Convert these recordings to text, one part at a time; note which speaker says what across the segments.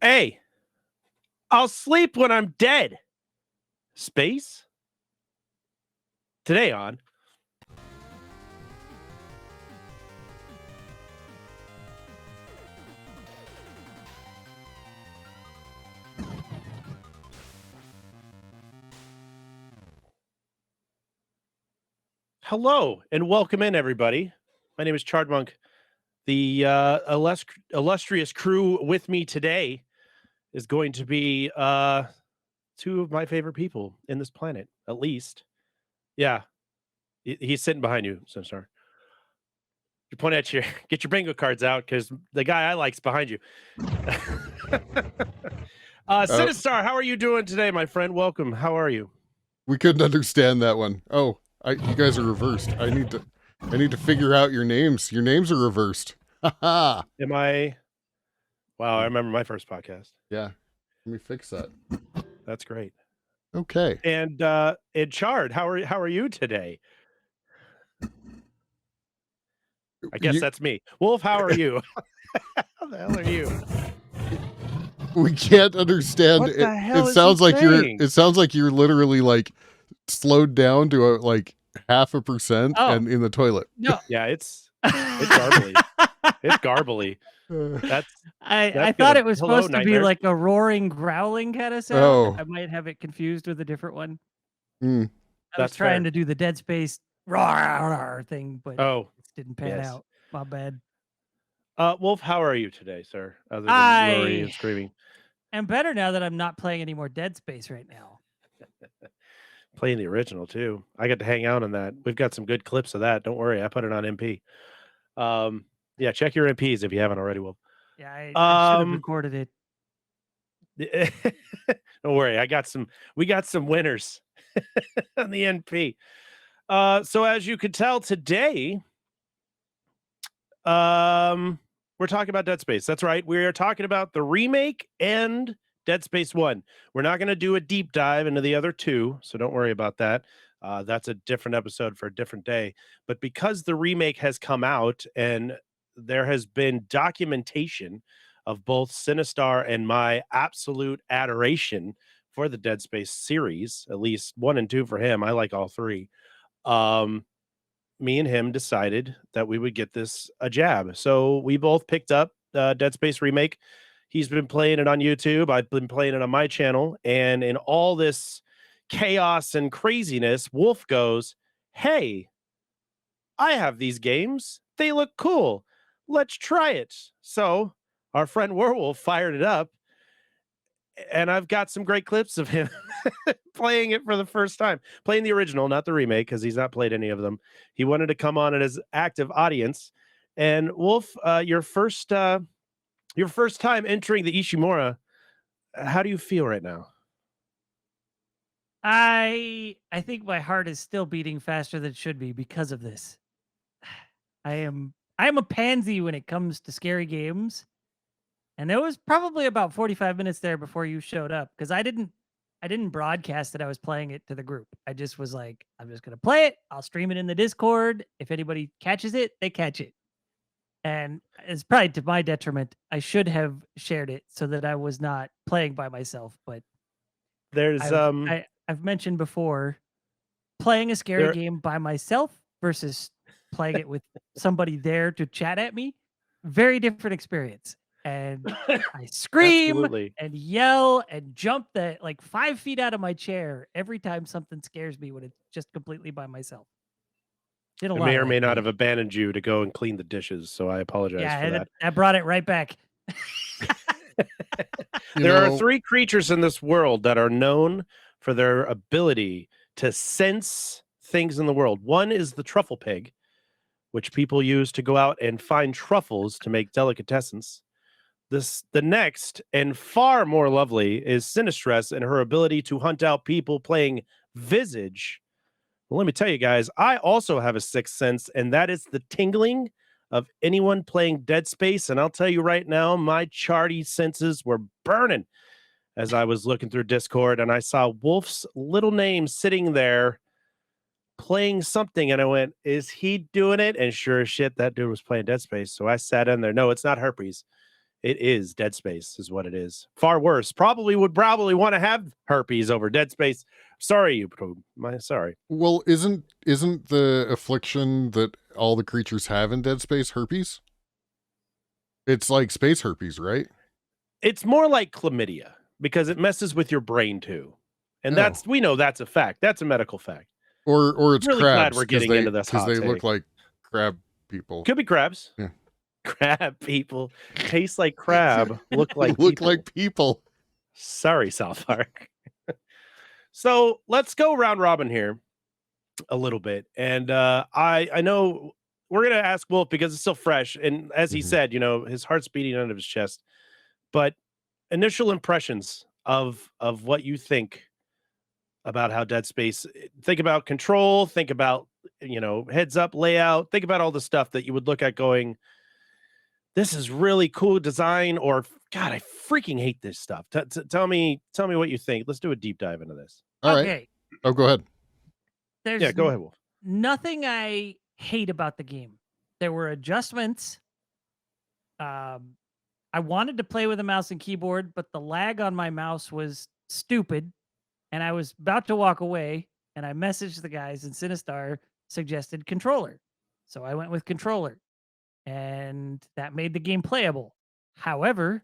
Speaker 1: Hey, I'll sleep when I'm dead. Space? Today on. Hello and welcome in, everybody. My name is Chardmonk. The illustrious crew with me today is going to be two of my favorite people in this planet, at least. Yeah, he's sitting behind you, Sinistar. You point at get your bingo cards out because the guy I like's behind you. Sinistar, how are you doing today, my friend? Welcome. How are you?
Speaker 2: We couldn't understand that one. Oh, you guys are reversed. I need to figure out your names. Your names are reversed. Haha.
Speaker 1: Am I? Wow, I remember my first podcast.
Speaker 2: Yeah. Let me fix that.
Speaker 1: That's great.
Speaker 2: Okay.
Speaker 1: And Chard, how are you today? I guess that's me. Wolf, how are you? How the hell are you?
Speaker 2: We can't understand.
Speaker 1: What the hell
Speaker 2: It
Speaker 1: is
Speaker 2: sounds
Speaker 1: he
Speaker 2: like
Speaker 1: saying?
Speaker 2: it sounds like you're literally like slowed down to like 0.5% and in the toilet.
Speaker 3: No.
Speaker 1: Yeah, it's garbly. It's garbly.
Speaker 3: I thought it was supposed to be like a roaring, growling kind of sound.
Speaker 2: Oh.
Speaker 3: I might have it confused with a different one.
Speaker 2: Mm.
Speaker 3: I was trying to do the Dead Space roar thing, but it didn't pan out. My bad.
Speaker 1: Wolf, how are you today, sir? Other than roaring and screaming.
Speaker 3: I'm better now that I'm not playing any more Dead Space right now.
Speaker 1: Playing the original too. I got to hang out on that. We've got some good clips of that. Don't worry, I put it on MP. Yeah, check your MPs if you haven't already, Wolf.
Speaker 3: Yeah, I should have recorded
Speaker 1: it. Don't worry, we got some winners on the NP. So as you could tell today, we're talking about Dead Space. That's right. We are talking about the remake and Dead Space 1. We're not going to do a deep dive into the other two, so don't worry about that. That's a different episode for a different day. But because the remake has come out and there has been documentation of both Sinistar and my absolute adoration for the Dead Space series, at least 1 and 2 for him. I like all three. Me and him decided that we would get this a jab. So we both picked up Dead Space Remake. He's been playing it on YouTube. I've been playing it on my channel. And in all this chaos and craziness, Wolf goes, "Hey, I have these games. They look cool. Let's try it." So our friend Werewolf fired it up. And I've got some great clips of him playing it for the first time, playing the original, not the remake, because he's not played any of them. He wanted to come on as active audience. And Wolf, your first time entering the Ishimura, how do you feel right now?
Speaker 3: I think my heart is still beating faster than it should be because of this. I am a pansy when it comes to scary games. And there was probably about 45 minutes there before you showed up because I didn't broadcast that I was playing it to the group. I just was like, I'm just going to play it. I'll stream it in the Discord. If anybody catches it, they catch it. And it's probably to my detriment. I should have shared it so that I was not playing by myself. But I've mentioned before, playing a scary game by myself versus playing it with somebody there to chat at me, very different experience. And I scream and yell and jump like 5 feet out of my chair every time something scares me when it's just completely by myself.
Speaker 1: I may or may not have abandoned you to go and clean the dishes, so I apologize for that.
Speaker 3: I brought it right back.
Speaker 1: There are 3 creatures in this world that are known for their ability to sense things in the world. One is the truffle pig, which people use to go out and find truffles to make delicatessens. The next and far more lovely is Sinistress and her ability to hunt out people playing Visage. Well, let me tell you guys, I also have a sixth sense, and that is the tingling of anyone playing Dead Space. And I'll tell you right now, my charty senses were burning as I was looking through Discord, and I saw Wolf's little name sitting there playing something, and I went, "Is he doing it?" And sure as shit, that dude was playing Dead Space. So I sat in there. No, it's not herpes. It is Dead Space, is what it is. Far worse. Would probably want to have herpes over Dead Space. Sorry, you. Sorry.
Speaker 2: Well, isn't the affliction that all the creatures have in Dead Space herpes? It's like space herpes, right?
Speaker 1: It's more like chlamydia because it messes with your brain too, and
Speaker 2: Oh.
Speaker 1: we know that's a fact. That's a medical fact.
Speaker 2: Or it's
Speaker 1: Really
Speaker 2: crabs
Speaker 1: glad we're getting into this
Speaker 2: because
Speaker 1: hot
Speaker 2: they look
Speaker 1: take.
Speaker 2: like crab people.
Speaker 1: Could be crabs.
Speaker 2: Yeah.
Speaker 1: Crab people taste like crab, look like
Speaker 2: look
Speaker 1: people.
Speaker 2: like people.
Speaker 1: Sorry, South Park. So let's go round robin here a little bit, and I know we're gonna ask Wolf because it's still fresh, and as he said, you know, his heart's beating out of his chest. But initial impressions of what you think about how Dead Space. Think about control. Think about, you know, heads up layout. Think about all the stuff that you would look at going, this is really cool design, or God, I freaking hate this stuff. Tell me what you think. Let's do a deep dive into this.
Speaker 2: All right.
Speaker 3: Okay.
Speaker 2: Oh, go ahead.
Speaker 3: There's
Speaker 1: Go ahead, Wolf.
Speaker 3: nothing I hate about the game. There were adjustments. I wanted to play with a mouse and keyboard, but the lag on my mouse was stupid. And I was about to walk away, and I messaged the guys, and Sinistar suggested controller. So I went with controller, and that made the game playable. However,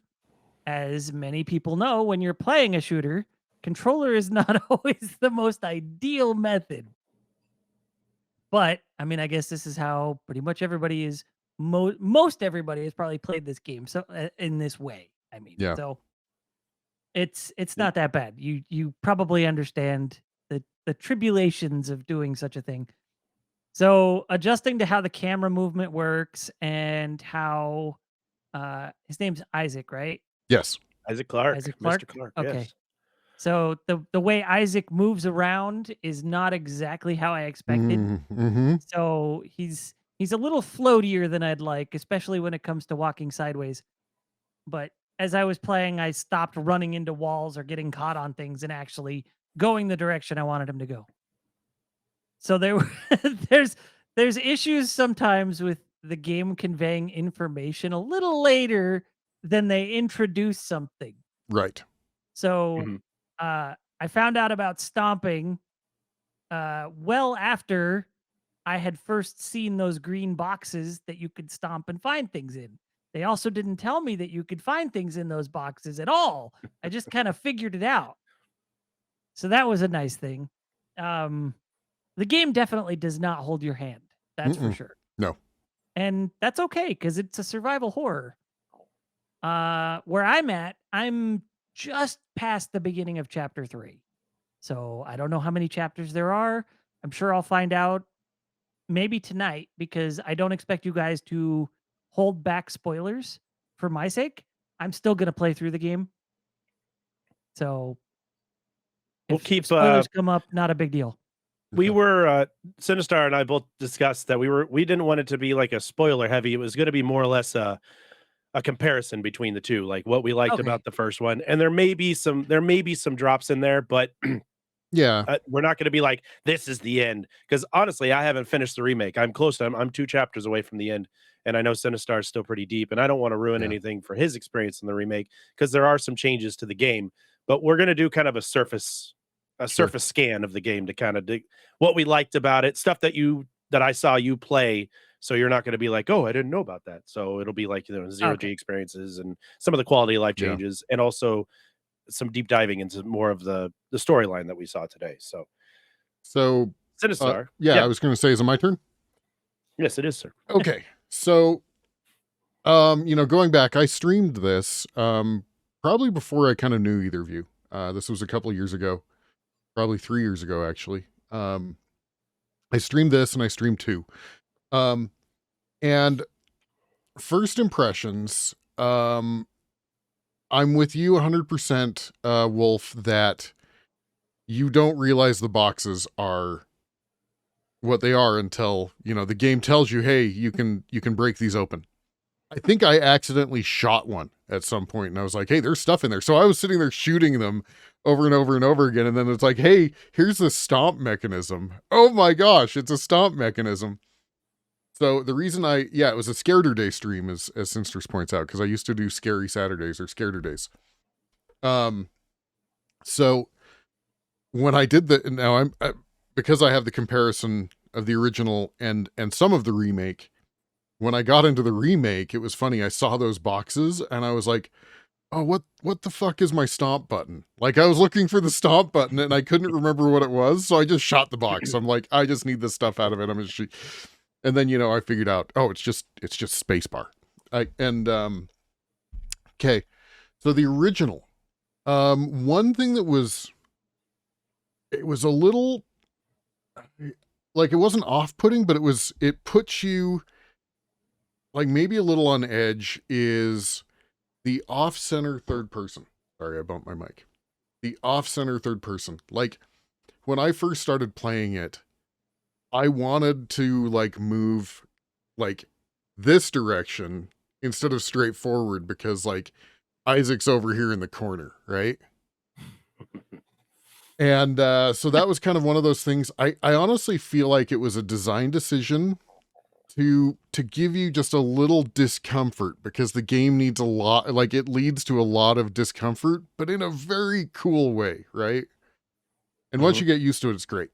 Speaker 3: as many people know, when you're playing a shooter, controller is not always the most ideal method. But I mean, I guess this is how pretty much everybody is. Most everybody has probably played this game so in this way. I mean,
Speaker 2: Yeah.
Speaker 3: so it's not that bad. You probably understand the tribulations of doing such a thing. So adjusting to how the camera movement works and how his name's Isaac, right?
Speaker 2: Yes.
Speaker 1: Isaac Clarke.
Speaker 3: Isaac Clarke?
Speaker 1: Mr. Clarke.
Speaker 3: Okay.
Speaker 1: Yes.
Speaker 3: So the way Isaac moves around is not exactly how I expected.
Speaker 2: Mm-hmm.
Speaker 3: So he's a little floatier than I'd like, especially when it comes to walking sideways. But as I was playing, I stopped running into walls or getting caught on things and actually going the direction I wanted him to go. So there were there's issues sometimes with the game conveying information a little later than they introduce something.
Speaker 2: Right.
Speaker 3: So
Speaker 1: Mhm.
Speaker 3: I found out about stomping well after I had first seen those green boxes that you could stomp and find things in. They also didn't tell me that you could find things in those boxes at all. I just kind of figured it out. So that was a nice thing. The game definitely does not hold your hand. That's for sure.
Speaker 2: No.
Speaker 3: And that's okay because it's a survival horror. Where I'm at, I'm just past the beginning of chapter 3. So I don't know how many chapters there are. I'm sure I'll find out maybe tonight because I don't expect you guys to hold back spoilers for my sake. I'm still going to play through the game. So
Speaker 1: We'll
Speaker 3: if
Speaker 1: keep
Speaker 3: spoilers come up, not a big deal.
Speaker 1: we were Sinistar and I both discussed that we didn't want it to be like a spoiler heavy. It was going to be more or less a comparison between the two, like what we liked
Speaker 3: Okay.
Speaker 1: about the first one. And there may be some drops in there, but
Speaker 2: Yeah.
Speaker 1: we're not going to be like, this is the end. Because honestly, I haven't finished the remake. I'm close to I'm 2 chapters away from the end. And I know Sinistar is still pretty deep. And I don't want to ruin anything for his experience in the remake because there are some changes to the game. But we're going to do kind of a surface scan of the game to kind of dig what we liked about it, stuff that I saw you play. So you're not going to be like, oh, I didn't know about that. So it'll be like, you know, zero G experiences and some of the quality of life changes, and also some deep diving into more of the storyline that we saw today. So
Speaker 2: Sinistar.
Speaker 1: Yeah.
Speaker 2: I was going to say, is it my turn?
Speaker 1: Yes, it is, sir.
Speaker 2: Okay. So, you know, going back, I streamed this probably before I kind of knew either of you. This was a couple of years ago, probably 3 years ago, actually. I streamed this and I streamed 2. And first impressions, I'm with you 100%, Wolf, that you don't realize the boxes are what they are until, you know, the game tells you, hey, you can break these open. I think I accidentally shot one at some point and I was like, hey, there's stuff in there. So I was sitting there shooting them over and over and over again. And then it's like, hey, here's the stomp mechanism. Oh my gosh, it's a stomp mechanism. So the reason it was a Scareder Day stream, as Sinsters points out, because I used to do Scary Saturdays or Scareder Days. So when I did because I have the comparison of the original and some of the remake. When I got into the remake, it was funny. I saw those boxes and I was like, oh, what the fuck is my stomp button? Like, I was looking for the stomp button and I couldn't remember what it was, so I just shot the box. I'm like, I just need this stuff out of it. And then, I figured out, oh, it's just spacebar. Okay. So the original, one thing that it was a little, like, it wasn't off-putting, but it puts you like maybe a little on edge, is the off-center third person. Sorry, I bumped my mic. The off-center third person. Like, when I first started playing it, I wanted to like move like this direction instead of straight forward, because like Isaac's over here in the corner, right? And so that was kind of one of those things. I honestly feel like it was a design decision to give you just a little discomfort, because the game needs a lot, like it leads to a lot of discomfort, but in a very cool way, right? And once you get used to it, it's great.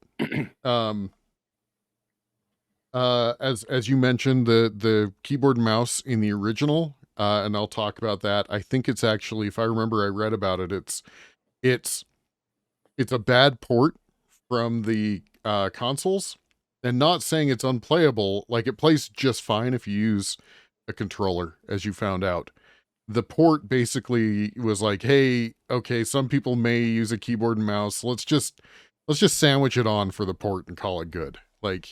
Speaker 2: As you mentioned, the keyboard and mouse in the original, and I'll talk about that. I think it's actually, if I remember, I read about it. It's a bad port from the consoles, and not saying it's unplayable. Like, it plays just fine if you use a controller, as you found out. The port basically was like, hey, okay, some people may use a keyboard and mouse. Let's just sandwich it on for the port and call it good. Like,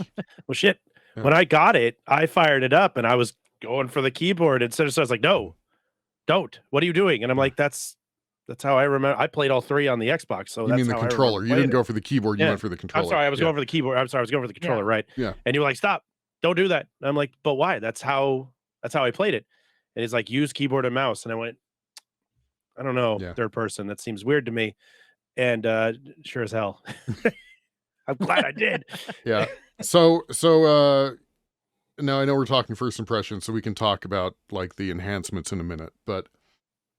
Speaker 1: well, shit. Yeah. When I got it, I fired it up and I was going for the keyboard instead. So I was like, no, don't. What are you doing? And I'm like, that's how I remember. I played all three on the Xbox. So
Speaker 2: you mean the controller? You didn't go for the keyboard. You went for the controller.
Speaker 1: I'm sorry. I was going for the keyboard. I'm sorry. I was going for the controller. Right.
Speaker 2: Yeah.
Speaker 1: And you were like, stop, don't do that. And I'm like, but why? That's how I played it. And he's like, use keyboard and mouse. And I went, I don't know, third person. That seems weird to me. And sure as hell, I'm glad I did.
Speaker 2: Yeah. So now I know we're talking first impressions, so we can talk about like the enhancements in a minute. But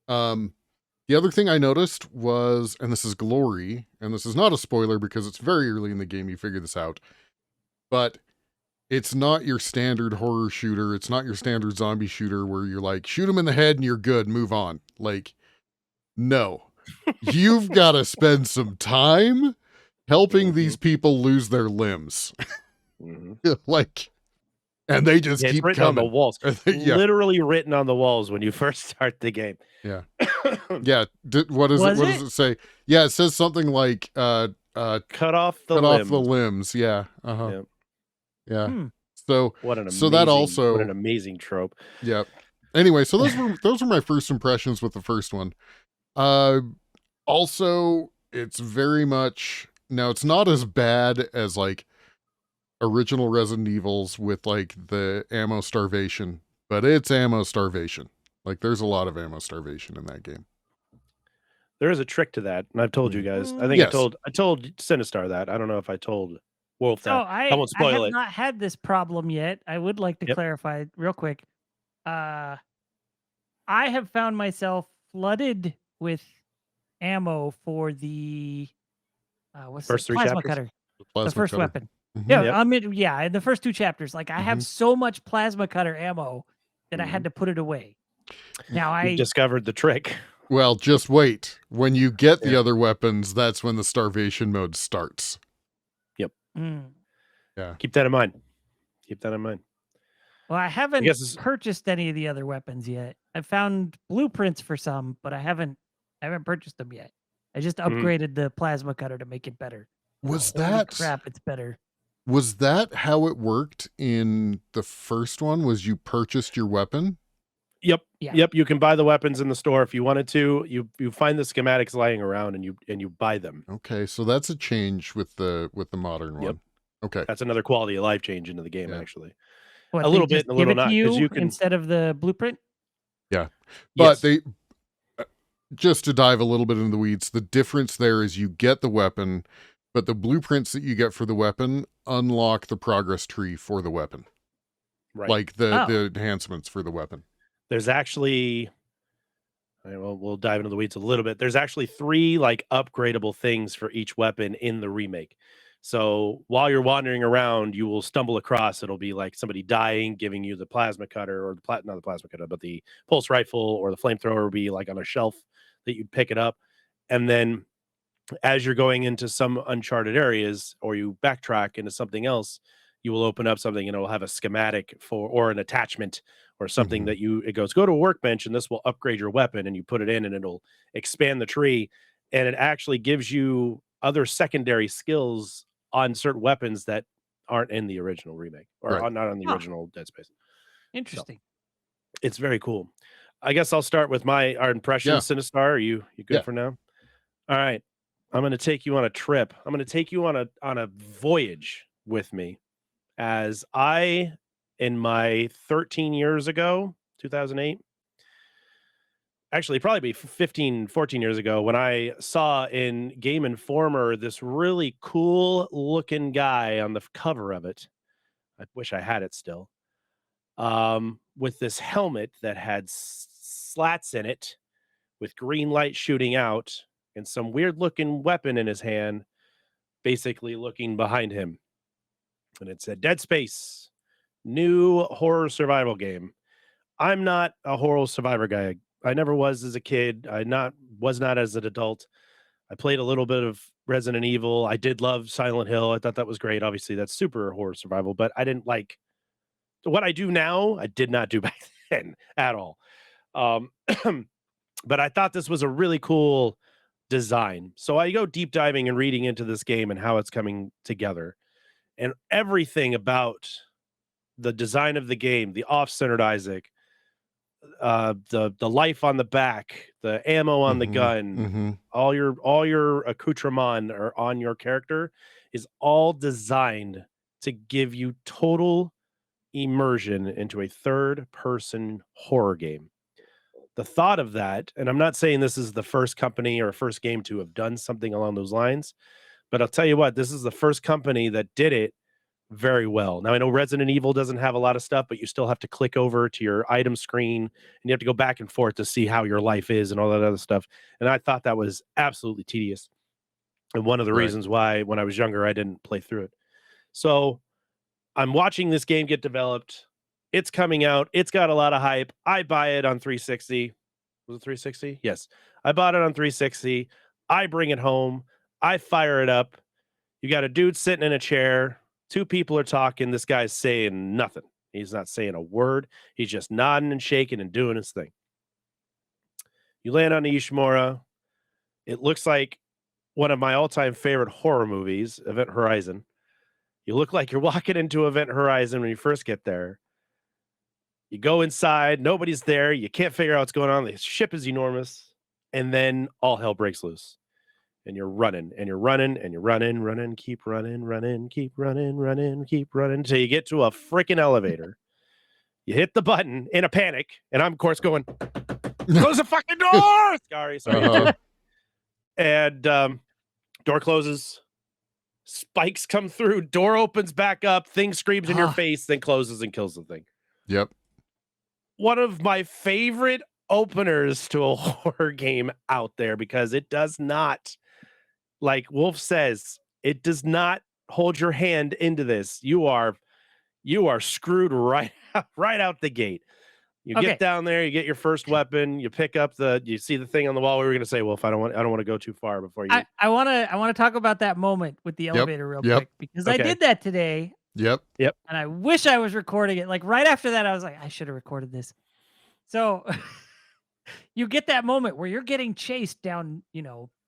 Speaker 2: the other thing I noticed was, and this is glory, and this is not a spoiler because it's very early in the game, you figure this out, but it's not your standard horror shooter. It's not your standard zombie shooter where you're like, shoot them in the head and you're good, move on. Like, no. You've got to spend some time helping these people lose their limbs. Like, and they just keep
Speaker 1: written
Speaker 2: coming.
Speaker 1: On the walls. Literally written on the walls when you first start the game.
Speaker 2: Yeah. Yeah. What does it say? Yeah, it says something like cut
Speaker 1: off the
Speaker 2: limbs. Yeah. Uh-huh. Yeah. So
Speaker 1: what an amazing trope.
Speaker 2: Yeah. Anyway, so those were my first impressions with the first one. Also, it's very much, now it's not as bad as like original Resident Evils with like the ammo starvation, but it's ammo starvation. Like, there's a lot of ammo starvation in that game.
Speaker 1: There is a trick to that, and I've told you guys. I think I told Sinistar that. I don't know if I told Wolf that. I won't spoil it.
Speaker 3: I have not had this problem yet. I would like to clarify real quick. I have found myself flooded with ammo for the
Speaker 1: first three
Speaker 3: plasma
Speaker 1: chapters?
Speaker 3: cutter. The first weapon.
Speaker 2: Mm-hmm.
Speaker 3: Yeah, I mean, in the first two chapters, like I have so much plasma cutter ammo that I had to put it away. Now I
Speaker 1: discovered the trick.
Speaker 2: Well, just wait. When you get the other weapons, that's when the starvation mode starts.
Speaker 1: Yep.
Speaker 2: Yeah.
Speaker 1: Keep that in mind.
Speaker 3: Well, I haven't purchased any of the other weapons yet. I've found blueprints for some, but I haven't purchased them yet. I just upgraded the plasma cutter to make it better. Holy crap, it's better.
Speaker 2: Was that how it worked in the first one? Was you purchased your weapon?
Speaker 1: Yep. Yeah. Yep. You can buy the weapons in the store if you wanted to. You find the schematics lying around and you buy them.
Speaker 2: Okay, so that's a change with the modern one.
Speaker 1: Yep.
Speaker 2: Okay.
Speaker 1: That's another quality of life change into the game, actually.
Speaker 3: What,
Speaker 1: a little bit, and a little not,
Speaker 3: because you can instead of the blueprint.
Speaker 2: Yeah, but they just to dive a little bit into the weeds. The difference there is you get the weapon, but the blueprints that you get for the weapon unlock the progress tree for the weapon.
Speaker 1: Right.
Speaker 2: like the
Speaker 3: Oh.
Speaker 2: the enhancements for the weapon.
Speaker 1: There's actually we'll dive into the weeds a little bit. There's actually 3 like upgradable things for each weapon in the remake. So while you're wandering around, you will stumble across it'll be like somebody dying, giving you the plasma cutter or not the plasma cutter, but the pulse rifle or the flamethrower will be like on a shelf that you'd pick it up. And then as you're going into some uncharted areas or you backtrack into something else, you will open up something and it'll have a schematic for or an attachment or something
Speaker 2: Mhm.
Speaker 1: that it goes go to a workbench and this will upgrade your weapon and you put it in and it'll expand the tree and it actually gives you other secondary skills on certain weapons that aren't in the original remake or
Speaker 2: Right.
Speaker 1: are not on the
Speaker 3: Huh.
Speaker 1: original Dead Space.
Speaker 3: Interesting.
Speaker 1: It's very cool. I guess I'll start with our impressions. Sinistar, are you good
Speaker 2: Yeah.
Speaker 1: for now? All right. I'm going to take you on a trip. I'm going to take you on a voyage with me as I in my 13 years ago, 2008. Actually, probably be 15, 14 years ago when I saw in Game Informer this really cool looking guy on the cover of it. I wish I had it still. With this helmet that had slats in it with green light shooting out and some weird looking weapon in his hand, basically looking behind him. And it said Dead Space, new horror survival game. I'm not a horror survivor guy. I never was as a kid. Was not as an adult. I played a little bit of Resident Evil. I did love Silent Hill. I thought that was great. Obviously, that's super horror survival, but I didn't like what I do now. I did not do back then at all. Um, but I thought this was a really cool design. So I go deep diving and reading into this game and how it's coming together. And everything about the design of the game, the off-centered Isaac, the life on the back, the ammo on the gun,
Speaker 2: Mhm.
Speaker 1: all your accoutrement are on your character is all designed to give you total immersion into a third-person horror game. The thought of that, and I'm not saying this is the first company or first game to have done something along those lines, but I'll tell you what, this is the first company that did it very well. Now I know Resident Evil doesn't have a lot of stuff, but you still have to click over to your item screen and you have to go back and forth to see how your life is and all that other stuff. And I thought that was absolutely tedious. And one of the
Speaker 2: Right.
Speaker 1: reasons why when I was younger I didn't play through it. So I'm watching this game get developed. It's coming out. It's got a lot of hype. I buy it on 360. Was it 360? Yes. I bought it on 360. I bring it home. I fire it up. You got a dude sitting in a chair. 2 people are talking. This guy's saying nothing. He's not saying a word. He's just nodding and shaking and doing his thing. You land on Ishimura. It looks like one of my all-time favorite horror movies, Event Horizon. You look like you're walking into Event Horizon when you first get there. You go inside, nobody's there. You can't figure out what's going on. The ship is enormous. And then all hell breaks loose. And you're running and you're running and you're running, keep running, keep running, keep running until you get to a freaking elevator. You hit the button in a panic. And I'm, of course, going, close the fucking door. Sorry.
Speaker 2: Uh-huh.
Speaker 1: And door closes. Spikes come through. Door opens back up. Thing screams in your face, then closes and kills the thing.
Speaker 2: Yep.
Speaker 1: One of my favorite openers to a horror game out there because it does not, like Wolf says, it does not hold your hand into this. You are screwed right out the gate. You get down there, you get your first weapon, you pick up you see the thing on the wall. We were going to say, Wolf, I don't want to go too far before you.
Speaker 3: I want to talk about that moment with the elevator real quick because I did that today.
Speaker 2: Yep.
Speaker 3: And I wish I was recording it. Like right after that, I was like, I should have recorded this. So you get that moment where you're getting chased down,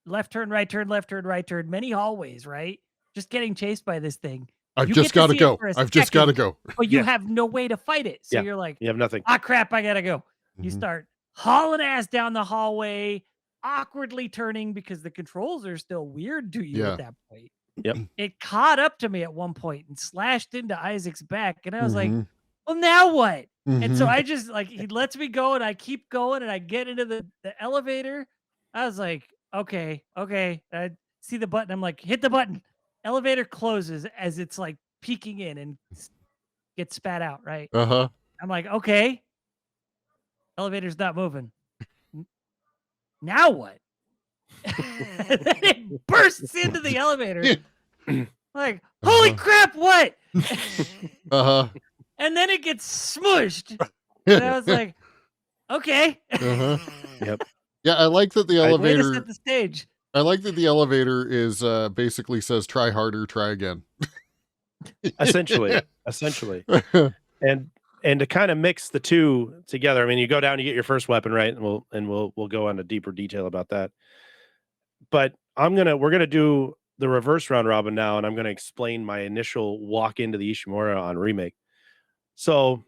Speaker 3: left turn, right turn, left turn, right turn, many hallways, right? Just getting chased by this thing.
Speaker 2: I've
Speaker 3: You
Speaker 2: just
Speaker 3: get
Speaker 2: got
Speaker 3: to
Speaker 2: to
Speaker 3: see it
Speaker 2: go.
Speaker 3: for a
Speaker 2: I've just got to
Speaker 3: second,
Speaker 2: go.
Speaker 3: But you have no way to fight it. So you're like,
Speaker 1: you have nothing.
Speaker 3: ah, crap, I gotta go. You
Speaker 2: Mhm.
Speaker 3: start hauling ass down the hallway, awkwardly turning because the controls are still weird to you
Speaker 2: Yeah.
Speaker 3: at that point.
Speaker 1: Yep.
Speaker 3: It caught up to me at one point and slashed into Isaac's back. And I was like,
Speaker 2: Mhm.
Speaker 3: well, now what? And so
Speaker 2: Mhm.
Speaker 3: I just he lets me go and I keep going and I get into the elevator. I was like, okay. I see the button. I'm like, hit the button. Elevator closes as it's like peeking in and gets spat out, right?
Speaker 2: Uh-huh.
Speaker 3: I'm like, okay, elevator's not moving. Now what? And then it bursts into the elevator. Like, holy crap, what?
Speaker 2: Uh-huh.
Speaker 3: And then it gets smushed. And I was like, okay.
Speaker 2: Uh-huh.
Speaker 1: Yep.
Speaker 2: Yeah, I like that the
Speaker 3: Way to
Speaker 2: elevator
Speaker 3: set the stage.
Speaker 2: I like that the elevator is basically says try harder, try again.
Speaker 1: Essentially. And to kind of mix the two together, I mean, you go down, you get your first weapon, right? And we'll go into deeper detail about that. But we're gonna do the reverse round robin now, and I'm gonna explain my initial walk into the Ishimura on Remake. So,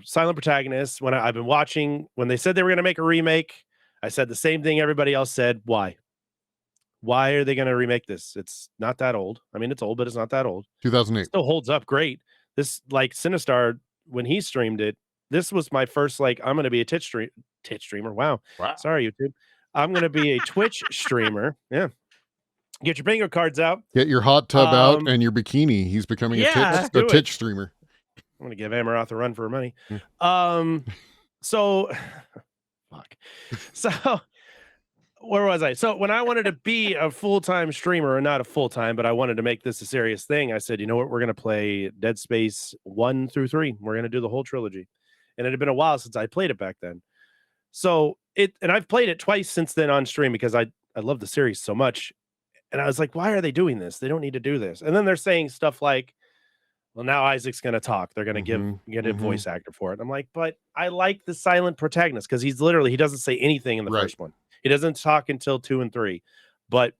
Speaker 1: silent protagonist. When I've been watching, when they said they were gonna make a remake, I said the same thing everybody else said. Why? Why are they gonna remake this? It's not that old. I mean, it's old, but it's not that old.
Speaker 2: 2008.
Speaker 1: Still holds up great. This, like, Sinistar, when he streamed it, this was my first, like, I'm gonna be a Twitch streamer. Wow. Sorry, YouTube. I'm gonna be a Twitch streamer. Yeah. Get your bingo cards out.
Speaker 2: Get your hot tub out and your bikini. He's becoming
Speaker 3: yeah,
Speaker 2: a Twitch streamer.
Speaker 1: I'm gonna give Amaroth a run for her money.
Speaker 2: Yeah.
Speaker 1: So fuck. So where was I? So when I wanted to be a full-time streamer, or not a full-time, but I wanted to make this a serious thing, I said, you know what, we're gonna play Dead Space 1 through 3. We're gonna do the whole trilogy. And it had been a while since I played it back then. So and I've played it twice since then on stream because I love the series so much. And I was like, why are they doing this? They don't need to do this. And then they're saying stuff like, well, now Isaac's going to talk. They're going to get a voice actor for it. I'm like, but I like the silent protagonist because he doesn't say anything in the first one. He doesn't talk until 2 and 3. And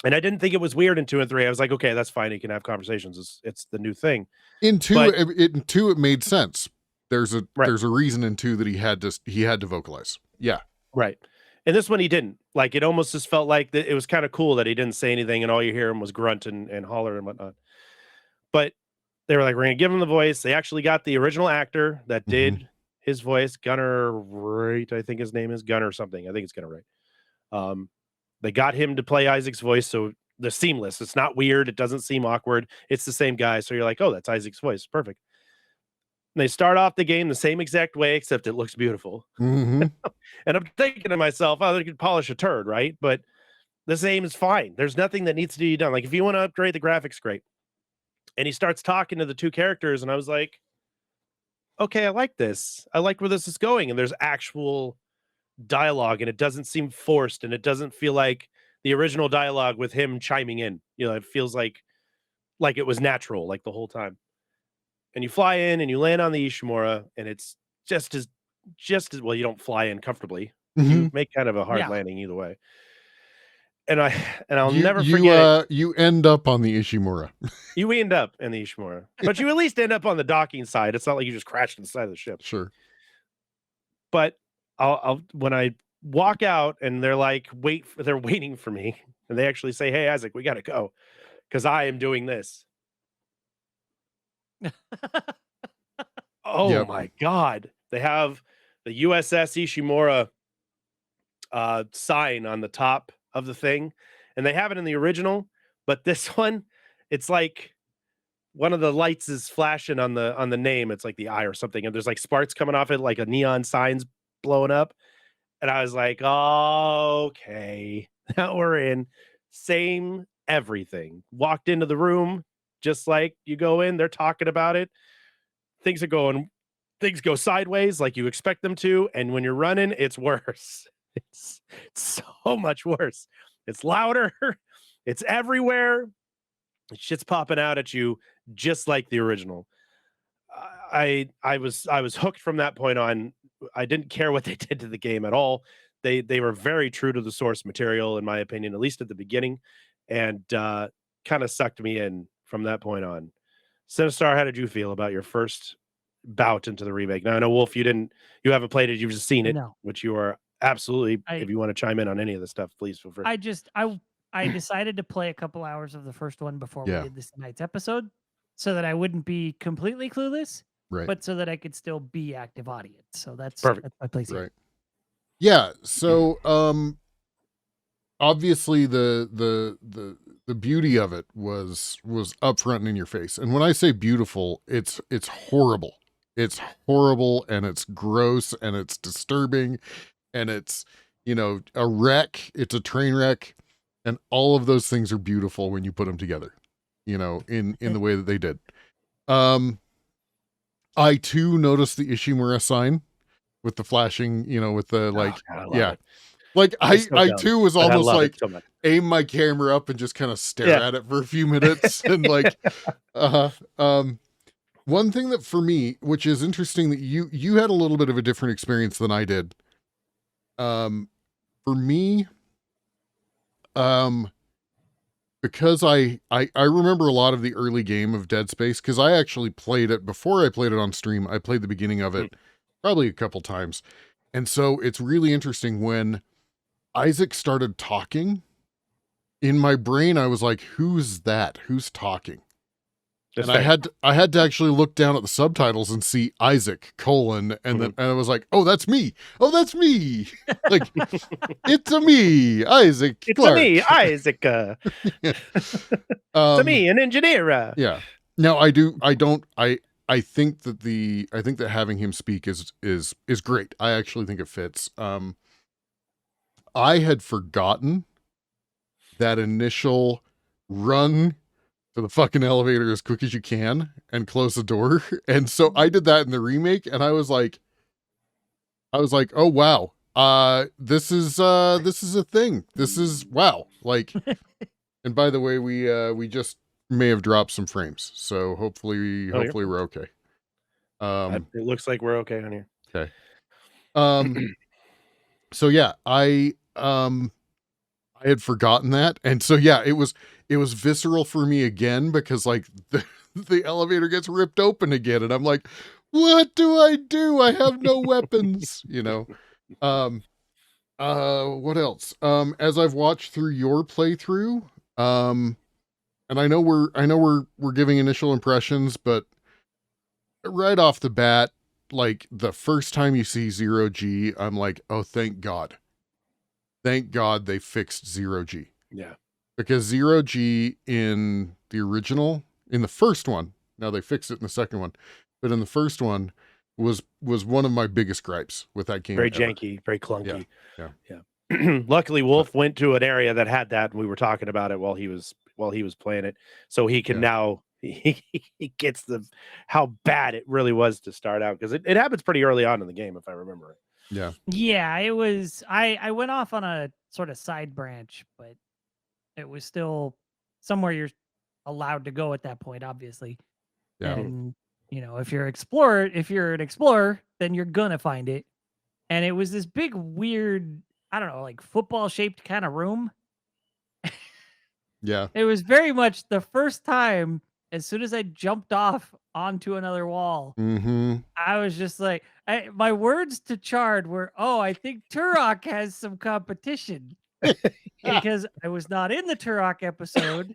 Speaker 1: I didn't think it was weird in 2 and 3. I was like, okay, that's fine. He can have conversations. It's the new thing.
Speaker 2: In 2, it made sense. There's a reason in 2 that he had to vocalize. Yeah.
Speaker 1: Right. And this one he didn't. Like, it almost just felt like it was kind of cool that he didn't say anything and all you hear him was grunt and holler and whatnot. But they were like, we're going to give him the voice. They actually got the original actor that did his voice, Gunnar Wright, I think his name is Gunnar something. I think it's Gunnar Wright. They got him to play Isaac's voice, so they're seamless. It's not weird. It doesn't seem awkward. It's the same guy. So you're like, oh, that's Isaac's voice. Perfect. And they start off the game the same exact way, except it looks beautiful. And I'm thinking to myself, oh, they could polish a turd, right? But the same is fine. There's nothing that needs to be done. Like, if you want to upgrade the graphics, great. And he starts talking to the two characters, and I was like, okay, I like this. I like where this is going. And there's actual dialogue, and it doesn't seem forced, and it doesn't feel like the original dialogue with him chiming in. It feels like it was natural, like the whole time. And you fly in and you land on the Ishimura, and it's just as well, you don't fly in comfortably. You make kind of a hard landing either way. And I'll never forget
Speaker 2: you end up on the Ishimura.
Speaker 1: You end up in the Ishimura. But you at least end up on the docking side. It's not like you just crashed in the side of the ship.
Speaker 2: Sure.
Speaker 1: But I'll when I walk out and they're like, they're waiting for me, and they actually say, hey, Isaac, we gotta go because I am doing this. Oh my God. They have the USS Ishimura sign on the top of the thing, and they have it in the original, but this one, it's like one of the lights is flashing on the name. It's like the eye or something, and there's like sparks coming off it, like a neon signs blowing up. And I was like, oh, okay, now we're in. Same everything. Walked into the room, just like you go in, they're talking about it. Things go sideways like you expect them to. And when you're running, it's worse. It's so much worse. It's louder. It's everywhere. Shit's popping out at you just like the original. I was hooked from that point on. I didn't care what they did to the game at all. They were very true to the source material, in my opinion, at least at the beginning, and kind of sucked me in from that point on. Sinistar, how did you feel about your first bout into the remake? Now I know, Wolf, you haven't played it, you've just seen it, which you are absolutely. If you want to chime in on any of this stuff, please feel free.
Speaker 3: I decided to play a couple hours of the first one before we did this tonight's episode, so that I wouldn't be completely clueless, but so that I could still be active audience. So that's perfect. That's my place here.
Speaker 2: Right. Yeah. So obviously the the beauty of it was up front and in your face. And when I say beautiful, it's horrible. It's horrible and it's gross and it's disturbing and it's, you know, a wreck. It's a train wreck, and all of those things are beautiful when you put them together, you know, in the way that they did. I too noticed the Ishimura sign with the flashing, you know, with the like,
Speaker 1: it.
Speaker 2: Like
Speaker 1: It's so
Speaker 2: I
Speaker 1: dumb,
Speaker 2: too was
Speaker 1: but I
Speaker 2: almost
Speaker 1: love it
Speaker 2: like
Speaker 1: so much.
Speaker 2: aim my camera up and just kind of stare at it for a few minutes and like, one thing that for me, which is interesting that you had a little bit of a different experience than I did. For me, because I remember a lot of the early game of Dead Space because I actually played it before I played it on stream. I played the beginning of it probably a couple times. And so it's really interesting when Isaac started talking. In my brain, I was like, who's that? Who's talking?
Speaker 1: That's
Speaker 2: and
Speaker 1: fair.
Speaker 2: I had to actually look down at the subtitles and see Isaac : and then and I was like, oh, that's me. Oh, that's me. Like, it's a me, Isaac.
Speaker 1: It's
Speaker 2: Clark.
Speaker 1: a me, Isaac. It's a me, an engineer.
Speaker 2: Yeah. Now I think that having him speak is great. I actually think it fits. I had forgotten that initial run to the fucking elevator as quick as you can and close the door. And so I did that in the remake, and I was like, oh wow. This is a thing. This is wow. Like, and by the way, we just may have dropped some frames. So hopefully we're okay.
Speaker 1: It looks like we're okay on here.
Speaker 2: Okay. So yeah, I had forgotten that. And so yeah, it was visceral for me again because like the elevator gets ripped open again and I'm like, what do? I have no weapons, you know. What else? As I've watched through your playthrough, and I know we're giving initial impressions, but right off the bat, like the first time you see Zero G, I'm like, oh, thank God. Thank God they fixed Zero G.
Speaker 1: Yeah.
Speaker 2: Because Zero G in the original, in the first one, now they fixed it in the second one, but in the first one was one of my biggest gripes with that game.
Speaker 1: Very janky, very clunky.
Speaker 2: Yeah.
Speaker 1: Luckily, Wolf went to an area that had that, and we were talking about it while he was playing it, so he can now he gets how bad it really was to start out because it happens pretty early on in the game if I remember it.
Speaker 3: Yeah, it was. I went off on a sort of side branch, but it was still somewhere you're allowed to go at that point, obviously.
Speaker 2: Yeah.
Speaker 3: And you know, if you're an explorer, then you're gonna find it. And it was this big, weird, I don't know, like football shaped kind of room.
Speaker 2: Yeah.
Speaker 3: It was very much the first time. As soon as I jumped off onto another wall, I was just like, my words to Chard were, "Oh, I think Turok has some competition," because I was not in the Turok episode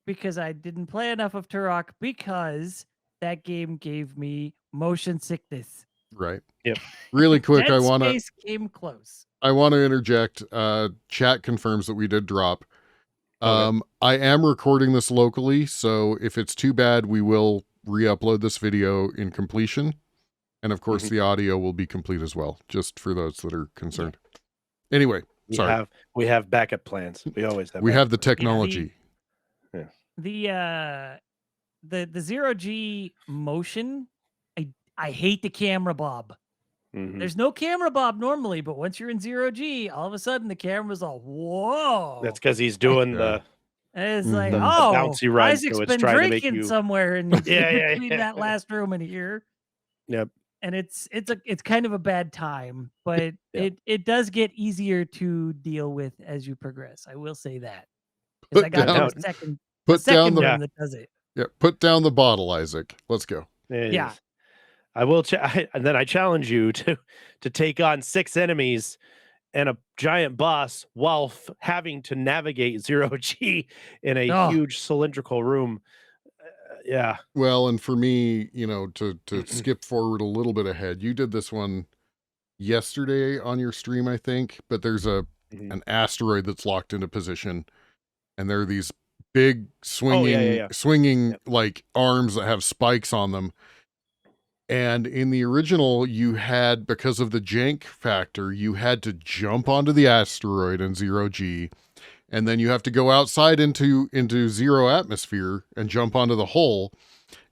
Speaker 3: because I didn't play enough of Turok because that game gave me motion sickness.
Speaker 2: Right.
Speaker 1: Yep.
Speaker 2: Really quick,
Speaker 3: Dead Space came close.
Speaker 2: I want to interject. Chat confirms that we did drop.
Speaker 1: Okay.
Speaker 2: I am recording this locally, so if it's too bad, we will re-upload this video in completion. And of course, the audio will be complete as well, just for those that are concerned. Anyway, sorry.
Speaker 1: We have backup plans. We always have.
Speaker 2: We have the technology.
Speaker 3: The Zero G motion, I hate the camera bob. There's no camera bob normally, but once you're in Zero G, all of a sudden the camera's all, whoa.
Speaker 1: That's because he's doing the.
Speaker 3: It's like,
Speaker 1: the
Speaker 3: oh,
Speaker 1: bouncy ride,
Speaker 3: Isaac's
Speaker 1: so it's
Speaker 3: been
Speaker 1: trying to make
Speaker 3: drinking
Speaker 1: you
Speaker 3: somewhere in between that last room and here.
Speaker 1: Yep.
Speaker 3: And it's kind of a bad time, but it does get easier to deal with as you progress. I will say that. Because I got to the second room that does it.
Speaker 2: Yeah, put down the bottle, Isaac. Let's go.
Speaker 3: Yeah.
Speaker 1: I will and then I challenge you to take on 6 enemies and a giant boss while having to navigate Zero G in a huge cylindrical room. Yeah.
Speaker 2: Well, and for me, you know, to skip forward a little bit ahead, you did this one yesterday on your stream, I think, but there's an asteroid that's locked into position, and there are these big
Speaker 1: Oh yeah.
Speaker 2: swinging
Speaker 1: Yep.
Speaker 2: like arms that have spikes on them. And in the original, you had, because of the jank factor, you had to jump onto the asteroid in 0G, and then you have to go outside into zero atmosphere and jump onto the hole.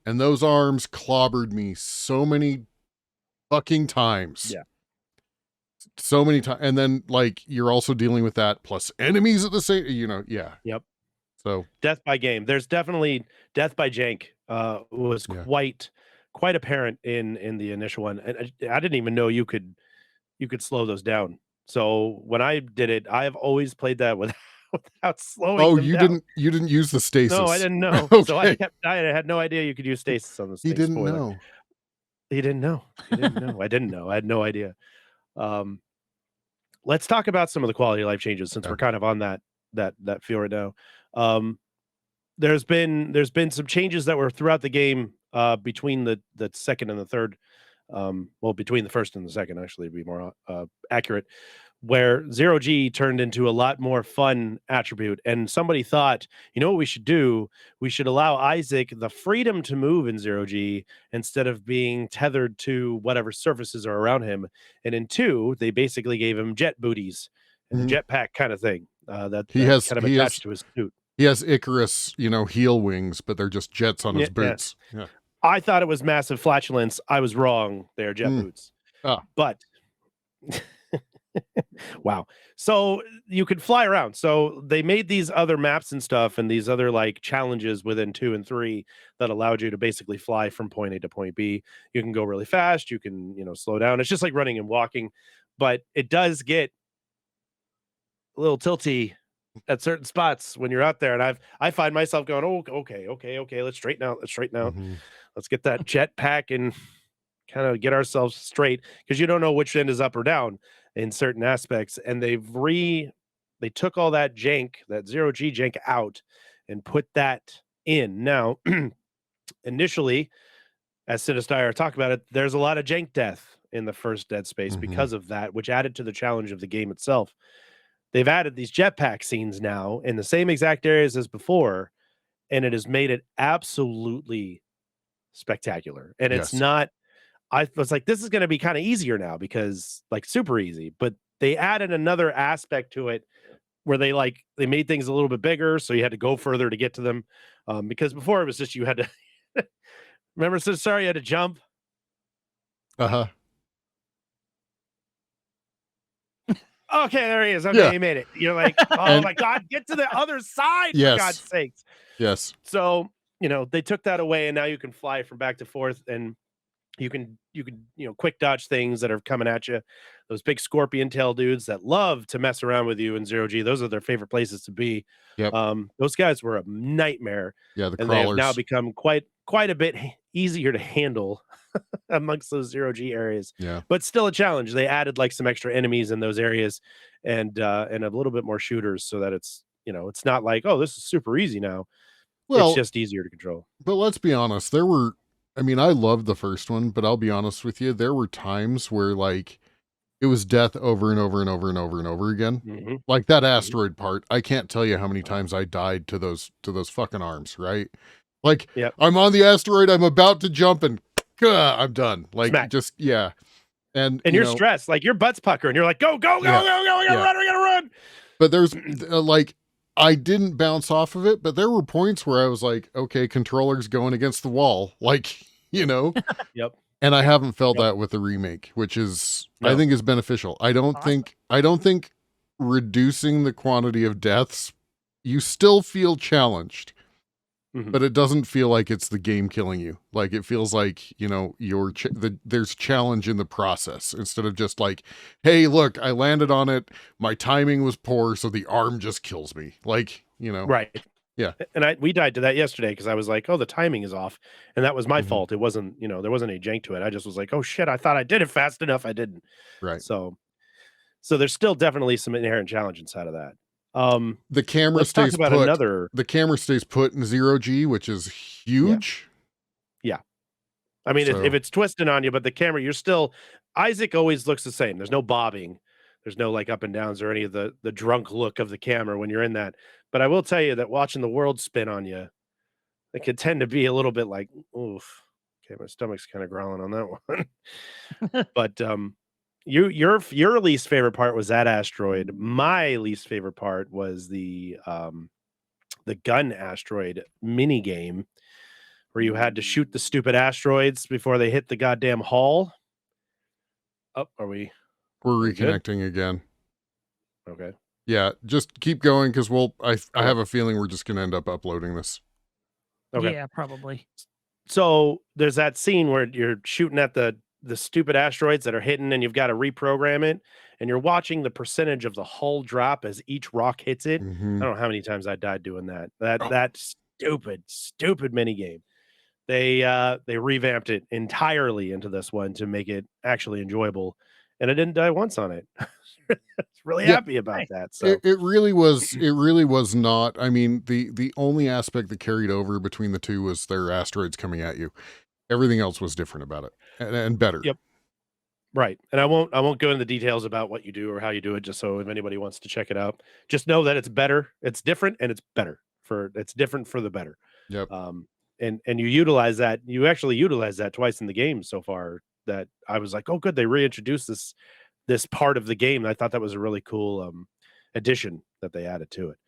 Speaker 2: And those arms clobbered me so many fucking times.
Speaker 1: Yeah.
Speaker 2: So many times. And then, like, you're also dealing with that plus enemies at the same, yeah.
Speaker 1: Yep.
Speaker 2: So
Speaker 1: Death by game. There's definitely death by jank. Was
Speaker 2: Yeah.
Speaker 1: quite apparent in the initial one, and I didn't even know you could slow those down. So when I did it, I've always played that without slowing them
Speaker 2: you
Speaker 1: down.
Speaker 2: didn't use the stasis.
Speaker 1: No, I didn't know. So I
Speaker 2: Okay.
Speaker 1: had no idea you could use stasis on those
Speaker 2: He
Speaker 1: things.
Speaker 2: didn't
Speaker 1: Spoiler.
Speaker 2: know.
Speaker 1: He didn't know. He didn't know. I didn't know. I had no idea. Let's talk about some of the quality of life changes since
Speaker 2: Yeah.
Speaker 1: we're kind of on that feel right now. There's been some changes that were throughout the game between the second and the third. Well, between the first and the second, actually, to be more accurate, where 0G turned into a lot more fun attribute. And somebody thought, you know what we should do? We should allow Isaac the freedom to move in 0G instead of being tethered to whatever surfaces are around him. And in 2, they basically gave him jet booties and a jetpack kind of thing that kind of attached to his suit.
Speaker 2: He has Icarus, heel wings, but they're just jets on his boots. Yeah.
Speaker 1: I thought it was massive flatulence. I was wrong. They're jet boots. But wow. So you could fly around. So they made these other maps and stuff and these other like challenges within 2 and 3 that allowed you to basically fly from point A to point B. You can go really fast. You can, slow down. It's just like running and walking, but it does get a little tilty at certain spots when you're out there. And I find myself going, oh, okay. Let's straighten out.
Speaker 2: Mm-hmm.
Speaker 1: Let's get that jetpack and kind of get ourselves straight, because you don't know which end is up or down in certain aspects. And they took all that jank, that 0G jank out and put that in. Now, initially, as Sinister talked about it, there's a lot of jank death in the first Dead Space because of that, which added to the challenge of the game itself. They've added these jetpack scenes now in the same exact areas as before, and it has made it absolutely spectacular. And it's not, I was like, this is going to be kind of easier now because like super easy, but they added another aspect to it where they made things a little bit bigger. So you had to go further to get to them. Because before it was just, you had to remember, so sorry, you had to jump.
Speaker 2: Uh-huh.
Speaker 1: Okay, there he is. Okay, he made it. You're like, oh my God, get to the other side, for God's sakes.
Speaker 2: Yes.
Speaker 1: So, they took that away and now you can fly from back to forth and you can quick dodge things that are coming at you. Those big scorpion tail dudes that love to mess around with you in 0G. Those are their favorite places to be.
Speaker 2: Yep.
Speaker 1: Those guys were a nightmare.
Speaker 2: Yeah, the
Speaker 1: and
Speaker 2: crawlers.
Speaker 1: They have now become quite a bit easier to handle amongst those 0G areas.
Speaker 2: Yeah.
Speaker 1: But still a challenge. They added like some extra enemies in those areas and a little bit more shooters so that it's, it's not like, oh, this is super easy now. Well, it's just easier to control.
Speaker 2: But let's be honest, I loved the first one, but I'll be honest with you, there were times where like it was death over and over and over and over and over again.
Speaker 1: Mm-hmm.
Speaker 2: Like that asteroid part, I can't tell you how many times I died to those fucking arms, right? Like I'm on the asteroid, I'm about to jump and I'm done. Like
Speaker 1: Smack.
Speaker 2: just And
Speaker 1: you're stressed, like your butt's puckering. You're like, go, we gotta run.
Speaker 2: But there's like I didn't bounce off of it, but there were points where I was like, okay, controller's going against the wall. Like,
Speaker 1: Yep.
Speaker 2: And I haven't felt that with the remake, which is I think is beneficial. I don't think reducing the quantity of deaths, you still feel challenged. But it doesn't feel like it's the game killing you. Like it feels like, there's challenge in the process instead of just like, hey, look, I landed on it. My timing was poor, so the arm just kills me. Like,
Speaker 1: Right.
Speaker 2: Yeah.
Speaker 1: And we died to that yesterday because I was like, oh, the timing is off. And that was my fault. It wasn't, there wasn't any jank to it. I just was like, oh shit, I thought I did it fast enough. I didn't.
Speaker 2: Right.
Speaker 1: So there's still definitely some inherent challenge inside of that.
Speaker 2: The camera stays put. The camera stays put in 0G, which is huge.
Speaker 1: Yeah. I mean, if it's twisting on you, but the camera, Isaac always looks the same. There's no bobbing. There's no like up and downs or any of the drunk look of the camera when you're in that. But I will tell you that watching the world spin on you, it could tend to be a little bit like, oof. Okay, my stomach's kind of growling on that one. But your least favorite part was that asteroid. My least favorite part was the gun asteroid mini game where you had to shoot the stupid asteroids before they hit the goddamn hull. Oh, are we
Speaker 2: We're
Speaker 1: good?
Speaker 2: reconnecting again.
Speaker 1: Okay.
Speaker 2: Yeah, just keep going because I
Speaker 1: Okay.
Speaker 2: have a feeling we're just gonna end up uploading this.
Speaker 1: Okay.
Speaker 3: Yeah, probably.
Speaker 1: So there's that scene where you're shooting at the stupid asteroids that are hidden and you've got to reprogram it and you're watching the percentage of the hull drop as each rock hits it.
Speaker 2: Mm-hmm.
Speaker 1: I don't know how many times I died doing that.
Speaker 2: Oh.
Speaker 1: That stupid mini game. They revamped it entirely into this one to make it actually enjoyable, and I didn't die once on it. Really
Speaker 2: Yeah.
Speaker 1: happy about
Speaker 3: Nice.
Speaker 1: that. So
Speaker 2: It really was not. I mean, the only aspect that carried over between the two was their asteroids coming at you. Everything else was different about it and better.
Speaker 1: Yep. Right. And I won't go into the details about what you do or how you do it, just so if anybody wants to check it out, just know that it's better, it's different, and it's better it's different for the better.
Speaker 2: Yep.
Speaker 1: And you actually utilize that twice in the game so far that I was like, oh good, they reintroduced this part of the game. I thought that was a really cool addition that they added to it.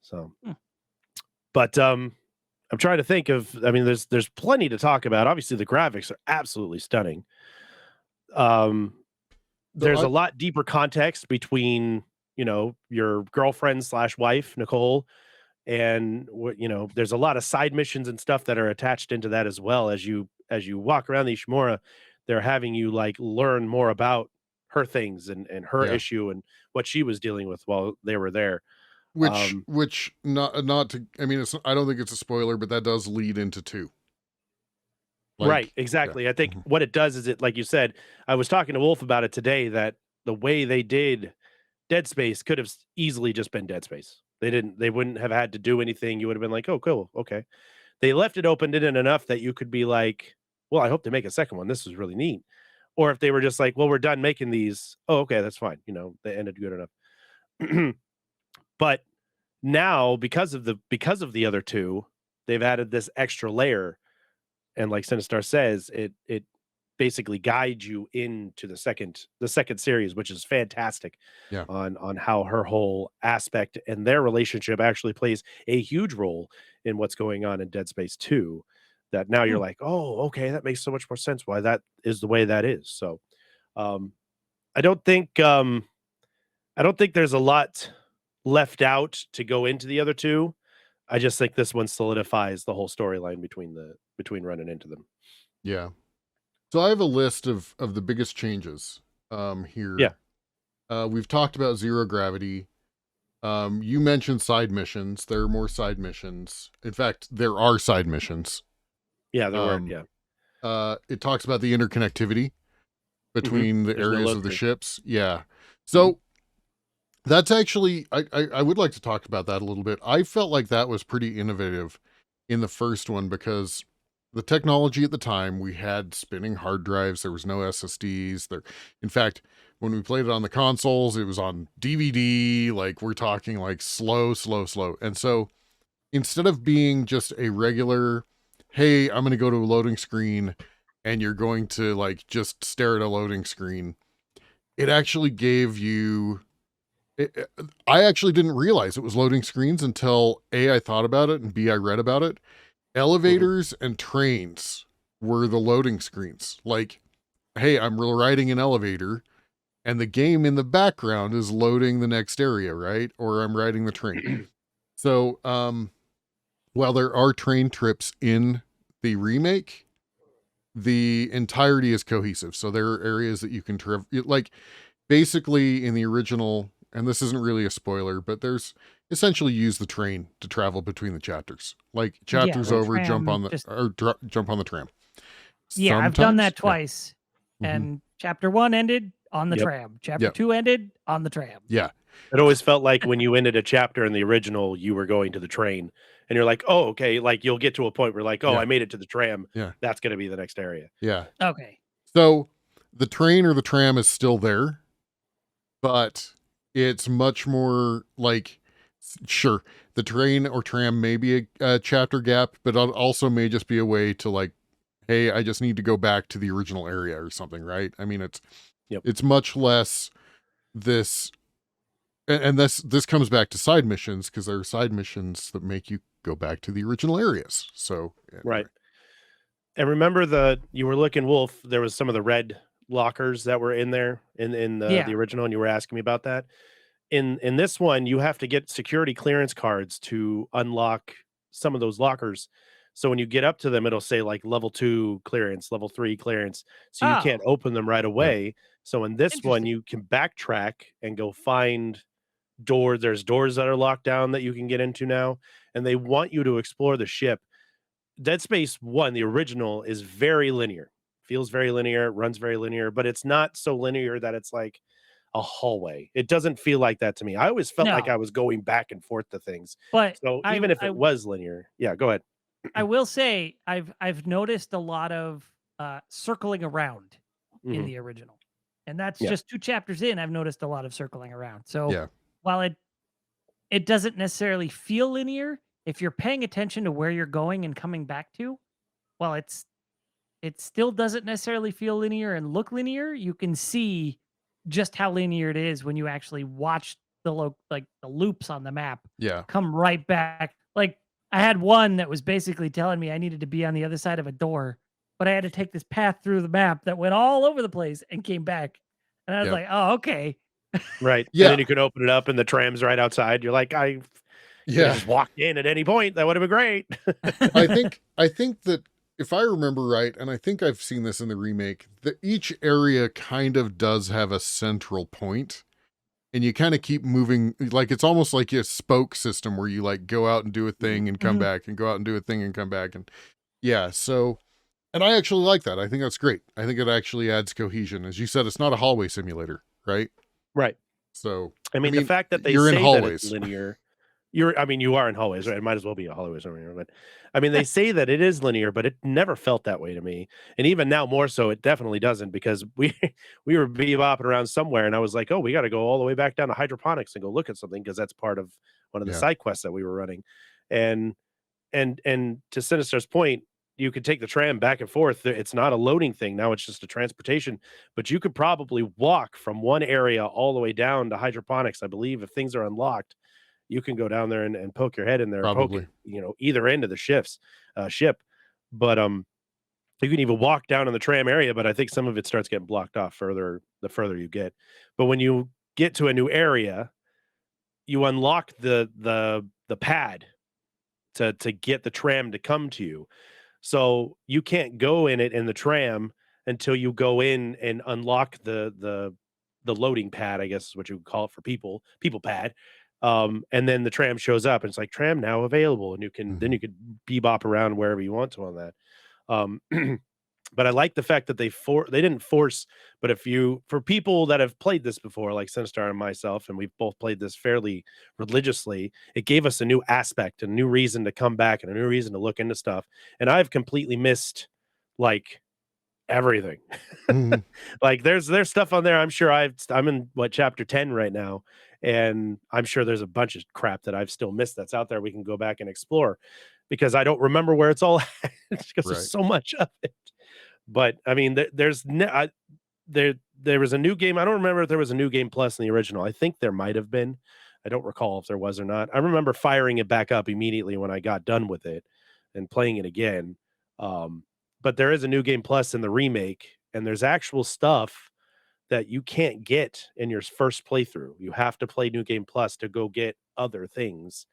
Speaker 1: So but I'm trying to think of, I mean, there's plenty to talk about. Obviously the graphics are absolutely stunning. There's a lot deeper context between, your girlfriend slash wife, Nicole, and there's a lot of side missions and stuff that are attached into that as well. As you walk around the Ishimura, they're having you like learn more about her things and her
Speaker 2: Yeah.
Speaker 1: issue and what she was dealing with while they were there.
Speaker 2: Which not to, I mean, I don't think it's a spoiler, but that does lead into 2.
Speaker 1: Right,
Speaker 2: Like,
Speaker 1: exactly. I think
Speaker 2: Mhm.
Speaker 1: what it does is it, like you said, I was talking to Wolf about it today, that the way they did Dead Space could have easily just been Dead Space. They wouldn't have had to do anything. You would have been like, oh, cool. Okay. They left it open in enough that you could be like, well, I hope they make a second one. This was really neat. Or if they were just like, well, we're done making these. Oh, okay, that's fine. They ended good enough. But now because of the other two, they've added this extra layer. And like Sinistar says, it basically guides you into the second series, which is fantastic
Speaker 2: Yeah.
Speaker 1: on how her whole aspect and their relationship actually plays a huge role in what's going on in Dead Space 2. That now you're like, oh, okay, that makes so much more sense why that is the way that is. So um I don't think there's a lot left out to go into the other two. I just think this one solidifies the whole storyline between running into them.
Speaker 2: Yeah. So I have a list of the biggest changes here.
Speaker 1: Yeah.
Speaker 2: We've talked about zero gravity. You mentioned side missions. There are more side missions. In fact, there are side missions.
Speaker 1: Yeah, there were. Yeah.
Speaker 2: It talks about the interconnectivity between the
Speaker 1: There's no
Speaker 2: areas
Speaker 1: load
Speaker 2: of the
Speaker 1: screen.
Speaker 2: ships. Yeah. So that's actually, I would like to talk about that a little bit. I felt like that was pretty innovative in the first one because the technology at the time, we had spinning hard drives. There was no SSDs there. In fact, when we played it on the consoles, it was on DVD. Like we're talking like slow. And so instead of being just a regular, hey, I'm going to go to a loading screen and you're going to like just stare at a loading screen, it actually gave you I actually didn't realize it was loading screens until A, I thought about it, and B, I read about it. Elevators and trains were the loading screens. Like, hey, I'm riding an elevator, and the game in the background is loading the next area, right? Or I'm riding the train. So, while there are train trips in the remake, the entirety is cohesive. So there are areas that you can like basically in the original, and this isn't really a spoiler, but there's essentially use the train to travel between the chapters. Like chapters
Speaker 3: the
Speaker 2: over, jump
Speaker 3: tram
Speaker 2: on jump on the tram.
Speaker 3: Yeah, I've done that
Speaker 2: Sometimes,
Speaker 3: twice.
Speaker 2: Mhm.
Speaker 3: And chapter 1 ended on the
Speaker 1: Yep.
Speaker 3: tram. Chapter
Speaker 2: Yep.
Speaker 3: 2 ended on the tram.
Speaker 2: Yeah.
Speaker 1: It always felt like when you ended a chapter in the original, you were going to the train, and you're like, "Oh, okay." Like you'll get to a point where like, "Oh,
Speaker 2: Yeah.
Speaker 1: I made it to the tram.
Speaker 2: Yeah.
Speaker 1: That's going to be the next area."
Speaker 2: Yeah.
Speaker 3: Okay.
Speaker 2: So the train or the tram is still there. but it's much more like, sure, the train or tram may be a chapter gap, but it also may just be a way to like, hey, I just need to go back to the original area or something, right? I mean,
Speaker 1: Yep.
Speaker 2: it's much less this, and this comes back to side missions, because there are side missions that make you go back to the original areas. So anyway.
Speaker 1: Right. And remember you were looking, Wolf, there was some of the red lockers that were in there in the
Speaker 3: Yeah.
Speaker 1: original, and you were asking me about that. In this one, you have to get security clearance cards to unlock some of those lockers. So when you get up to them, it'll say like level 2 clearance, level 3 clearance. So you can't
Speaker 3: Oh,
Speaker 1: open them right away. So in this one,
Speaker 3: interesting.
Speaker 1: you can backtrack and go find there's doors that are locked down that you can get into now, and they want you to explore the ship. Dead Space 1, the original, is very linear. Feels very linear, runs very linear, but it's not so linear that it's like a hallway. It doesn't feel like that to me. I always felt like
Speaker 3: No,
Speaker 1: I was going back and forth to things.
Speaker 3: but
Speaker 1: So
Speaker 3: I
Speaker 1: even if
Speaker 3: I
Speaker 1: it was linear, yeah, go ahead.
Speaker 3: I will say I've noticed a lot of circling around in
Speaker 1: Mhm.
Speaker 3: the original. And that's
Speaker 1: Yeah.
Speaker 3: just 2 chapters in, I've noticed a lot of circling around. So
Speaker 2: Yeah.
Speaker 3: while it doesn't necessarily feel linear, if you're paying attention to where you're going and coming back to, while it still doesn't necessarily feel linear and look linear, you can see just how linear it is when you actually watch like the loops on the map
Speaker 2: Yeah.
Speaker 3: come right back. Like I had one that was basically telling me I needed to be on the other side of a door, but I had to take this path through the map that went all over the place and came back. And I was
Speaker 2: Yep.
Speaker 3: like, "Oh, okay."
Speaker 1: Right. And
Speaker 2: Yeah.
Speaker 1: then you can open it up and the tram's right outside. You're like, I could have
Speaker 2: Yeah.
Speaker 1: just walked in at any point. That would have been great.
Speaker 2: I think that if I remember right, and I think I've seen this in the remake, that each area kind of does have a central point, and you kind of keep moving. Like it's almost like a spoke system where you like go out and do a thing and come
Speaker 3: Mhm.
Speaker 2: back, and go out and do a thing and come back, and yeah. So, and I actually like that. I think that's great. I think it actually adds cohesion. As you said, it's not a hallway simulator, right?
Speaker 1: Right.
Speaker 2: So,
Speaker 1: I
Speaker 2: I
Speaker 1: mean, the
Speaker 2: mean,
Speaker 1: fact that they
Speaker 2: you're in
Speaker 1: say that it's
Speaker 2: hallways.
Speaker 1: linear, I mean, you are in hallways, right? It might as well be a hallway somewhere, but I mean, they say that it is linear, but it never felt that way to me. And even now, more so, it definitely doesn't because we were bebopping around somewhere, and I was like, oh, we got to go all the way back down to hydroponics and go look at something because that's part of one of the
Speaker 2: Yeah.
Speaker 1: side quests that we were running. And and to Sinister's point, you could take the tram back and forth. It's not a loading thing now; it's just a transportation. But you could probably walk from one area all the way down to hydroponics. I believe if things are unlocked, you can go down there and poke your head in there, poke
Speaker 2: Probably.
Speaker 1: either end of the ship. But you can even walk down in the tram area. But I think some of it starts getting blocked off the further you get. But when you get to a new area, you unlock the pad to get the tram to come to you. So you can't go in the tram until you go in and unlock the loading pad, I guess is what you would call it for people pad. And then the tram shows up and it's like tram now available, and then
Speaker 2: Mhm.
Speaker 1: you could bebop around wherever you want to on that. Um, but I like the fact that they didn't force, but for people that have played this before, like Sinstar and myself, and we've both played this fairly religiously, it gave us a new aspect, a new reason to come back, and a new reason to look into stuff. And I've completely missed like everything.
Speaker 2: Mhm.
Speaker 1: Like there's stuff on there. I'm in what chapter 10 right now, and I'm sure there's a bunch of crap that I've still missed that's out there we can go back and explore because I don't remember where it's all at because there's
Speaker 2: Right.
Speaker 1: so much of it. But I mean, there was a new game. I don't remember if there was a new game plus in the original. I think there might have been. I don't recall if there was or not. I remember firing it back up immediately when I got done with it and playing it again. Um, but there is a new game plus in the remake, and there's actual stuff that you can't get in your first playthrough. You have to play new game plus to go get other things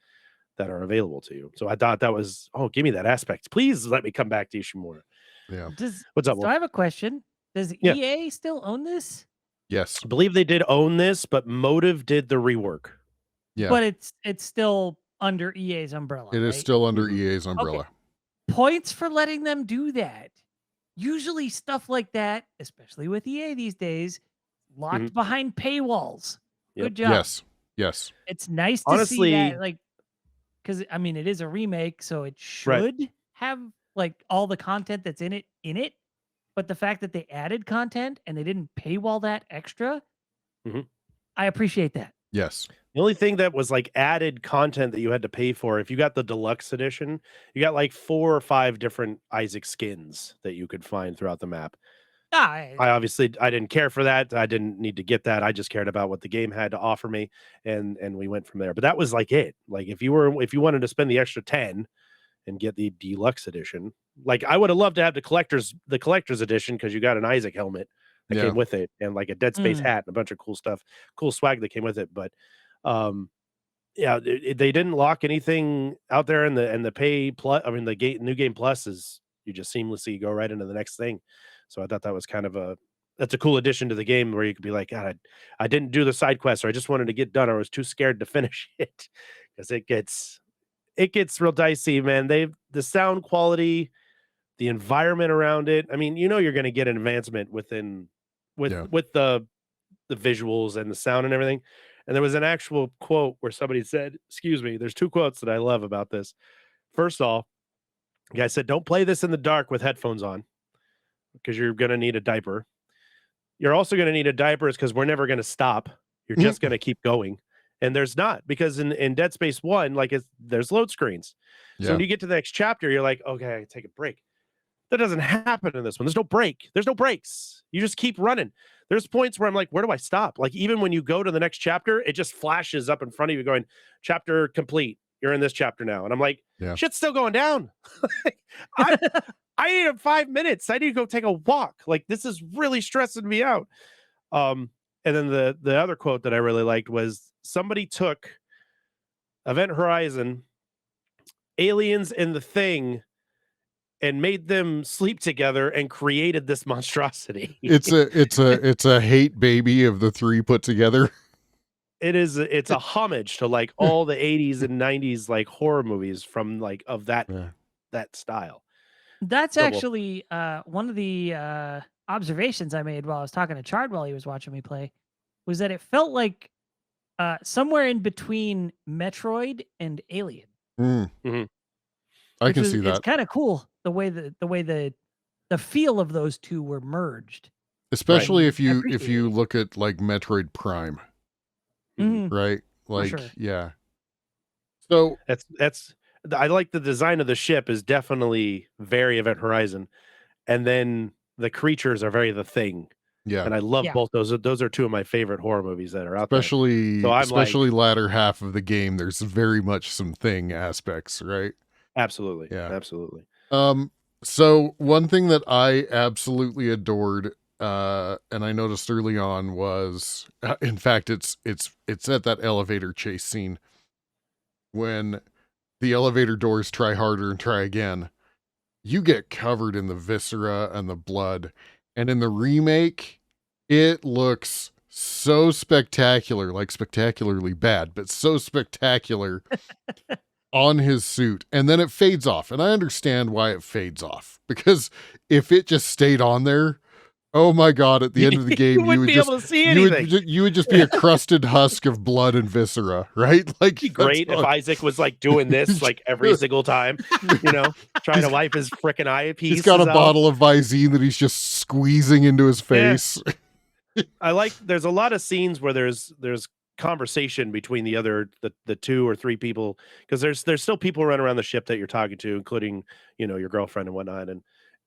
Speaker 1: that are available to you. So I thought that was, oh, give me that aspect. Please let me come back to Ishimura.
Speaker 2: Yeah.
Speaker 1: What's up,
Speaker 3: So I
Speaker 1: Wolf?
Speaker 3: have a question. Does
Speaker 1: Yeah.
Speaker 3: EA still own this?
Speaker 2: Yes.
Speaker 1: I believe they did own this, but Motive did the rework.
Speaker 2: Yeah.
Speaker 3: But it's still under EA's umbrella,
Speaker 2: It is
Speaker 3: right?
Speaker 2: still under
Speaker 1: Mhm.
Speaker 2: EA's
Speaker 3: Okay.
Speaker 2: umbrella.
Speaker 3: Points for letting them do that. Usually stuff like that, especially with EA these days,
Speaker 1: Mhm.
Speaker 3: locked behind paywalls.
Speaker 1: Yep.
Speaker 3: Good job.
Speaker 2: Yes. Yes.
Speaker 3: It's nice to see that,
Speaker 1: Honestly,
Speaker 3: like, because I mean, it is a remake, so it
Speaker 1: right.
Speaker 3: should have like all the content that's in it. But the fact that they added content and they didn't paywall that extra,
Speaker 1: Mhm.
Speaker 3: I appreciate that.
Speaker 2: Yes.
Speaker 1: The only thing that was like added content that you had to pay for, if you got the deluxe edition, you got like 4 or 5 different Isaac skins that you could find throughout the map. I didn't care for that. I didn't need to get that. I just cared about what the game had to offer me, and we went from there. But that was like it. Like if you wanted to spend the extra 10 and get the deluxe edition, like I would have loved to have the collector's edition because you got an Isaac helmet that came with it and like a Dead Space hat and a bunch of cool stuff, cool swag that came with it. But yeah, they didn't lock anything out there in the pay plus. I mean, the new game plus is you just seamlessly go right into the next thing. So I thought that was kind of that's a cool addition to the game where you could be like, God, I didn't do the side quest, or I just wanted to get done, or I was too scared to finish it because it gets real dicey, man. The sound quality, the environment around it. I mean, you're going to get an advancement with the visuals and the sound and everything. And there was an actual quote where somebody said, excuse me, there's 2 quotes that I love about this. First off, the guy said, don't play this in the dark with headphones on because you're going to need a diaper. You're also going to need a diaper because we're never going to stop. You're just going to keep going. And there's not, because in Dead Space 1, like there's load screens. So when you get to the next chapter, you're like, okay, take a break. That doesn't happen in this one. There's no break. There's no breaks. You just keep running. There's points where I'm like, where do I stop? Like even when you go to the next chapter, it just flashes up in front of you going, chapter complete. You're in this chapter now. And I'm like, shit's still going down. I need 5 minutes. I need to go take a walk. Like this is really stressing me out. And then the other quote that I really liked was somebody took Event Horizon, Aliens, and The Thing and made them sleep together and created this monstrosity.
Speaker 2: It's a hate baby of the 3 put together.
Speaker 1: It's a homage to like all the 80s and 90s like horror movies from like of that style.
Speaker 3: That's actually one of the observations I made while I was talking to Chard while he was watching me play, was that it felt like somewhere in between Metroid and Alien.
Speaker 2: Mm-hmm. I can see that.
Speaker 3: It's kind of cool the way the feel of those two were merged.
Speaker 2: Especially if you look at like Metroid Prime. Right? Like yeah. So
Speaker 1: that's I like the design of the ship is definitely very Event Horizon. And then the creatures are very The Thing.
Speaker 2: Yeah.
Speaker 1: And I love both those. Those are 2 of my favorite horror movies that are out there.
Speaker 2: Especially latter half of the game, there's very much some Thing aspects, right?
Speaker 1: Absolutely.
Speaker 2: Yeah.
Speaker 1: Absolutely.
Speaker 2: So one thing that I absolutely adored, and I noticed early on was, in fact, it's at that elevator chase scene when the elevator doors try harder and try again. You get covered in the viscera and the blood, and in the remake, it looks so spectacular, like spectacularly bad, but so spectacular on his suit. And then it fades off. And I understand why it fades off, because if it just stayed on there, oh my God, at the end of the game,
Speaker 1: you would be able to see anything.
Speaker 2: You would just be a crusted husk of blood and viscera, right? Like,
Speaker 1: it'd be great if Isaac was like doing this like every single time, trying to wipe his freaking eyepiece.
Speaker 2: He's got a bottle of Visine that he's just squeezing into his face.
Speaker 1: Yeah. I like, there's a lot of scenes where there's conversation between the 2 or 3 people, because there's still people running around the ship that you're talking to, including, your girlfriend and whatnot.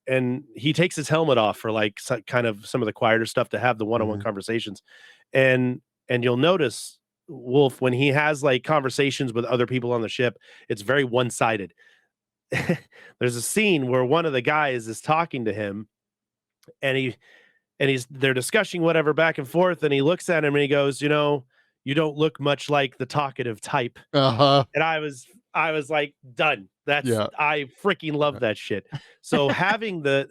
Speaker 1: And he takes his helmet off for like kind of some of the quieter stuff to have the one-on-one conversations. And you'll notice Wolf, when he has like conversations with other people on the ship, it's very one-sided. There's a scene where one of the guys is talking to him and they're discussing whatever back and forth. And he looks at him and he goes, you don't look much like the talkative type. And I was like, done. I freaking love that shit. So having the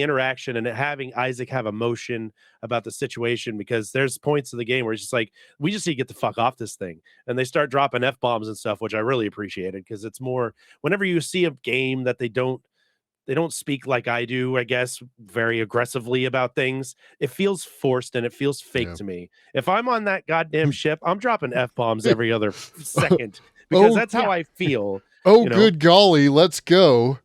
Speaker 1: interaction and having Isaac have emotion about the situation, because there's points of the game where it's just like, we just need to get the fuck off this thing. And they start dropping F-bombs and stuff, which I really appreciated, because it's more, whenever you see a game that they don't speak like I do, I guess, very aggressively about things, it feels forced and it feels fake to me. If I'm on that goddamn ship, I'm dropping F-bombs every other second, because that's how I feel.
Speaker 2: Good golly, let's go.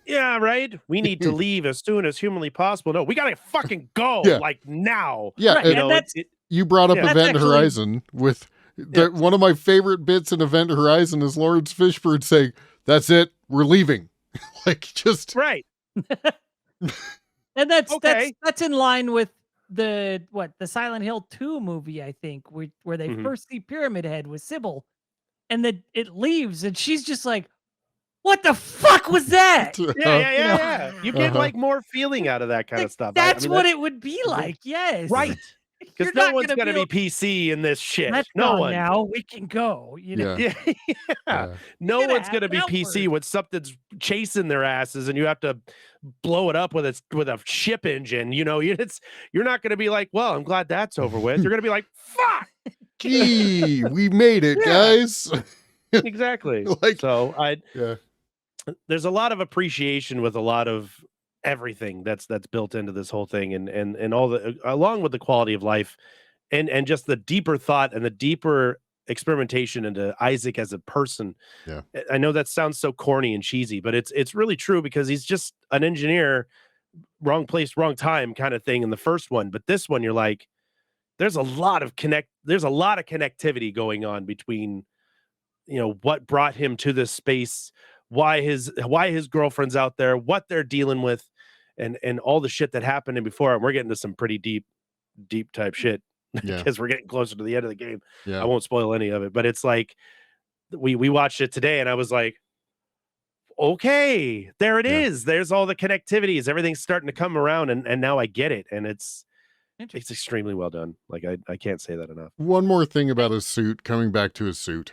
Speaker 1: Yeah, right. We need to leave as soon as humanly possible. No, we gotta fucking go, like now.
Speaker 2: Yeah,
Speaker 3: right.
Speaker 2: You brought up
Speaker 1: Yeah.
Speaker 3: That's
Speaker 2: Event
Speaker 3: actually-
Speaker 2: Horizon with one of my favorite bits in Event Horizon is Lawrence Fishburne saying, "That's it, we're leaving." Like just
Speaker 1: Right.
Speaker 3: And that's
Speaker 1: Okay.
Speaker 3: that's in line with the Silent Hill 2 movie, I think, where they
Speaker 1: Mhm.
Speaker 3: first see Pyramid Head with Sybil, and then it leaves, and she's just like, "What the fuck was that?"
Speaker 1: Yeah,
Speaker 3: You know?
Speaker 1: yeah. You get like more feeling out of that kind
Speaker 3: Like,
Speaker 1: of stuff.
Speaker 3: that's what it would be
Speaker 1: Mhm.
Speaker 3: like. Yes,
Speaker 1: right.
Speaker 3: You're
Speaker 1: Because no
Speaker 3: not
Speaker 1: one's
Speaker 3: gonna
Speaker 1: gonna
Speaker 3: be
Speaker 1: be PC in this shit.
Speaker 3: That's
Speaker 1: No
Speaker 3: gone
Speaker 1: one.
Speaker 3: now. We can go. You know,
Speaker 2: Yeah.
Speaker 1: Yeah.
Speaker 2: Yeah.
Speaker 1: No
Speaker 3: You're gonna
Speaker 1: one's
Speaker 3: have
Speaker 1: gonna be
Speaker 3: an
Speaker 1: PC
Speaker 3: outward.
Speaker 1: when something's chasing their asses and you have to blow it up with a ship engine. You know, you're not gonna be like, well, I'm glad that's over with. You're gonna be like, fuck.
Speaker 2: Gee, we made it,
Speaker 1: Yeah.
Speaker 2: guys.
Speaker 1: Exactly.
Speaker 2: Like-
Speaker 1: so
Speaker 2: Yeah.
Speaker 1: there's a lot of appreciation with a lot of everything that's built into this whole thing and all the along with the quality of life and just the deeper thought and the deeper experimentation into Isaac as a person.
Speaker 2: Yeah.
Speaker 1: I know that sounds so corny and cheesy, but it's really true because he's just an engineer, wrong place, wrong time kind of thing in the first one. But this one, you're like, there's a lot of connectivity going on between, what brought him to this space, why his girlfriend's out there, what they're dealing with, and all the shit that happened in before. And we're getting to some pretty deep type shit
Speaker 2: Yeah.
Speaker 1: because we're getting closer to the end of the game.
Speaker 2: Yeah.
Speaker 1: I won't spoil any of it, but it's like we watched it today and I was like, okay, there it
Speaker 2: Yeah.
Speaker 1: is. There's all the connectivities. Everything's starting to come around and now I get it. And it's extremely well done. Like I can't say that enough.
Speaker 2: One more thing about his suit, coming back to his suit.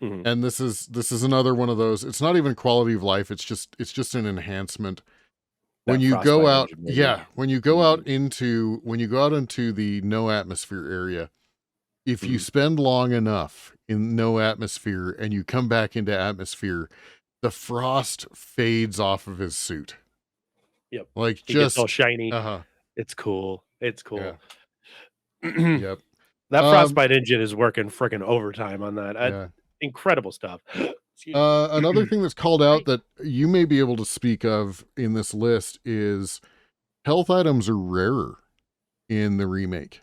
Speaker 1: Mhm.
Speaker 2: And this is another one of those. It's not even quality of life. It's just an enhancement. When
Speaker 1: That
Speaker 2: you go
Speaker 1: frostbite
Speaker 2: out,
Speaker 1: engine, maybe.
Speaker 2: yeah, when you go out into the no atmosphere area, if you
Speaker 1: Mhm.
Speaker 2: spend long enough in no atmosphere and you come back into atmosphere, the frost fades off of his suit.
Speaker 1: Yep.
Speaker 2: Like
Speaker 1: He gets
Speaker 2: just
Speaker 1: all shiny.
Speaker 2: uh-huh.
Speaker 1: It's cool. It's cool.
Speaker 2: Yeah. Yep.
Speaker 1: That frostbite engine is working freaking overtime on that.
Speaker 2: Yeah.
Speaker 1: Incredible stuff. Excuse me.
Speaker 2: Another thing that's called out that you may be able to speak of in this list is health items are rarer in the remake.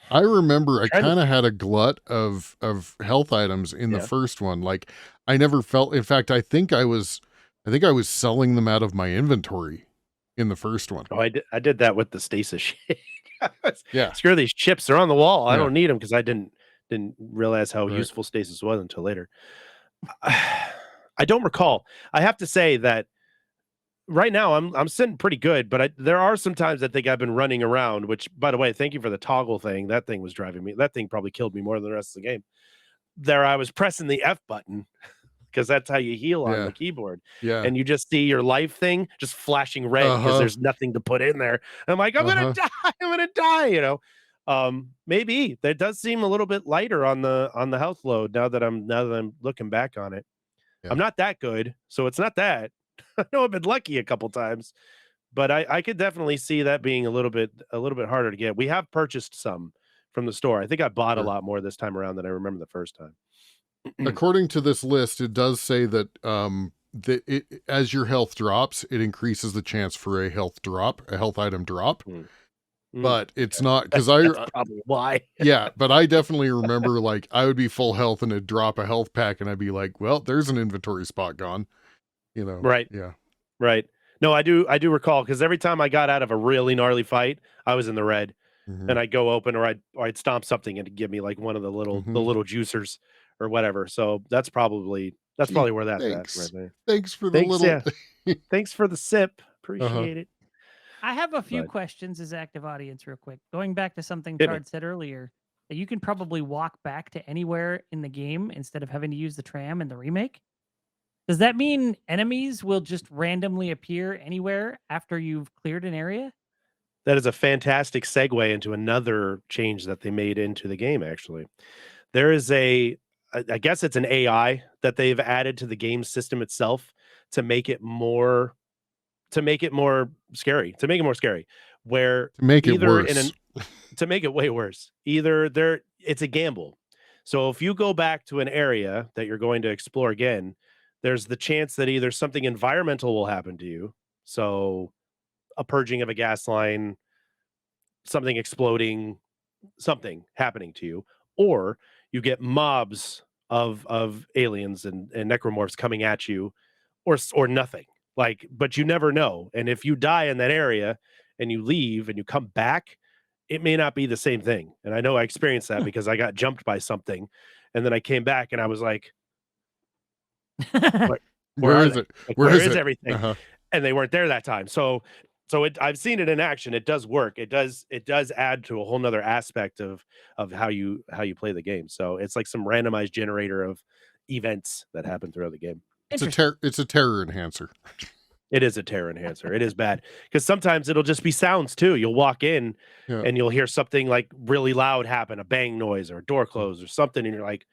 Speaker 2: I remember I kind of had a glut of health items in the first one. Like I never felt, in fact, I think I was selling them out of my inventory in the first one.
Speaker 1: Oh, I did that with the stasis shit.
Speaker 2: Yeah.
Speaker 1: Screw these chips. They're on the wall. I
Speaker 2: Yeah.
Speaker 1: don't need them because I didn't realize how
Speaker 2: Right.
Speaker 1: useful stasis was until later. I don't recall. I have to say that right now I'm sitting pretty good, but there are some times I think I've been running around, which by the way, thank you for the toggle thing. That thing was driving me. That thing probably killed me more than the rest of the game. There I was pressing the F button because that's how you heal on the keyboard.
Speaker 2: Yeah.
Speaker 1: And you just see your life thing just flashing red because there's nothing to put in there. And I'm like, I'm gonna die. I'm gonna die, maybe that does seem a little bit lighter on the health load now that I'm looking back on it.
Speaker 2: Yeah.
Speaker 1: I'm not that good, so it's not that. I know I've been lucky a couple times, but I could definitely see that being a little bit harder to get. We have purchased some from the store. I think I bought a lot more this time around than I remember the first time.
Speaker 2: According to this list, it does say that as your health drops, it increases the chance for a health item drop. But it's not because
Speaker 1: That's probably why.
Speaker 2: Yeah, but I definitely remember like I would be full health and it'd drop a health pack and I'd be like, well, there's an inventory spot gone.
Speaker 1: Right.
Speaker 2: Yeah.
Speaker 1: Right. No, I do recall because every time I got out of a really gnarly fight, I was in the red.
Speaker 2: Mhm.
Speaker 1: And I'd go open or I'd stomp something and it'd give me like one of the little juicers or whatever. So that's probably where that's at right there.
Speaker 2: Thanks for the little
Speaker 1: Yeah. Thanks for the sip. Appreciate it.
Speaker 3: I have a few
Speaker 1: But-
Speaker 3: questions as active audience real quick. Going back to something
Speaker 1: Hit me.
Speaker 3: Chard said earlier, that you can probably walk back to anywhere in the game instead of having to use the tram in the remake. Does that mean enemies will just randomly appear anywhere after you've cleared an area?
Speaker 1: That is a fantastic segue into another change that they made into the game, actually. There is I guess it's an AI that they've added to the game system itself to make it more scary, where
Speaker 2: to make it
Speaker 1: either
Speaker 2: worse.
Speaker 1: to make it way worse. Either it's a gamble. So if you go back to an area that you're going to explore again, there's the chance that either something environmental will happen to you. So a purging of a gas line, something exploding, something happening to you, or you get mobs of aliens and necromorphs coming at you, or nothing. Like, but you never know. And if you die in that area and you leave and you come back, it may not be the same thing. And I know I experienced that because I got jumped by something, and then I came back and I was like, where,
Speaker 2: Where
Speaker 1: are
Speaker 2: is
Speaker 1: they?
Speaker 2: it?
Speaker 1: Like,
Speaker 2: Where
Speaker 1: where
Speaker 2: is
Speaker 1: is
Speaker 2: it?
Speaker 1: everything?
Speaker 2: Uh-huh.
Speaker 1: And they weren't there that time. So I've seen it in action. It does work. It does add to a whole nother aspect of how you play the game. So it's like some randomized generator of events that happen throughout the game.
Speaker 3: Interesting.
Speaker 2: It's a terror enhancer.
Speaker 1: It is a terror enhancer. It is bad because sometimes it'll just be sounds too. You'll walk in
Speaker 2: Yeah.
Speaker 1: and you'll hear something like really loud happen, a bang noise or a door close or something, and you're like,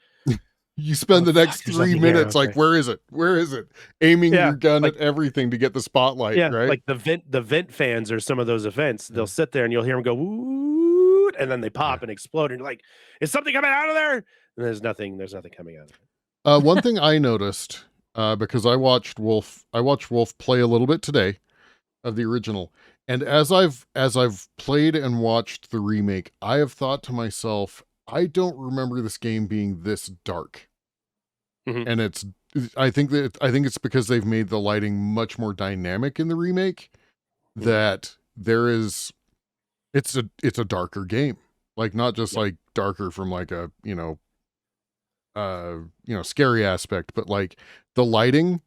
Speaker 2: You spend
Speaker 1: oh,
Speaker 2: the next
Speaker 1: fuck, there's
Speaker 2: 3
Speaker 1: nothing here.
Speaker 2: minutes like,
Speaker 1: Okay.
Speaker 2: where is it? Where is it? Aiming
Speaker 1: Yeah,
Speaker 2: your gun
Speaker 1: like-
Speaker 2: at everything to get the spotlight,
Speaker 1: Yeah,
Speaker 2: right?
Speaker 1: like the vent fans or some of those events.
Speaker 2: Yeah.
Speaker 1: They'll sit there and you'll hear them go woo, and then they pop and explode, and you're like, is something coming out of there? And there's nothing coming out of it.
Speaker 2: One thing I noticed, because I watched Wolf play a little bit today of the original, and as I've played and watched the remake, I have thought to myself, I don't remember this game being this dark.
Speaker 1: Mhm.
Speaker 2: And I think it's because they've made the lighting much more dynamic in the remake, that it's a darker game. Like, not just like darker from like a, scary aspect, but like the lighting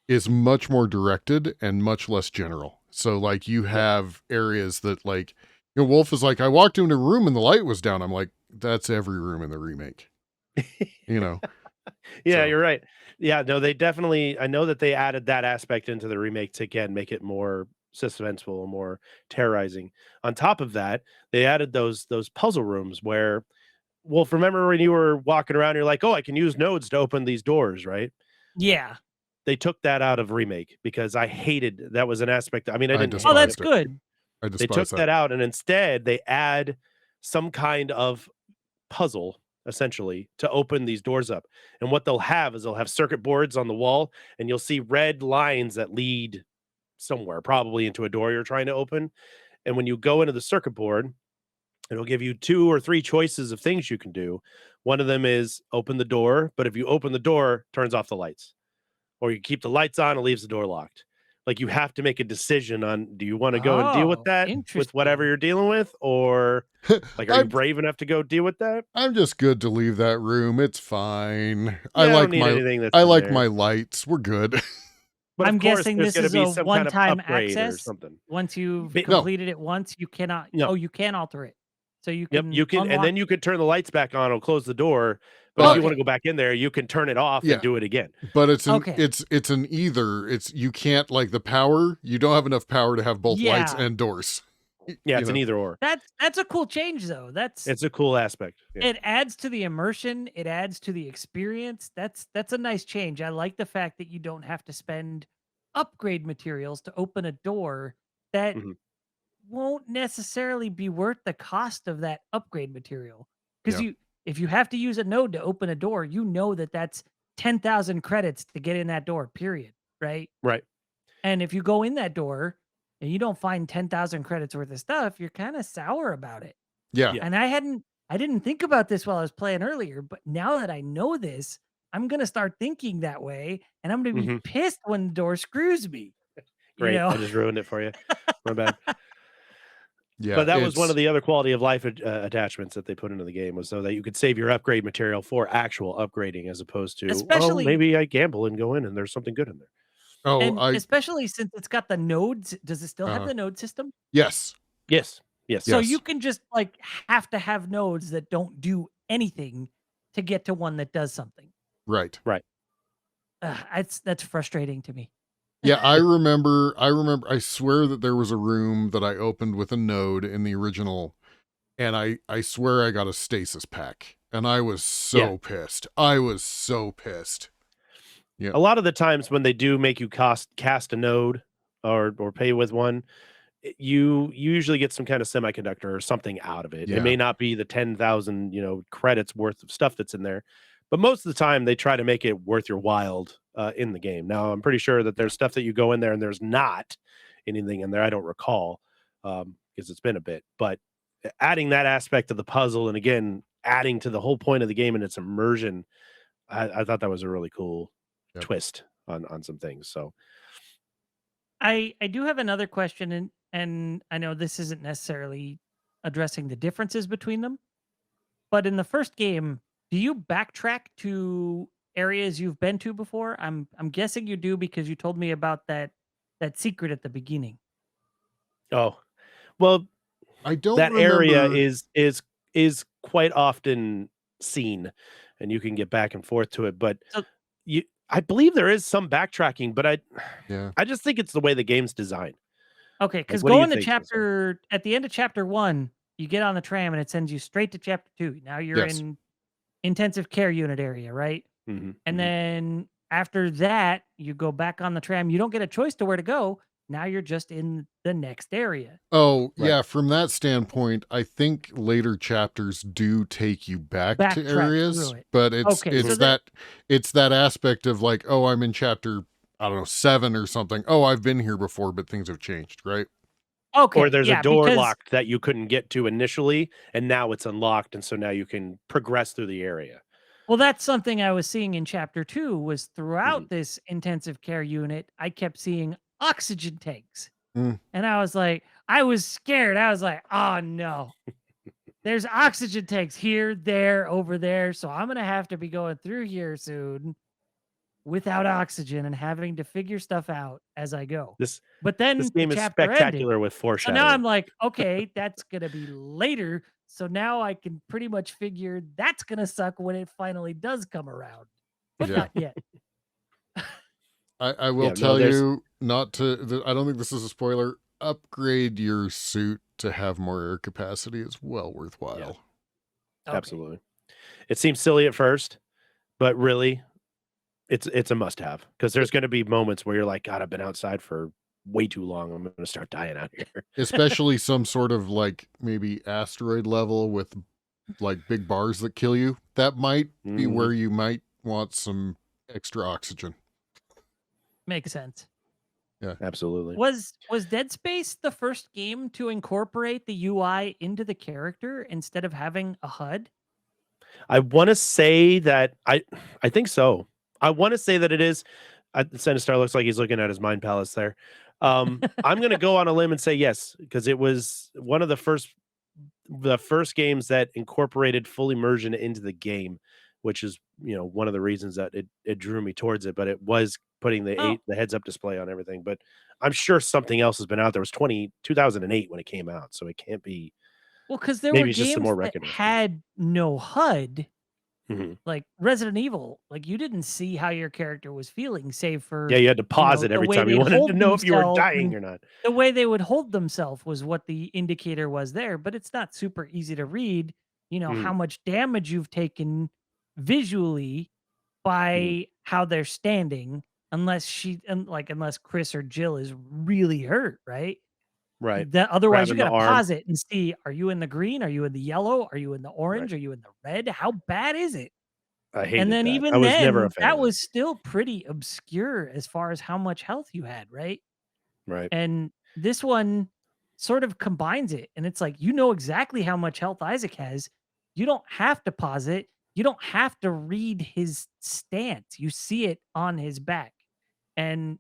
Speaker 2: is much more directed and much less general. So like you have areas that, like, Wolf is like, I walked into a room and the light was down. I'm like, that's every room in the remake.
Speaker 1: Yeah,
Speaker 2: So-
Speaker 1: you're right. Yeah, no, they definitely. I know that they added that aspect into the remake to again make it more suspenseful and more terrorizing. On top of that, they added those puzzle rooms where, Wolf, remember when you were walking around, you're like, oh, I can use nodes to open these doors, right?
Speaker 3: Yeah.
Speaker 1: They took that out of remake because I hated that was an aspect. I mean, I
Speaker 2: I
Speaker 1: didn't.
Speaker 2: despise
Speaker 1: hate
Speaker 3: Oh, that's
Speaker 1: it, but
Speaker 3: good.
Speaker 2: I
Speaker 1: They
Speaker 2: despise
Speaker 1: took that out, and instead they add some kind of puzzle essentially to open these doors up. And what they'll have is they'll have circuit boards on the wall, and you'll see red lines that lead somewhere, probably into a door you're trying to open. And when you go into the circuit board, it'll give you 2 or 3 choices of things you can do. One of them is open the door, but if you open the door, turns off the lights. Or you keep the lights on, it leaves the door locked. Like, you have to make a decision on, do you want to go and deal with
Speaker 3: Oh,
Speaker 1: that with whatever
Speaker 3: interesting.
Speaker 1: you're dealing with, or like, are you brave enough to go deal with that?
Speaker 2: I'm just good to leave that room. It's fine.
Speaker 1: I don't need anything that's
Speaker 2: I
Speaker 1: in
Speaker 2: like
Speaker 1: there.
Speaker 2: my lights. We're good.
Speaker 1: But
Speaker 3: I'm
Speaker 1: of course,
Speaker 3: guessing
Speaker 1: there's
Speaker 3: this
Speaker 1: gonna
Speaker 3: is
Speaker 1: be
Speaker 3: a
Speaker 1: some kind of
Speaker 3: one-time
Speaker 1: upgrade or
Speaker 3: access.
Speaker 1: something.
Speaker 3: Once you've
Speaker 1: No.
Speaker 3: completed it once, you cannot.
Speaker 1: No.
Speaker 3: Oh, you can alter it. So you
Speaker 1: Yep,
Speaker 3: can.
Speaker 1: you can, and
Speaker 3: unlock
Speaker 1: then you
Speaker 3: it.
Speaker 1: can turn the lights back on or close the door. But
Speaker 2: Well,
Speaker 1: if you want to
Speaker 3: Okay.
Speaker 1: go back in there, you can turn it off
Speaker 2: Yeah.
Speaker 1: and do it again.
Speaker 2: But it's
Speaker 3: Okay.
Speaker 2: it's an either. You can't, like, the power. You don't have enough power to have both lights
Speaker 3: Yeah.
Speaker 2: and doors.
Speaker 1: Yeah, it's an either or.
Speaker 3: That's a cool change though.
Speaker 1: It's a cool aspect. Yeah.
Speaker 3: It adds to the immersion. It adds to the experience. That's a nice change. I like the fact that you don't have to spend upgrade materials to open a door that
Speaker 1: Mhm.
Speaker 3: won't necessarily be worth the cost of that upgrade material. Because
Speaker 2: Yeah.
Speaker 3: if you have to use a node to open a door, you know that that's 10,000 credits to get in that door, period. Right.
Speaker 1: Right.
Speaker 3: And if you go in that door and you don't find 10,000 credits worth of stuff, you're kind of sour about it.
Speaker 2: Yeah.
Speaker 1: Yeah.
Speaker 3: And I didn't think about this while I was playing earlier, but now that I know this, I'm going to start thinking that way, and I'm going to be
Speaker 1: Mhm.
Speaker 3: pissed when the door screws me.
Speaker 1: Great.
Speaker 3: You know?
Speaker 1: I just ruined it for you. My bad.
Speaker 2: Yeah.
Speaker 1: But that was one of the other quality of life attachments that they put into the game, was so that you could save your upgrade material for actual upgrading, as opposed to,
Speaker 3: Especially-
Speaker 1: maybe I gamble and go in and there's something good in there.
Speaker 2: Oh,
Speaker 3: And especially since it's got the nodes, does it still have the node system?
Speaker 2: yes.
Speaker 1: Yes. Yes.
Speaker 3: So
Speaker 2: Yes.
Speaker 3: you can just like have to have nodes that don't do anything to get to one that does something.
Speaker 2: Right.
Speaker 3: That's frustrating to me.
Speaker 2: Yeah, I remember, I swear that there was a room that I opened with a node in the original, and I swear I got a stasis pack, and I was so pissed. I was so pissed. Yeah.
Speaker 1: A lot of the times when they do make you cast a node or pay with one, you usually get some kind of semiconductor or something out of it.
Speaker 2: Yeah.
Speaker 1: It may not be the 10,000, credits worth of stuff that's in there, but most of the time they try to make it worth your while in the game. Now, I'm pretty sure that there's stuff that you go in there and there's not anything in there. I don't recall because it's been a bit, but adding that aspect of the puzzle, and again, adding to the whole point of the game and its immersion, I thought that was a really cool
Speaker 2: Yep.
Speaker 1: twist on some things. So
Speaker 3: I do have another question, and I know this isn't necessarily addressing the differences between them, but in the first game, do you backtrack to areas you've been to before? I'm guessing you do because you told me about that secret at the beginning.
Speaker 1: oh, well,
Speaker 2: I don't
Speaker 1: that area
Speaker 2: remember.
Speaker 1: is quite often seen, and you can get back and forth to it, but
Speaker 3: So
Speaker 1: you I believe there is some backtracking, but
Speaker 2: Yeah.
Speaker 1: I just think it's the way the game's designed.
Speaker 3: okay,
Speaker 1: Like,
Speaker 3: because
Speaker 1: what do you
Speaker 3: going to
Speaker 1: think, Spencer?
Speaker 3: chapter at the end of chapter 1, you get on the tram and it sends you straight to chapter 2. Now you're
Speaker 2: Yes.
Speaker 3: in intensive care unit area, right?
Speaker 1: Mhm,
Speaker 3: And
Speaker 1: mhm.
Speaker 3: then after that, you go back on the tram. You don't get a choice to where to go. Now you're just in the next area.
Speaker 2: Oh,
Speaker 1: Right.
Speaker 2: yeah, from that standpoint, I think later chapters do take you back to
Speaker 3: Backtrack through
Speaker 2: areas,
Speaker 3: it.
Speaker 2: but it's
Speaker 3: Okay, so
Speaker 2: it's
Speaker 3: that
Speaker 2: that it's that aspect of like, oh, I'm in chapter, I don't know, 7 or something. Oh, I've been here before, but things have changed, right?
Speaker 1: Or
Speaker 3: okay,
Speaker 1: there's a
Speaker 3: yeah,
Speaker 1: door
Speaker 3: because
Speaker 1: locked that you couldn't get to initially, and now it's unlocked, and so now you can progress through the area.
Speaker 3: well, that's something I was seeing in chapter 2 was
Speaker 1: Mhm.
Speaker 3: throughout this intensive care unit, I kept seeing oxygen tanks.
Speaker 2: Mm,
Speaker 3: And I was like, I was scared. I was like, oh no. There's oxygen tanks here, there, over there. So I'm gonna have to be going through here soon without oxygen and having to figure stuff out as I go.
Speaker 1: This
Speaker 3: But
Speaker 1: this
Speaker 3: then the
Speaker 1: game is
Speaker 3: chapter ended.
Speaker 1: spectacular with
Speaker 3: So now I'm
Speaker 1: foreshadowing.
Speaker 3: like, okay, that's gonna be later. So now I can pretty much figure that's gonna suck when it finally does come around, but
Speaker 2: yeah.
Speaker 3: not yet.
Speaker 2: I will
Speaker 1: Yeah, no,
Speaker 2: tell
Speaker 1: there's
Speaker 2: you not to I don't think this is a spoiler. Upgrade your suit to have more air capacity is well
Speaker 1: yeah,
Speaker 2: worthwhile.
Speaker 3: Okay.
Speaker 1: absolutely. It seems silly at first, but really, it's a must-have because there's gonna be moments where you're like, "God, I've been outside for way too long. I'm gonna start dying out here."
Speaker 2: Especially some sort of like maybe asteroid level with like big bars that kill you. That might be
Speaker 1: Mhm.
Speaker 2: where you might want some extra oxygen.
Speaker 3: Makes sense.
Speaker 2: Yeah.
Speaker 1: Absolutely.
Speaker 3: Was Dead Space the first game to incorporate the UI into the character instead of having a HUD?
Speaker 1: I wanna say that I think so. I wanna say that it is. Sinistar looks like he's looking at his mind palace there. I'm gonna go on a limb and say yes, because it was one of the first games that incorporated full immersion into the game, which is, one of the reasons that it drew me towards it, but it was putting
Speaker 3: Oh,
Speaker 1: the heads up display on everything, but I'm sure something else has been out there. It was 2008 when it came out, so it can't be.
Speaker 3: well, because there were
Speaker 1: Maybe it's just some
Speaker 3: games
Speaker 1: more
Speaker 3: that
Speaker 1: recognition.
Speaker 3: had no HUD,
Speaker 1: Mhm.
Speaker 3: like Resident Evil. Like you didn't see how your character was feeling, save
Speaker 1: Yeah,
Speaker 3: for,
Speaker 1: you had to pause it
Speaker 3: the
Speaker 1: every
Speaker 3: way
Speaker 1: time you
Speaker 3: they'd
Speaker 1: wanted to
Speaker 3: hold
Speaker 1: know if you were
Speaker 3: themselves
Speaker 1: dying
Speaker 3: and
Speaker 1: or not.
Speaker 3: the way they would hold themselves was what the indicator was there, but it's not super easy to read, how
Speaker 1: Mhm,
Speaker 3: much damage you've taken visually
Speaker 1: mhm.
Speaker 3: by how they're standing unless Chris or Jill is really hurt, right?
Speaker 1: Right.
Speaker 3: That otherwise you
Speaker 1: Grabbing the
Speaker 3: gotta
Speaker 1: arm.
Speaker 3: pause it and see, are you in the green? Are you in the yellow? Are you in the
Speaker 1: Right.
Speaker 3: orange? Are you in the red? How bad is it?
Speaker 1: I
Speaker 3: And
Speaker 1: hated
Speaker 3: then
Speaker 1: that. I
Speaker 3: even
Speaker 1: was never a
Speaker 3: then,
Speaker 1: fan of
Speaker 3: that
Speaker 1: that.
Speaker 3: was still pretty obscure as far as how much health you had, right?
Speaker 1: Right.
Speaker 3: And this one sort of combines it, and it's like, you know exactly how much health Isaac has. You don't have to pause it. You don't have to read his stance. You see it on his back. And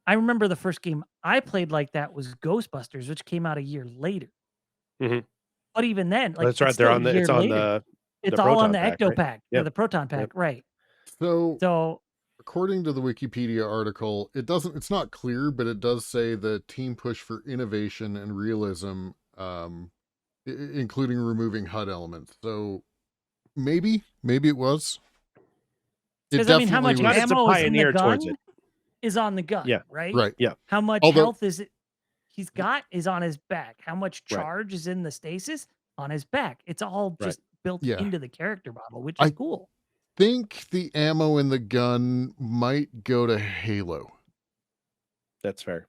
Speaker 3: I remember the first game I played like that was Ghostbusters, which came out a year later.
Speaker 1: Mhm.
Speaker 3: But even then, like,
Speaker 1: That's
Speaker 3: it's
Speaker 1: right there
Speaker 3: still a
Speaker 1: on the
Speaker 3: year
Speaker 1: it's on
Speaker 3: later.
Speaker 1: the
Speaker 3: It's all on
Speaker 1: proton
Speaker 3: the
Speaker 1: pack,
Speaker 3: Ecto
Speaker 1: right?
Speaker 3: Pack, yeah,
Speaker 1: Yep,
Speaker 3: the Proton
Speaker 1: yep.
Speaker 3: Pack, right.
Speaker 2: So
Speaker 3: So
Speaker 2: according to the Wikipedia article, it's not clear, but it does say the team push for innovation and realism, including removing HUD elements. So maybe it was. It
Speaker 3: because I mean, how
Speaker 2: definitely
Speaker 3: much
Speaker 1: Got it
Speaker 2: was.
Speaker 1: to
Speaker 3: ammo is in the
Speaker 1: pioneer towards
Speaker 3: gun
Speaker 1: it.
Speaker 3: is on the gun,
Speaker 1: Yeah,
Speaker 3: right?
Speaker 2: Right.
Speaker 1: yeah,
Speaker 3: How much
Speaker 2: Although,
Speaker 3: health is it he's got is on his back. How much
Speaker 1: right,
Speaker 3: charge is in the stasis? On his back. It's all
Speaker 1: right.
Speaker 3: just built
Speaker 2: yeah,
Speaker 3: into the character model, which is
Speaker 2: I
Speaker 3: cool.
Speaker 2: think the ammo in the gun might go to Halo.
Speaker 1: That's fair.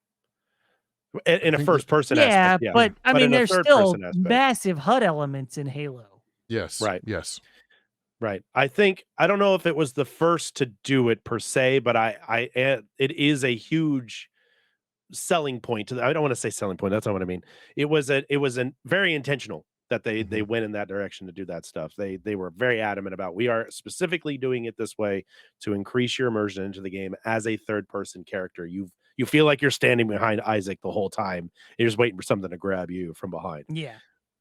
Speaker 2: I
Speaker 1: In a
Speaker 2: think that,
Speaker 1: first person aspect,
Speaker 3: Yeah,
Speaker 1: yeah,
Speaker 2: yeah.
Speaker 3: but I
Speaker 1: but
Speaker 3: mean,
Speaker 1: in a
Speaker 3: there's
Speaker 1: third
Speaker 3: still
Speaker 1: person aspect,
Speaker 3: massive HUD elements in Halo.
Speaker 2: Yes,
Speaker 1: right,
Speaker 2: yes.
Speaker 1: right. I don't know if it was the first to do it per se, but it is a huge selling point to the I don't wanna say selling point, that's not what I mean. It was an very intentional. that they went in that direction to do that stuff. They were very adamant about, we are specifically doing it this way to increase your immersion into the game as a third person character. You feel like you're standing behind Isaac the whole time. You're just waiting for something to grab you from behind.
Speaker 3: Yeah.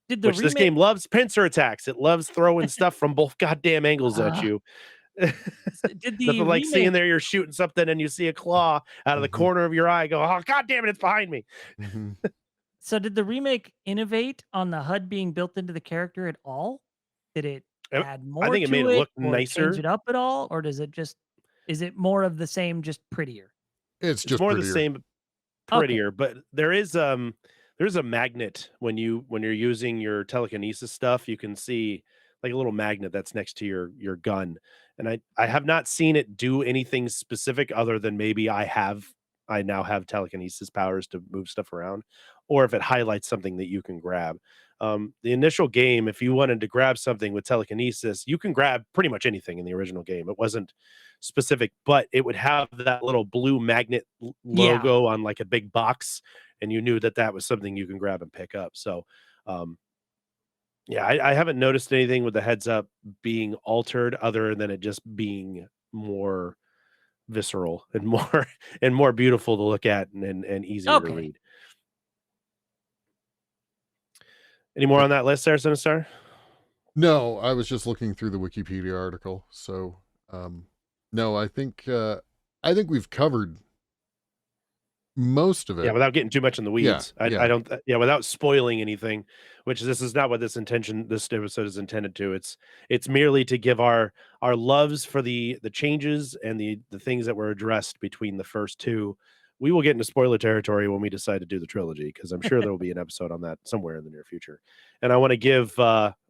Speaker 3: Did the
Speaker 1: Which this
Speaker 3: remake
Speaker 1: game loves pincer attacks. It loves throwing stuff from both goddamn angles at you.
Speaker 3: did the
Speaker 1: Nothing like seeing
Speaker 3: remake
Speaker 1: there you're shooting something and you see a claw out of the corner of your eye. Go, oh god damn it, it's behind me.
Speaker 3: So did the remake innovate on the HUD being built into the character at all? Did it add more
Speaker 1: I think it
Speaker 3: to
Speaker 1: made it
Speaker 3: it
Speaker 1: look
Speaker 3: or change
Speaker 1: nicer.
Speaker 3: it up at all? Or is it more of the same, just prettier?
Speaker 2: It's just
Speaker 1: more
Speaker 2: prettier.
Speaker 1: the same, prettier, but there's a magnet when you're using your telekinesis stuff. You can see like a little magnet that's next to your gun, and I have not seen it do anything specific other than maybe I now have telekinesis powers to move stuff around, or if it highlights something that you can grab. The initial game, if you wanted to grab something with telekinesis, you can grab pretty much anything in the original game. It wasn't specific, but it would have that little blue magnet
Speaker 3: Yeah.
Speaker 1: logo on like a big box, and you knew that that was something you can grab and pick up. So, yeah, I haven't noticed anything with the heads up being altered other than it just being more visceral and more and more beautiful to look at and easier to
Speaker 3: Okay.
Speaker 1: read. Any more on that list there, Sinistar?
Speaker 2: No, I was just looking through the Wikipedia article. So, no, I think we've covered most of it.
Speaker 1: Yeah, without getting too much in the weeds.
Speaker 2: Yeah.
Speaker 1: I don't without spoiling anything, which this is not what this episode is intended to. It's merely to give our loves for the changes and the things that were addressed between the first two. We will get into spoiler territory when we decide to do the trilogy, because I'm sure there will be an episode on that somewhere in the near future. And I want to give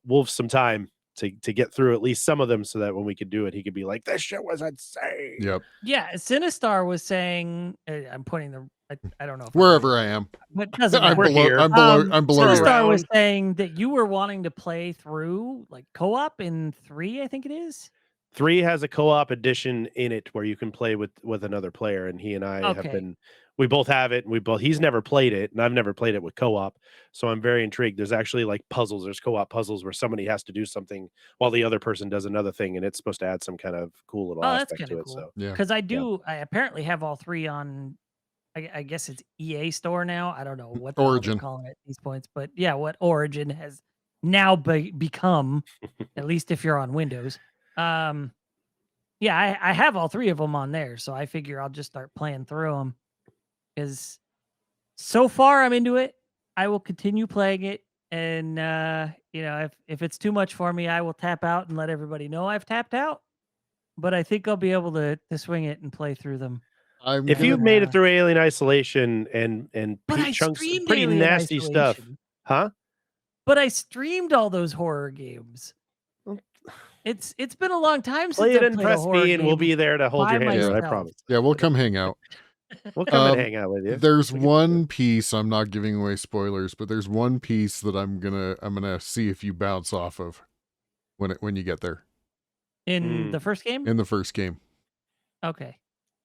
Speaker 1: Wolf some time to get through at least some of them, so that when we could do it, he could be like, "This shit was insane."
Speaker 2: Yep.
Speaker 3: Yeah, Sinistar was saying, I'm pointing I don't know if
Speaker 2: Wherever I am.
Speaker 3: but doesn't
Speaker 2: I'm
Speaker 3: matter.
Speaker 2: below, I'm below you.
Speaker 3: Sinistar was saying that you were wanting to play through like co-op in 3, I think it is.
Speaker 1: 3 has a co-op edition in it where you can play with another player, and he and I have been, we both have it, and he's never played it, and I've never played it with co-op, so I'm very intrigued. There's actually like puzzles, there's co-op puzzles where somebody has to do something while the other person does another thing, and it's supposed to add some kind of cool little aspect to it.
Speaker 3: Cool.
Speaker 1: So
Speaker 2: Yeah.
Speaker 3: Because I apparently have all 3 on, I guess it's EA Store now. I don't know what the hell they're
Speaker 2: Origin.
Speaker 3: calling it at these points, but yeah, what Origin has now become, at least if you're on Windows. Yeah, I have all 3 of them on there, so I figure I'll just start playing through them. Because so far I'm into it. I will continue playing it, and if it's too much for me, I will tap out and let everybody know I've tapped out. But I think I'll be able to swing it and play through them.
Speaker 1: if you've made it through Alien Isolation and
Speaker 3: But I
Speaker 1: chunks,
Speaker 3: streamed
Speaker 1: pretty
Speaker 3: Alien
Speaker 1: nasty stuff,
Speaker 3: Isolation.
Speaker 1: huh?
Speaker 3: But I streamed all those horror games. It's been a long time since
Speaker 1: Play it
Speaker 3: I
Speaker 1: and
Speaker 3: played a
Speaker 1: press
Speaker 3: horror
Speaker 1: B, and we'll
Speaker 3: game
Speaker 1: be there to hold
Speaker 3: by
Speaker 1: your hand. I
Speaker 3: myself.
Speaker 1: promise.
Speaker 2: Yeah, we'll come hang out.
Speaker 1: We'll come and hang out with you.
Speaker 2: There's one piece, I'm not giving away spoilers, but there's one piece that I'm gonna see if you bounce off of when you get there.
Speaker 3: In the first game?
Speaker 2: In the first game.
Speaker 3: Okay.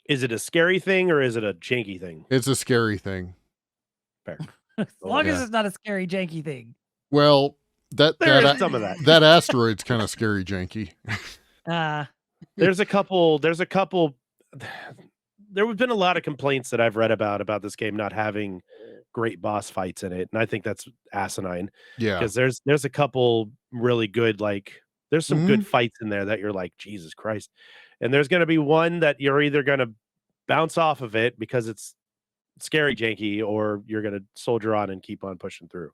Speaker 1: Is it a scary thing or is it a janky thing?
Speaker 2: It's a scary thing.
Speaker 1: Fair.
Speaker 3: As long as it's not a scary janky thing.
Speaker 2: Well,
Speaker 1: There is some of that.
Speaker 2: That asteroid's kind of scary janky.
Speaker 1: There's a couple. There have been a lot of complaints that I've read about this game not having great boss fights in it, and I think that's asinine.
Speaker 2: Yeah,
Speaker 1: because there's a couple really good, like there's some good fights in there that you're like, Jesus Christ. And there's going to be one that you're either going to bounce off of it because it's scary janky, or you're going to soldier on and keep on pushing through.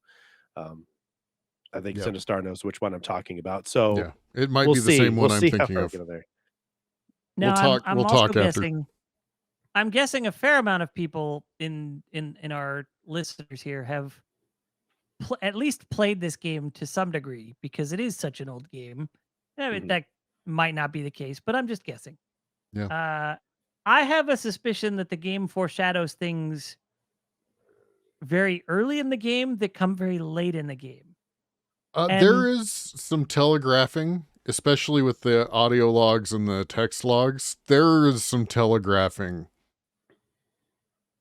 Speaker 1: I think Sinistar knows which one I'm talking about. So
Speaker 2: yeah, it might be the same one I'm thinking of.
Speaker 3: Now, I'm
Speaker 2: we'll
Speaker 3: also
Speaker 2: talk after.
Speaker 3: guessing. I'm guessing a fair amount of people in our listeners here have at least played this game to some degree, because it is such an old game. I mean, that might not be the case, but I'm just guessing.
Speaker 2: Yeah.
Speaker 3: I have a suspicion that the game foreshadows things very early in the game that come very late in the game.
Speaker 2: There is some telegraphing, especially with the audio logs and the text logs. There is some telegraphing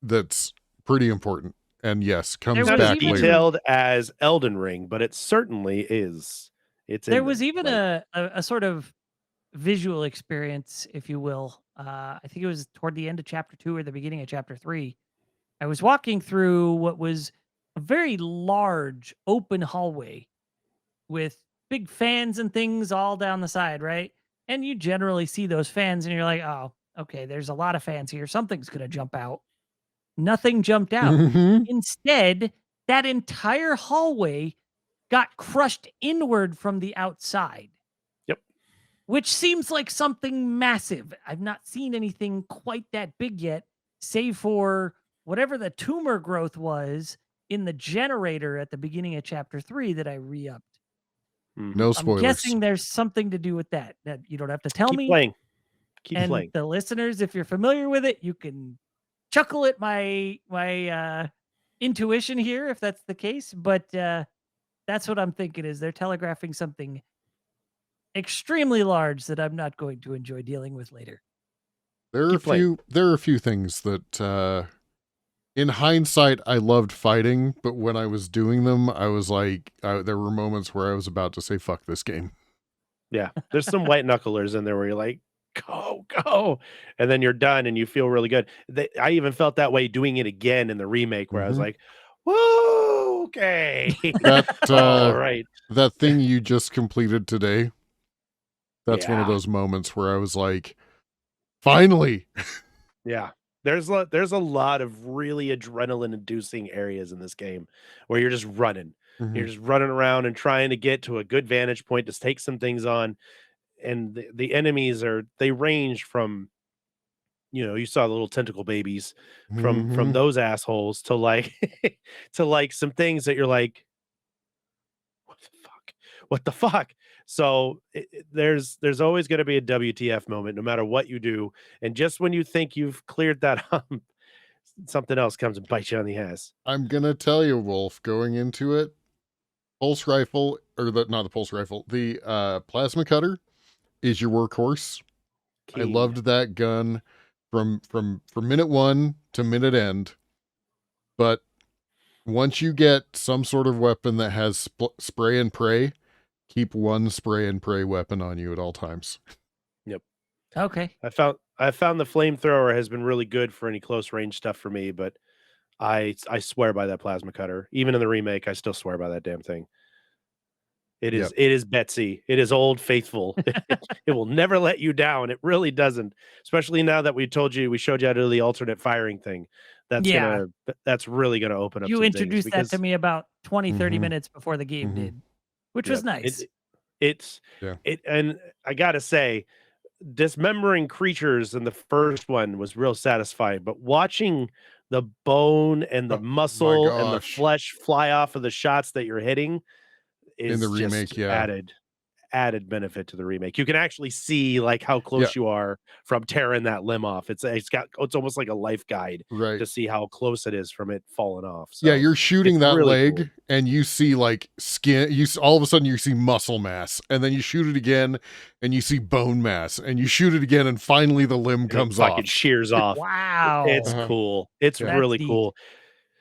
Speaker 2: that's pretty important. and yes, comes
Speaker 1: Not
Speaker 3: was
Speaker 1: as
Speaker 2: back
Speaker 3: even
Speaker 2: later.
Speaker 1: detailed as Elden Ring, but it certainly is. It's
Speaker 3: there
Speaker 1: in
Speaker 3: was
Speaker 1: there.
Speaker 3: even
Speaker 1: Like,
Speaker 3: a sort of visual experience, if you will. I think it was toward the end of chapter 2 or the beginning of chapter 3. I was walking through what was a very large open hallway with big fans and things all down the side, right? And you generally see those fans and you're like, "Oh, okay, there's a lot of fans here. Something's going to jump out." Nothing jumped out.
Speaker 2: Mhm.
Speaker 3: Instead, that entire hallway got crushed inward from the outside,
Speaker 1: yep.
Speaker 3: which seems like something massive. I've not seen anything quite that big yet, save for whatever the tumor growth was in the generator at the beginning of chapter 3 that I re-upped.
Speaker 1: Mhm.
Speaker 2: No
Speaker 3: I'm
Speaker 2: spoilers.
Speaker 3: guessing there's something to do with that. That you don't have to tell
Speaker 1: Keep
Speaker 3: me.
Speaker 1: playing. Keep
Speaker 3: And
Speaker 1: playing.
Speaker 3: the listeners, if you're familiar with it, you can chuckle at my intuition here if that's the case. But that's what I'm thinking is they're telegraphing something extremely large that I'm not going to enjoy dealing with later.
Speaker 1: Keep playing.
Speaker 2: There are a few things that in hindsight I loved fighting, but when I was doing them, I was like there were moments where I was about to say fuck this game.
Speaker 1: Yeah. There's some white knucklers in there where you're like, go, go. And then you're done and you feel really good. I even felt that way doing it again in the remake where I was
Speaker 2: Mhm.
Speaker 1: like, whoa, okay.
Speaker 2: That
Speaker 1: All right.
Speaker 2: that thing you just completed today, that's one of
Speaker 1: Yeah.
Speaker 2: those moments where I was like, finally.
Speaker 1: Yeah. There's a lot of really adrenaline inducing areas in this game where you're just running. You're
Speaker 2: Mhm.
Speaker 1: just running around and trying to get to a good vantage point to take some things on. And the enemies they range from, you saw the little tentacle babies from
Speaker 2: Mhm.
Speaker 1: those assholes to like to like some things that you're like, what the fuck? What the fuck? So there's always going to be a WTF moment no matter what you do. And just when you think you've cleared that hump, something else comes and bites you on the ass.
Speaker 2: I'm gonna tell you, Wolf, going into it, pulse rifle, or not the pulse rifle, the plasma cutter is your workhorse. I
Speaker 1: Key.
Speaker 2: loved that gun from minute one to minute end. But once you get some sort of weapon that has spray and pray, keep one spray and pray weapon on you at all times.
Speaker 1: Yep.
Speaker 3: Okay.
Speaker 1: I found the flamethrower has been really good for any close range stuff for me, but I swear by that plasma cutter. Even in the remake, I still swear by that damn thing. It is
Speaker 2: Yep.
Speaker 1: it is Betsy. It is old faithful. It will never let you down. It really doesn't. Especially now that we showed you how to do the alternate firing thing.
Speaker 3: Yeah.
Speaker 1: That's really gonna open up
Speaker 3: You
Speaker 1: some things
Speaker 3: introduced that to
Speaker 1: because
Speaker 3: me about 20, 30
Speaker 2: Mm-hmm.
Speaker 3: minutes before the game
Speaker 2: Mm-hmm.
Speaker 3: did, which was
Speaker 1: yep,
Speaker 3: nice.
Speaker 1: it's
Speaker 2: Yeah.
Speaker 1: it and I gotta say, dismembering creatures in the first one was real satisfying, but watching the bone and the
Speaker 2: Oh my
Speaker 1: muscle and the
Speaker 2: gosh.
Speaker 1: flesh fly off of the shots that you're hitting
Speaker 2: In the
Speaker 1: is just
Speaker 2: remake, yeah.
Speaker 1: added benefit to the remake. You can actually see, like, how
Speaker 2: Yeah,
Speaker 1: close you are from tearing that limb off. It's almost like a life guide
Speaker 2: right.
Speaker 1: to see how close it is from it falling off,
Speaker 2: Yeah,
Speaker 1: so
Speaker 2: you're
Speaker 1: it's
Speaker 2: shooting that
Speaker 1: really cool.
Speaker 2: leg and you see like skin, all of a sudden you see muscle mass, and then you shoot it again and you see bone mass, and you shoot it again and finally the limb
Speaker 1: And it
Speaker 2: comes
Speaker 1: fucking
Speaker 2: off.
Speaker 1: shears off. It's
Speaker 3: Wow.
Speaker 2: Uh-huh.
Speaker 1: cool. It's
Speaker 2: Yeah.
Speaker 3: That's
Speaker 1: really
Speaker 3: neat.
Speaker 1: cool.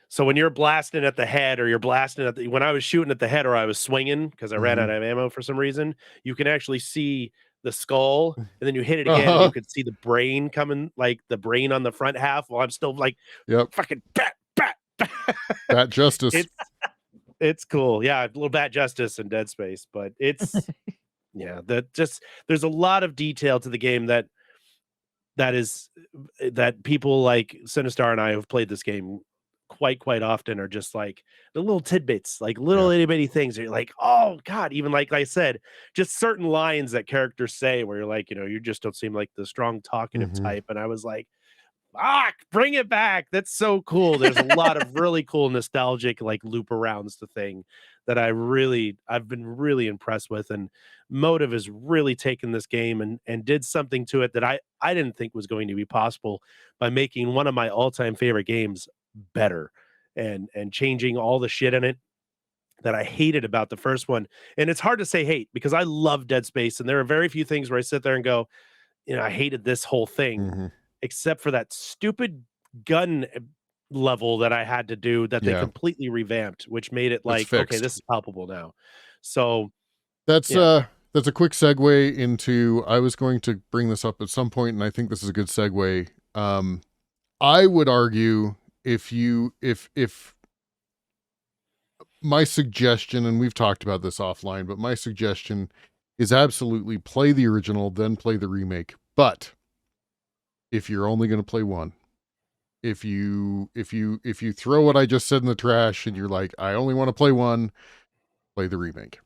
Speaker 1: So when you're blasting at the head or you're blasting at when I was shooting at the head or I was swinging because I ran out
Speaker 2: Mhm.
Speaker 1: of ammo for some reason, you can actually see the skull and then you hit it again and you
Speaker 2: Uh-huh.
Speaker 1: could see the brain coming, like the brain on the front half while I'm still like
Speaker 2: Yep.
Speaker 1: fucking bat, bat, bat.
Speaker 2: Bat justice.
Speaker 1: It's cool. Yeah, a little bat justice in Dead Space, but yeah, that just there's a lot of detail to the game that people like Sinistar and I who've played this game quite often are just like the little tidbits, like little
Speaker 2: Yeah.
Speaker 1: itty bitty things that you're like, oh God, even like I said, just certain lines that characters say where you're like, you just don't seem like the strong talkative
Speaker 2: Mhm.
Speaker 1: type. And I was like, bring it back. That's so cool. There's a lot of really cool nostalgic like loop arounds to thing that I've been really impressed with. And Motive has really taken this game and did something to it that I didn't think was going to be possible by making one of my all-time favorite games better and changing all the shit in it that I hated about the first one. And it's hard to say hate because I love Dead Space and there are very few things where I sit there and go, I hated this whole thing
Speaker 2: Mhm.
Speaker 1: except for that stupid gun level that I had to do that they
Speaker 2: Yeah.
Speaker 1: completely revamped, which made it
Speaker 2: It's
Speaker 1: like, okay,
Speaker 2: fixed.
Speaker 1: this is palpable now. So
Speaker 2: That's
Speaker 1: yeah,
Speaker 2: that's a quick segue into, I was going to bring this up at some point, and I think this is a good segue. I would argue, if my suggestion, and we've talked about this offline, but my suggestion is absolutely play the original, then play the remake. But if you're only going to play one, if you throw what I just said in the trash and you're like, I only want to play one, play the remake.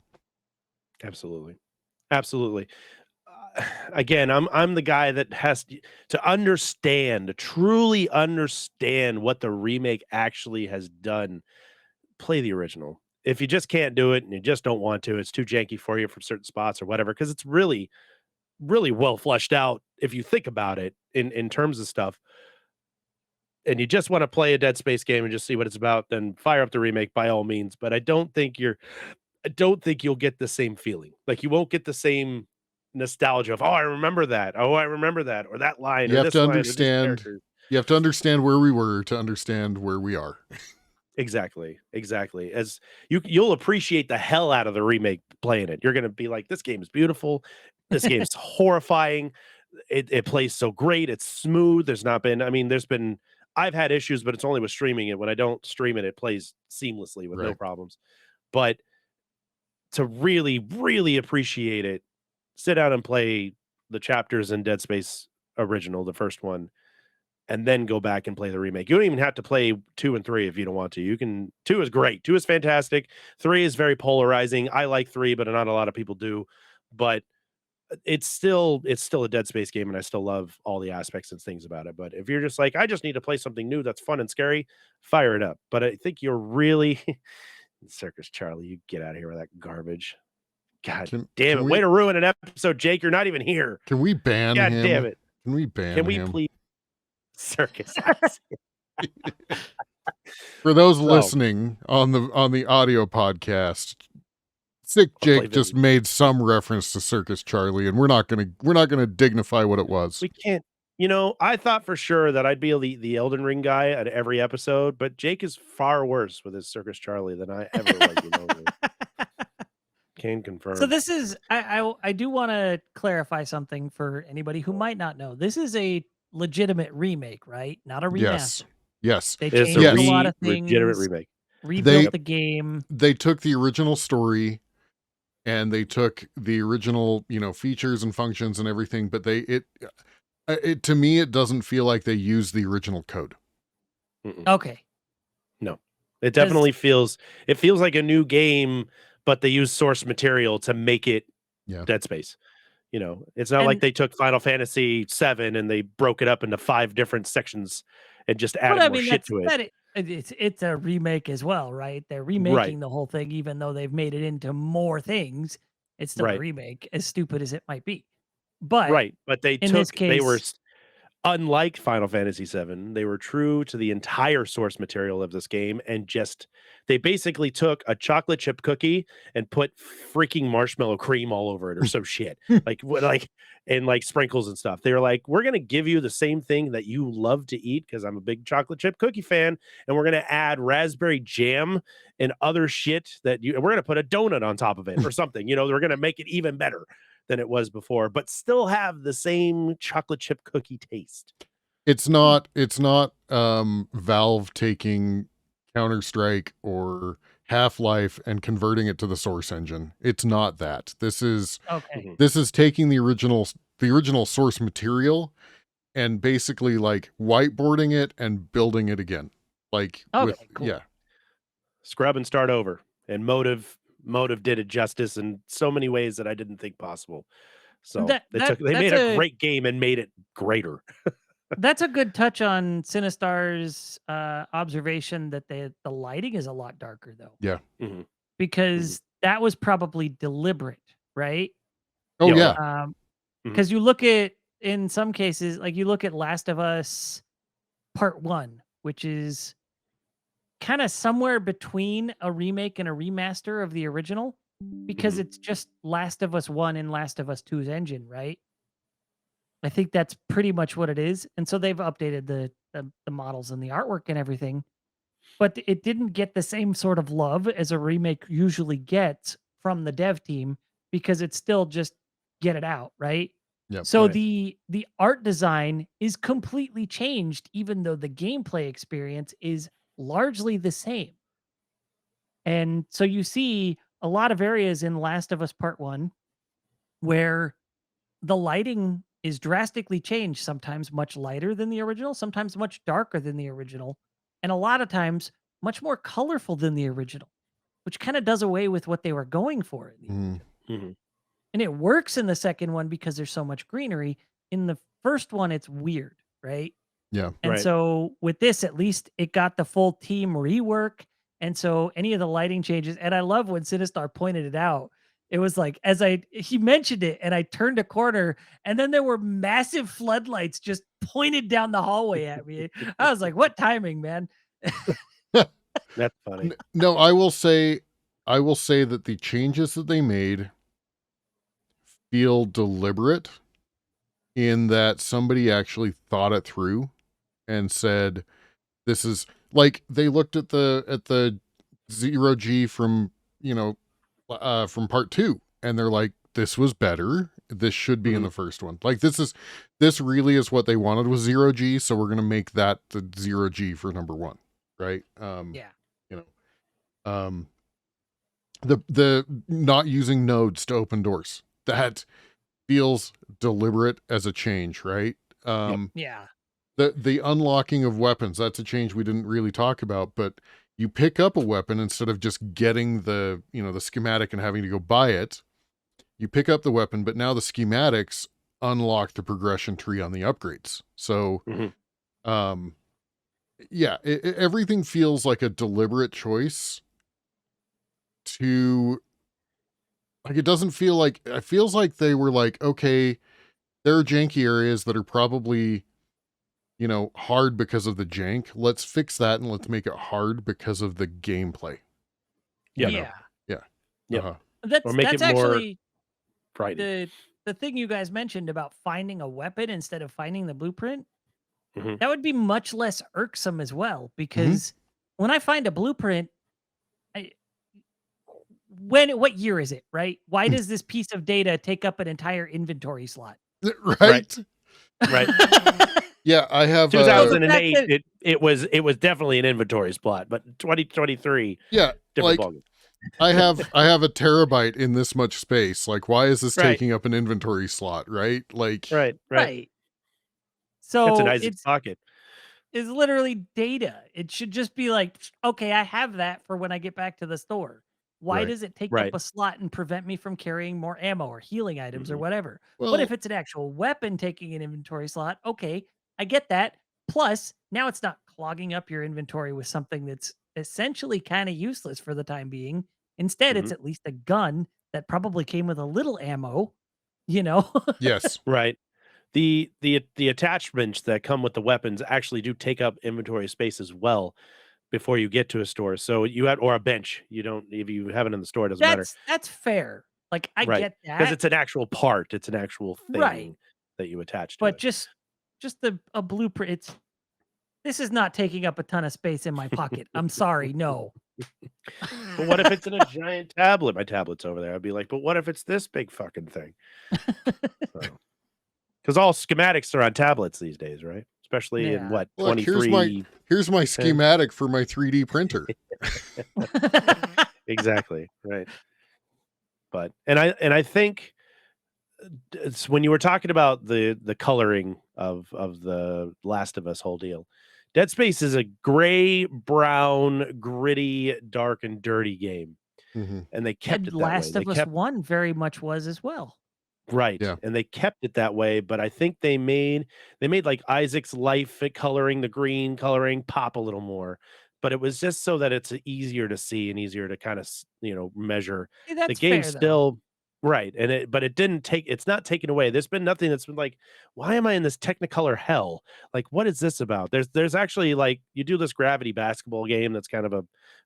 Speaker 1: absolutely. Absolutely. Again, I'm the guy that has to understand, to truly understand what the remake actually has done. Play the original. If you just can't do it and you just don't want to, it's too janky for you from certain spots or whatever, because it's really, really well fleshed out if you think about it in terms of stuff. And you just want to play a Dead Space game and just see what it's about, then fire up the remake by all means. But I don't think you'll get the same feeling. Like, you won't get the same nostalgia of, "Oh, I remember that. Oh, I remember that," or that line,
Speaker 2: You
Speaker 1: or
Speaker 2: have
Speaker 1: this
Speaker 2: to
Speaker 1: line, or these
Speaker 2: understand.
Speaker 1: characters.
Speaker 2: You have to understand where we were to understand where we are.
Speaker 1: Exactly, exactly. As you'll appreciate the hell out of the remake playing it. You're gonna be like, "This game is beautiful. This game's horrifying. It plays so great. It's smooth." There's not been I mean, I've had issues, but it's only with streaming it. When I don't stream it, it plays seamlessly with no
Speaker 2: Right.
Speaker 1: problems. But to really, really appreciate it, sit down and play the chapters in Dead Space original, the first one, and then go back and play the remake. You don't even have to play 2 and 3 if you don't want to. You can 2 is great. 2 is fantastic. 3 is very polarizing. I like 3, but not a lot of people do. But it's still a Dead Space game, and I still love all the aspects and things about it. But if you're just like, I just need to play something new that's fun and scary, fire it up. But I think you're really Circus Charlie, you get out of here with that garbage. God damn
Speaker 2: Can
Speaker 1: it. Way
Speaker 2: we
Speaker 1: to ruin an episode, Jake. You're not even here.
Speaker 2: ban
Speaker 1: God damn
Speaker 2: him?
Speaker 1: it.
Speaker 2: Can we ban
Speaker 1: Can we
Speaker 2: him?
Speaker 1: please Circus? Acts.
Speaker 2: For those
Speaker 1: So,
Speaker 2: listening on the audio podcast, Sick
Speaker 1: I'll play
Speaker 2: Jake just
Speaker 1: Vinny.
Speaker 2: made some reference to Circus Charlie, and we're not gonna dignify what it was.
Speaker 1: We can't I thought for sure that I'd be the Elden Ring guy at every episode, but Jake is far worse with his Circus Charlie than I ever was remotely. Can
Speaker 3: So
Speaker 1: confirm.
Speaker 3: this is I do want to clarify something for anybody who might not know. This is a legitimate remake, right? Not a
Speaker 2: Yes.
Speaker 3: remaster.
Speaker 2: Yes.
Speaker 3: They
Speaker 1: It's a
Speaker 3: changed a lot of
Speaker 1: legitimate
Speaker 3: things,
Speaker 1: remake.
Speaker 3: rebuilt
Speaker 2: They
Speaker 3: the game.
Speaker 2: they took the original story and they took the original, features and functions and everything, but it to me it doesn't feel like they used the original code.
Speaker 1: Mm-mm.
Speaker 3: Okay.
Speaker 1: No. It
Speaker 3: 'Cause
Speaker 1: definitely feels like a new game, but they use source material to make it
Speaker 2: Yeah.
Speaker 1: Dead Space. It's not like
Speaker 3: and
Speaker 1: they took Final Fantasy 7 and they broke it up into 5 different sections and just
Speaker 3: but
Speaker 1: added
Speaker 3: I
Speaker 1: more
Speaker 3: mean
Speaker 1: shit to it.
Speaker 3: it's a remake as well, right? They're
Speaker 1: Right.
Speaker 3: remaking the whole thing even though they've made it into more things. It's still a
Speaker 1: Right.
Speaker 3: remake, as stupid as it might be. But
Speaker 1: Right. But they
Speaker 3: in this
Speaker 1: took they were
Speaker 3: case,
Speaker 1: unlike Final Fantasy 7, they were true to the entire source material of this game and just they basically took a chocolate chip cookie and put freaking marshmallow cream all over it or some shit. Like what and like sprinkles and stuff. They were like, "We're going to give you the same thing that you love to eat because I'm a big chocolate chip cookie fan and we're going to add raspberry jam and other shit we're going to put a donut on top of it or something. We're going to make it even better." Than it was before, but still have the same chocolate chip cookie taste.
Speaker 2: It's not Valve taking Counter-Strike or Half-Life and converting it to the source engine. It's not that. This is
Speaker 3: okay.
Speaker 2: taking the original source material and basically like whiteboarding it and building it again. Like
Speaker 3: Okay, cool.
Speaker 2: yeah.
Speaker 1: Scrub and start over. And Motive did it justice in so many ways that I didn't think possible. So they made a great game and made it greater.
Speaker 3: That's a good touch on Sinistar's observation that the lighting is a lot darker though.
Speaker 2: Yeah.
Speaker 1: Mhm.
Speaker 3: Because that was probably deliberate, right?
Speaker 2: Oh
Speaker 1: Yeah.
Speaker 2: yeah.
Speaker 3: Because you look at in some cases, like you look at Last of Us Part 1, which is kind of somewhere between a remake and a remaster of the original because
Speaker 1: Mhm.
Speaker 3: it's just Last of Us 1 and Last of Us 2's engine, right? I think that's pretty much what it is. And so they've updated the models and the artwork and everything, but it didn't get the same sort of love as a remake usually gets from the dev team because it's still just get it out, right?
Speaker 2: Yep.
Speaker 3: So
Speaker 1: Right.
Speaker 3: the art design is completely changed even though the gameplay experience is largely the same. And so you see a lot of areas in Last of Us Part 1 where the lighting is drastically changed, sometimes much lighter than the original, sometimes much darker than the original, and a lot of times much more colorful than the original, which kind of does away with what they were going for in the
Speaker 2: Mhm.
Speaker 3: original.
Speaker 1: Mhm.
Speaker 3: And it works in the second one because there's so much greenery. In the first one, it's weird, right?
Speaker 2: Yeah.
Speaker 3: And
Speaker 1: Right.
Speaker 3: so with this, at least it got the full team rework. And so any of the lighting changes, and I love when Sinistar pointed it out. It was like he mentioned it and I turned a corner and then there were massive floodlights just pointed down the hallway at me. I was like, what timing, man?
Speaker 1: That's funny.
Speaker 2: No, I will say that the changes that they made feel deliberate in that somebody actually thought it through and said, this is like they looked at the 0G from, from part 2 and they're like, this was better. This should be in
Speaker 1: Mhm.
Speaker 2: the first one. Like this really is what they wanted with 0G, so we're going to make that the 0G for number 1, right?
Speaker 3: Yeah.
Speaker 2: You know. The not using nodes to open doors. That feels deliberate as a change, right?
Speaker 3: Yeah.
Speaker 2: The unlocking of weapons, that's a change we didn't really talk about, but you pick up a weapon instead of just getting the schematic and having to go buy it. You pick up the weapon, but now the schematics unlock the progression tree on the upgrades. So,
Speaker 1: Mhm.
Speaker 2: yeah, everything feels like a deliberate choice to, like, it feels like they were like, okay, there are janky areas that are probably, hard because of the jank. Let's fix that and let's make it hard because of the gameplay.
Speaker 1: Yep.
Speaker 3: Yeah.
Speaker 2: Yeah.
Speaker 1: Yep.
Speaker 2: Uh-huh.
Speaker 1: Or make it
Speaker 3: That's
Speaker 1: more
Speaker 3: actually
Speaker 1: frightening.
Speaker 3: the thing you guys mentioned about finding a weapon instead of finding the blueprint.
Speaker 1: Mhm.
Speaker 3: That would be much less irksome as well
Speaker 2: Mhm.
Speaker 3: because when I find a blueprint, I what year is it, right? Why does this piece of data take up an entire inventory slot?
Speaker 1: Right.
Speaker 2: Right?
Speaker 1: Right.
Speaker 2: Yeah, I have
Speaker 3: So the fact
Speaker 1: 2008,
Speaker 3: that
Speaker 1: it was definitely an inventory spot, but 2023,
Speaker 2: yeah,
Speaker 1: different
Speaker 2: like
Speaker 1: ballgame.
Speaker 2: I have a terabyte in this much space. Like, why is this
Speaker 1: Right.
Speaker 2: taking up an inventory slot, right? Like,
Speaker 1: Right. Right.
Speaker 3: right.
Speaker 1: It's an
Speaker 3: So
Speaker 1: Isaac's pocket.
Speaker 3: it's literally data. It should just be like, okay, I have that for when I get back to the store. Why
Speaker 2: right.
Speaker 3: does it take up
Speaker 1: Right.
Speaker 3: a slot and prevent me from carrying more ammo or healing items or
Speaker 1: Mhm.
Speaker 3: whatever? But if
Speaker 2: Well,
Speaker 3: it's an actual weapon taking an inventory slot, okay, I get that. Plus, now it's not clogging up your inventory with something that's essentially kind of useless for the time being. Instead, it's
Speaker 1: Mhm.
Speaker 3: at least a gun that probably came with a little ammo, you know?
Speaker 2: yes.
Speaker 1: Right. The attachments that come with the weapons actually do take up inventory space as well before you get to a store. So you had or a bench. You don't if you have it in the store, it doesn't matter.
Speaker 3: That's fair. Like I
Speaker 1: Right.
Speaker 3: get
Speaker 1: Because
Speaker 3: that.
Speaker 1: it's an actual part. It's an actual
Speaker 3: Right.
Speaker 1: thing that you attach to
Speaker 3: But
Speaker 1: it.
Speaker 3: just a blueprint, this is not taking up a ton of space in my pocket. I'm sorry, no.
Speaker 1: But what if it's in a giant tablet? My tablet's over there. I'd be like, but what if it's this big fucking thing? Because all schematics are on tablets these days, right? Especially in
Speaker 3: Yeah.
Speaker 1: what
Speaker 2: Look,
Speaker 1: 23.
Speaker 2: here's my schematic for my 3D printer.
Speaker 1: Exactly. Right. But and I think it's when you were talking about the coloring of the Last of Us whole deal. Dead Space is a gray, brown, gritty, dark, and dirty game,
Speaker 2: Mhm.
Speaker 1: and they kept
Speaker 3: And
Speaker 1: it that way.
Speaker 3: Last
Speaker 1: They
Speaker 3: of Us
Speaker 1: kept
Speaker 3: 1 very much was as well.
Speaker 1: right,
Speaker 2: Yeah.
Speaker 1: and they kept it that way. But I think they made like Isaac's life coloring, the green coloring, pop a little more. But it was just so that it's easier to see and easier to kind of measure.
Speaker 3: See,
Speaker 1: The
Speaker 3: that's
Speaker 1: game
Speaker 3: fair though.
Speaker 1: still right, and but it didn't take. It's not taken away. There's been nothing that's been like, why am I in this Technicolor hell? Like, what is this about? There's actually like you do this gravity basketball game that's kind of a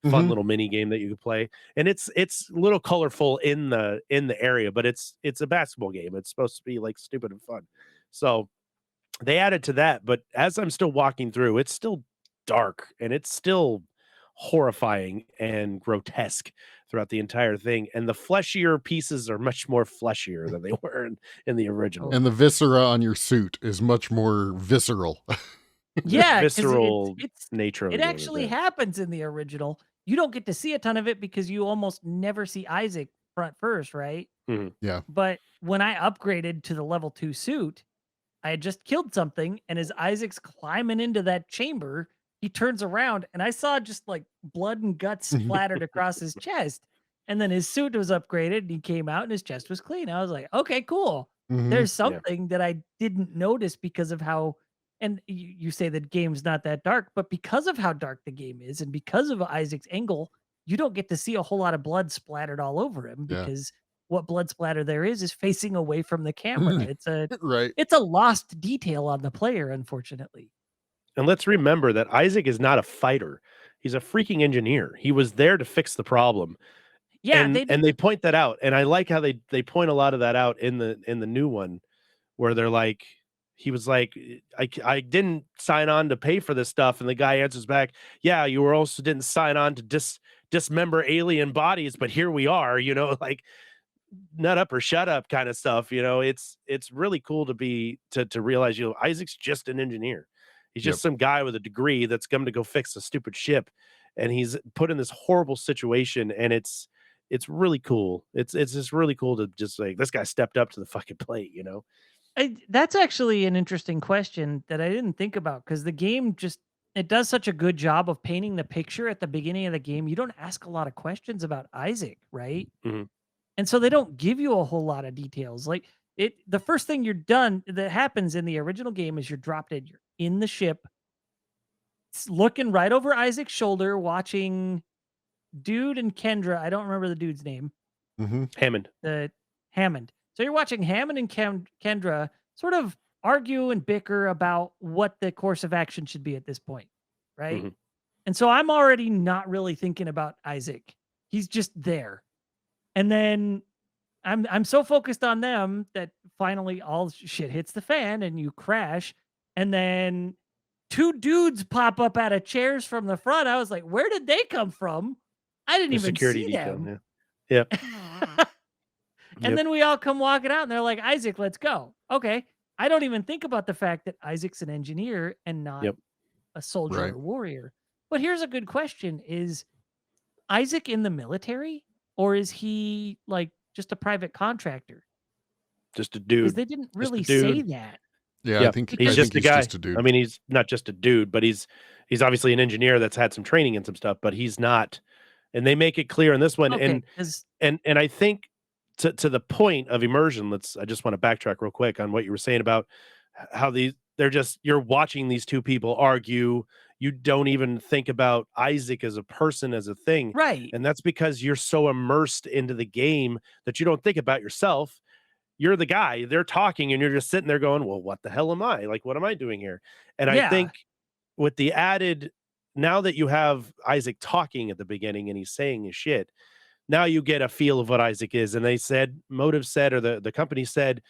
Speaker 1: fun
Speaker 2: Mhm.
Speaker 1: little mini game that you could play, and it's a little colorful in the area, but it's a basketball game. It's supposed to be like stupid and fun. So they added to that, but as I'm still walking through, it's still dark and it's still horrifying and grotesque throughout the entire thing. And the fleshier pieces are much more fleshier than they were in the original.
Speaker 2: And the viscera on your suit is much more visceral.
Speaker 3: Yeah, because
Speaker 1: visceral
Speaker 3: it's
Speaker 1: nature of
Speaker 3: it
Speaker 1: the game is
Speaker 3: actually
Speaker 1: there.
Speaker 3: happens in the original. You don't get to see a ton of it because you almost never see Isaac front first, right?
Speaker 1: Mhm.
Speaker 2: Yeah.
Speaker 3: But when I upgraded to the level 2 suit, I had just killed something, and as Isaac's climbing into that chamber, he turns around and I saw just like blood and guts splattered across his chest. And then his suit was upgraded and he came out and his chest was clean. I was like, okay, cool.
Speaker 2: Mhm.
Speaker 3: There's
Speaker 1: Yeah.
Speaker 3: something that I didn't notice because of how, and you say the game's not that dark, but because of how dark the game is and because of Isaac's angle, you don't get to see a whole lot of blood splattered all over him
Speaker 2: Yeah.
Speaker 3: because what blood splatter there is facing away from the camera.
Speaker 2: Right.
Speaker 3: It's a lost detail on the player, unfortunately.
Speaker 1: And let's remember that Isaac is not a fighter. He's a freaking engineer. He was there to fix the problem.
Speaker 3: Yeah, they
Speaker 1: And they
Speaker 3: didn't.
Speaker 1: point that out. And I like how they point a lot of that out in the new one where they're like he was like I didn't sign on to pay for this stuff and the guy answers back, "Yeah, you were also didn't sign on to dismember alien bodies, but here we are," like nut up or shut up kind of stuff. It's really cool to realize, Isaac's just an engineer. He's
Speaker 2: Yep.
Speaker 1: just some guy with a degree that's come to go fix a stupid ship, and he's put in this horrible situation, and it's really cool. It's just really cool to just like this guy stepped up to the fucking plate.
Speaker 3: That's actually an interesting question that I didn't think about because the game just it does such a good job of painting the picture at the beginning of the game. You don't ask a lot of questions about Isaac, right?
Speaker 1: Mhm.
Speaker 3: And so they don't give you a whole lot of details. Like the first thing you're done that happens in the original game is you're dropped in, you're in the ship, looking right over Isaac's shoulder, watching Dude and Kendra. I don't remember the dude's name.
Speaker 2: Mhm.
Speaker 1: Hammond.
Speaker 3: The Hammond. So you're watching Hammond and Kendra sort of argue and bicker about what the course of action should be at this point, right?
Speaker 1: Mhm.
Speaker 3: And so I'm already not really thinking about Isaac. He's just there. And then I'm so focused on them that finally all shit hits the fan and you crash. And then two dudes pop up out of chairs from the front. I was like, where did they come from? I didn't
Speaker 1: The
Speaker 3: even
Speaker 1: security
Speaker 3: see
Speaker 1: detail.
Speaker 3: them.
Speaker 1: Yeah.
Speaker 3: And
Speaker 1: Yep.
Speaker 3: then we all come walking out and they're like, Isaac, let's go. Okay. I don't even think about the fact that Isaac's an engineer and not
Speaker 1: Yep.
Speaker 3: a soldier
Speaker 2: Right.
Speaker 3: or warrior. But here's a good question. Is Isaac in the military or is he like just a private contractor?
Speaker 1: Just a
Speaker 3: Because
Speaker 1: dude.
Speaker 3: they didn't
Speaker 1: Just a
Speaker 3: really say
Speaker 1: dude.
Speaker 3: that.
Speaker 2: Yeah,
Speaker 1: Yeah.
Speaker 2: I think
Speaker 1: He's just a
Speaker 2: he's
Speaker 1: guy.
Speaker 2: just a dude.
Speaker 1: I mean, he's not just a dude, but he's obviously an engineer that's had some training and some stuff, but he's not. And they make it clear in this one.
Speaker 3: Okay.
Speaker 1: And I think to the point of immersion, I just want to backtrack real quick on what you were saying about how you're watching these two people argue. You don't even think about Isaac as a person, as a thing.
Speaker 3: Right.
Speaker 1: And that's because you're so immersed into the game that you don't think about yourself. You're the guy, they're talking, and you're just sitting there going, well, what the hell am I? Like, what am I doing here? And I
Speaker 3: Yeah.
Speaker 1: think with the added, now that you have Isaac talking at the beginning and he's saying his shit, now you get a feel of what Isaac is. And Motive said, or the company said,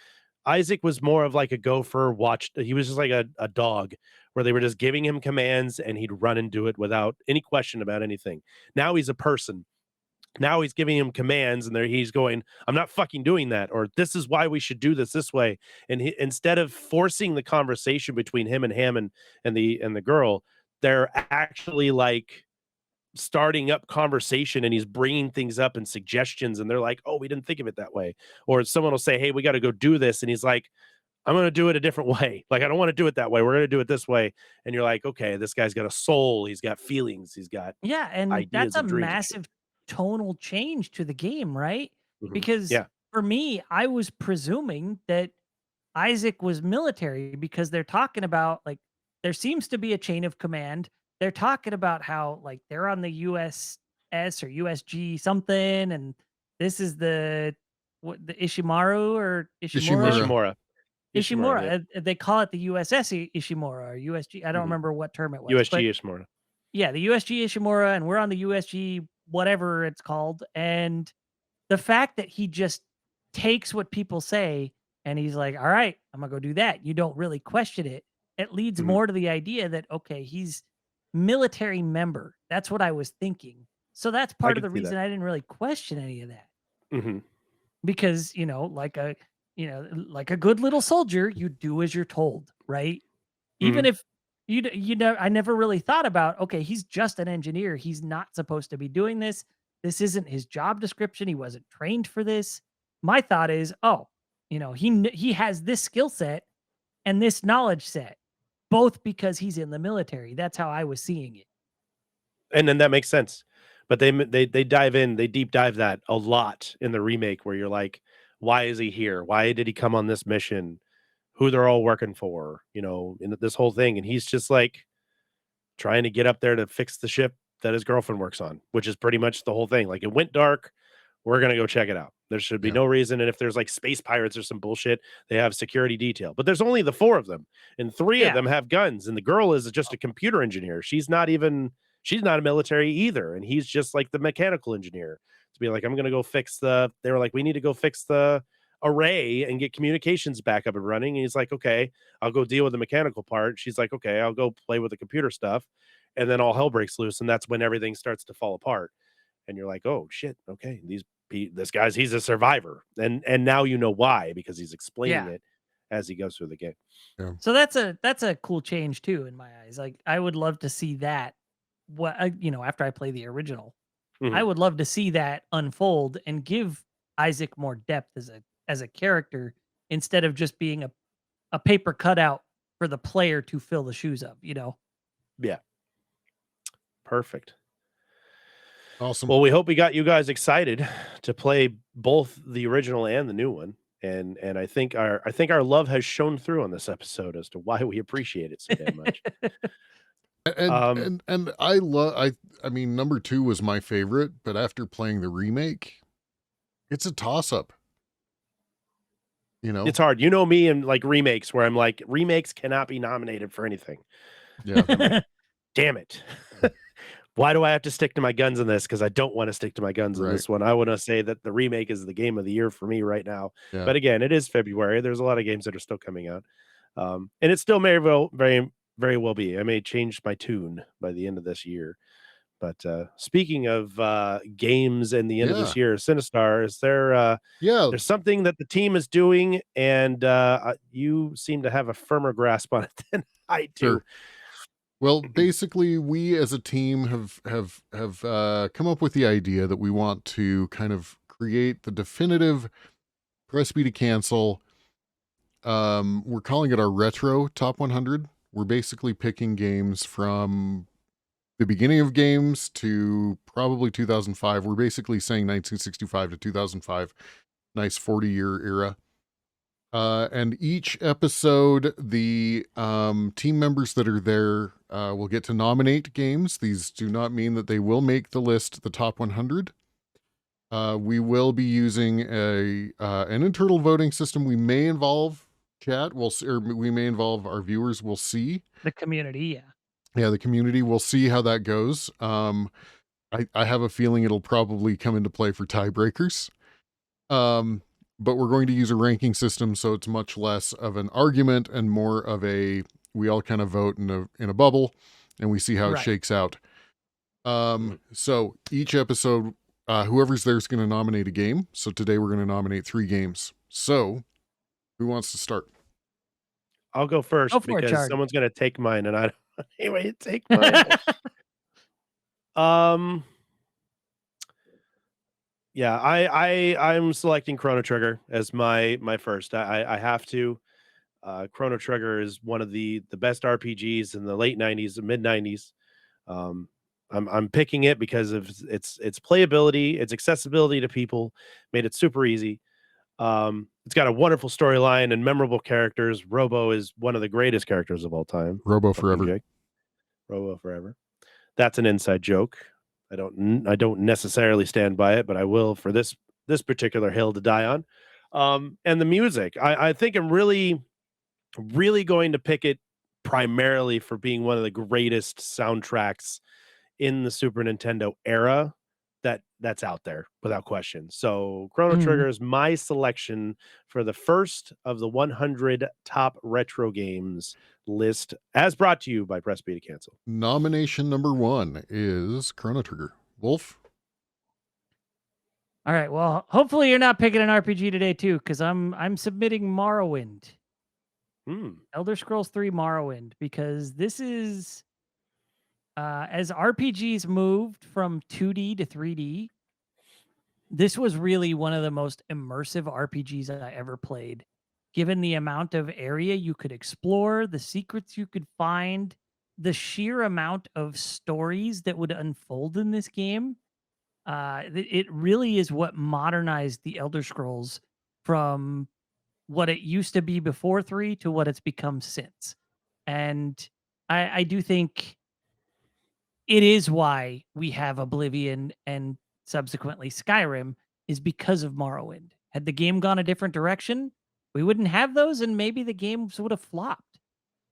Speaker 1: Isaac was more of like a gopher he was just like a dog where they were just giving him commands and he'd run and do it without any question about anything. Now he's a person. Now he's giving him commands and he's going, I'm not fucking doing that. Or this is why we should do this way. And instead of forcing the conversation between him and Hammond and the girl, they're actually like starting up conversation and he's bringing things up and suggestions. And they're like, oh, we didn't think of it that way. Or someone will say, hey, we got to go do this. And he's like, I'm going to do it a different way. Like, I don't want to do it that way. We're going to do it this way. And you're like, okay, this guy's got a soul. He's got feelings. He's got
Speaker 3: Yeah, and that's
Speaker 1: ideas
Speaker 3: a
Speaker 1: and dreams and shit.
Speaker 3: massive tonal change to the game, right?
Speaker 1: Mhm.
Speaker 3: Because
Speaker 1: Yeah.
Speaker 3: for me, I was presuming that Isaac was military because they're talking about like there seems to be a chain of command. They're talking about how like they're on the USS or USG something, and this is the Ishimaru or Ishimura.
Speaker 2: Ishimura.
Speaker 1: Ishimura. Yeah.
Speaker 3: They call it the USS Ishimura or USG. I don't
Speaker 1: Mhm.
Speaker 3: remember what term it was.
Speaker 1: USG
Speaker 3: but
Speaker 1: Ishimura.
Speaker 3: yeah, the USG Ishimura, and we're on the USG whatever it's called. And the fact that he just takes what people say And he's like, all right, I'm gonna go do that. You don't really question it. It leads
Speaker 1: Mhm.
Speaker 3: more to the idea that, okay, he's military member. That's what I was thinking. So that's
Speaker 1: I
Speaker 3: part of
Speaker 1: could
Speaker 3: the
Speaker 1: see that.
Speaker 3: reason I didn't really question any of that.
Speaker 1: Mhm.
Speaker 3: Because, like a good little soldier, you do as you're told, right? Even
Speaker 1: Mhm.
Speaker 3: if I never really thought about, okay, he's just an engineer. He's not supposed to be doing this. This isn't his job description. He wasn't trained for this. My thought is, oh, he has this skill set and this knowledge set, both because he's in the military. That's how I was seeing it.
Speaker 1: And then that makes sense. But they dive in, they deep dive that a lot in the remake where you're like, why is he here? Why did he come on this mission? Who they're all working for, in this whole thing. And he's just like trying to get up there to fix the ship that his girlfriend works on, which is pretty much the whole thing. Like it went dark. We're gonna go check it out. There should be
Speaker 2: Yeah.
Speaker 1: no reason. And if there's like space pirates or some bullshit, they have security detail. But there's only the four of them, and three of
Speaker 3: Yeah.
Speaker 1: them have guns. And the girl is just a computer engineer. She's not a military either. And he's just like the mechanical engineer to be like, I'm gonna go fix they were like, we need to go fix the array and get communications back up and running. And he's like, okay, I'll go deal with the mechanical part. She's like, okay, I'll go play with the computer stuff. And then all hell breaks loose. And that's when everything starts to fall apart. And you're like, oh shit, okay, this guy's he's a survivor. And now you know why, because he's explaining
Speaker 3: Yeah.
Speaker 1: it as he goes through the game.
Speaker 3: So that's a cool change too in my eyes. Like I would love to see that after I play the original. I
Speaker 1: Mhm.
Speaker 3: would love to see that unfold and give Isaac more depth as a character instead of just being a paper cutout for the player to fill the shoes of.
Speaker 1: Yeah, perfect.
Speaker 2: Awesome.
Speaker 1: Well, we hope we got you guys excited to play both the original and the new one. And I think our love has shown through on this episode as to why we appreciate it so damn much.
Speaker 2: And
Speaker 1: Um,
Speaker 2: and and I mean, number 2 was my favorite, but after playing the remake, it's a toss-up, you know?
Speaker 1: it's hard. You know me and like remakes where I'm like, remakes cannot be nominated for anything.
Speaker 2: Yeah.
Speaker 1: I'm like, damn it. Why do I have to stick to my guns in this? Because I don't want to stick to my guns in
Speaker 2: Right.
Speaker 1: this one. I want to say that the remake is the game of the year for me right now.
Speaker 2: Yeah.
Speaker 1: But again, it is February. There's a lot of games that are still coming out. And it still may very, very well be. I may change my tune by the end of this year. But speaking of games and the end of
Speaker 2: Yeah.
Speaker 1: this year, Sinistar, is
Speaker 2: Yeah.
Speaker 1: there's something that the team is doing, and you seem to have a firmer grasp on it than I do.
Speaker 2: Sure. Well, basically, we as a team have come up with the idea that we want to kind of create the definitive press B to cancel. We're calling it our retro top 100. We're basically picking games from the beginning of games to probably 2005. We're basically saying 1965 to 2005. Nice 40-year era. And each episode, the team members that are there will get to nominate games. These do not mean that they will make the list, the top 100. We will be using an internal voting system. We may involve chat. We may involve our viewers. We'll see.
Speaker 3: The community, yeah.
Speaker 2: Yeah, the community. We'll see how that goes. I have a feeling it'll probably come into play for tiebreakers. But we're going to use a ranking system, so it's much less of an argument and more of we all kind of vote in a bubble, and we see how it
Speaker 3: Right.
Speaker 2: shakes out. So each episode, whoever's there is going to nominate a game. So today we're going to nominate 3 games. So who wants to start?
Speaker 1: I'll go first
Speaker 3: Go for it,
Speaker 1: because
Speaker 3: Chard.
Speaker 1: someone's gonna take mine, and I don't anyway, take mine. Yeah, I'm selecting Chrono Trigger as my first. I have to. Chrono Trigger is one of the best RPGs in the late 90s and mid 90s. I'm picking it because of its playability, its accessibility to people, made it super easy. It's got a wonderful storyline and memorable characters. Robo is one of the greatest characters of all time.
Speaker 2: Robo
Speaker 1: Fucking
Speaker 2: forever.
Speaker 1: Jake. Robo forever. That's an inside joke. I don't necessarily stand by it, but I will for this particular hill to die on. And the music, I think I'm really going to pick it primarily for being one of the greatest soundtracks in the Super Nintendo era that that's out there without question. So Chrono
Speaker 3: Mhm.
Speaker 1: Trigger is my selection for the first of the 100 top retro games list, as brought to you by Press B to Cancel.
Speaker 2: Nomination number 1 is Chrono Trigger. Wolf?
Speaker 3: All right. Well, hopefully you're not picking an RPG today too, because I'm submitting Morrowind,
Speaker 1: Hmm.
Speaker 3: Elder Scrolls 3 Morrowind, because this is as RPGs moved from 2D to 3D. This was really one of the most immersive RPGs I ever played. Given the amount of area you could explore, the secrets you could find, the sheer amount of stories that would unfold in this game, it really is what modernized the Elder Scrolls from what it used to be before 3 to what it's become since. And I do think it is why we have Oblivion and subsequently Skyrim is because of Morrowind. Had the game gone a different direction, we wouldn't have those, and maybe the games would have flopped.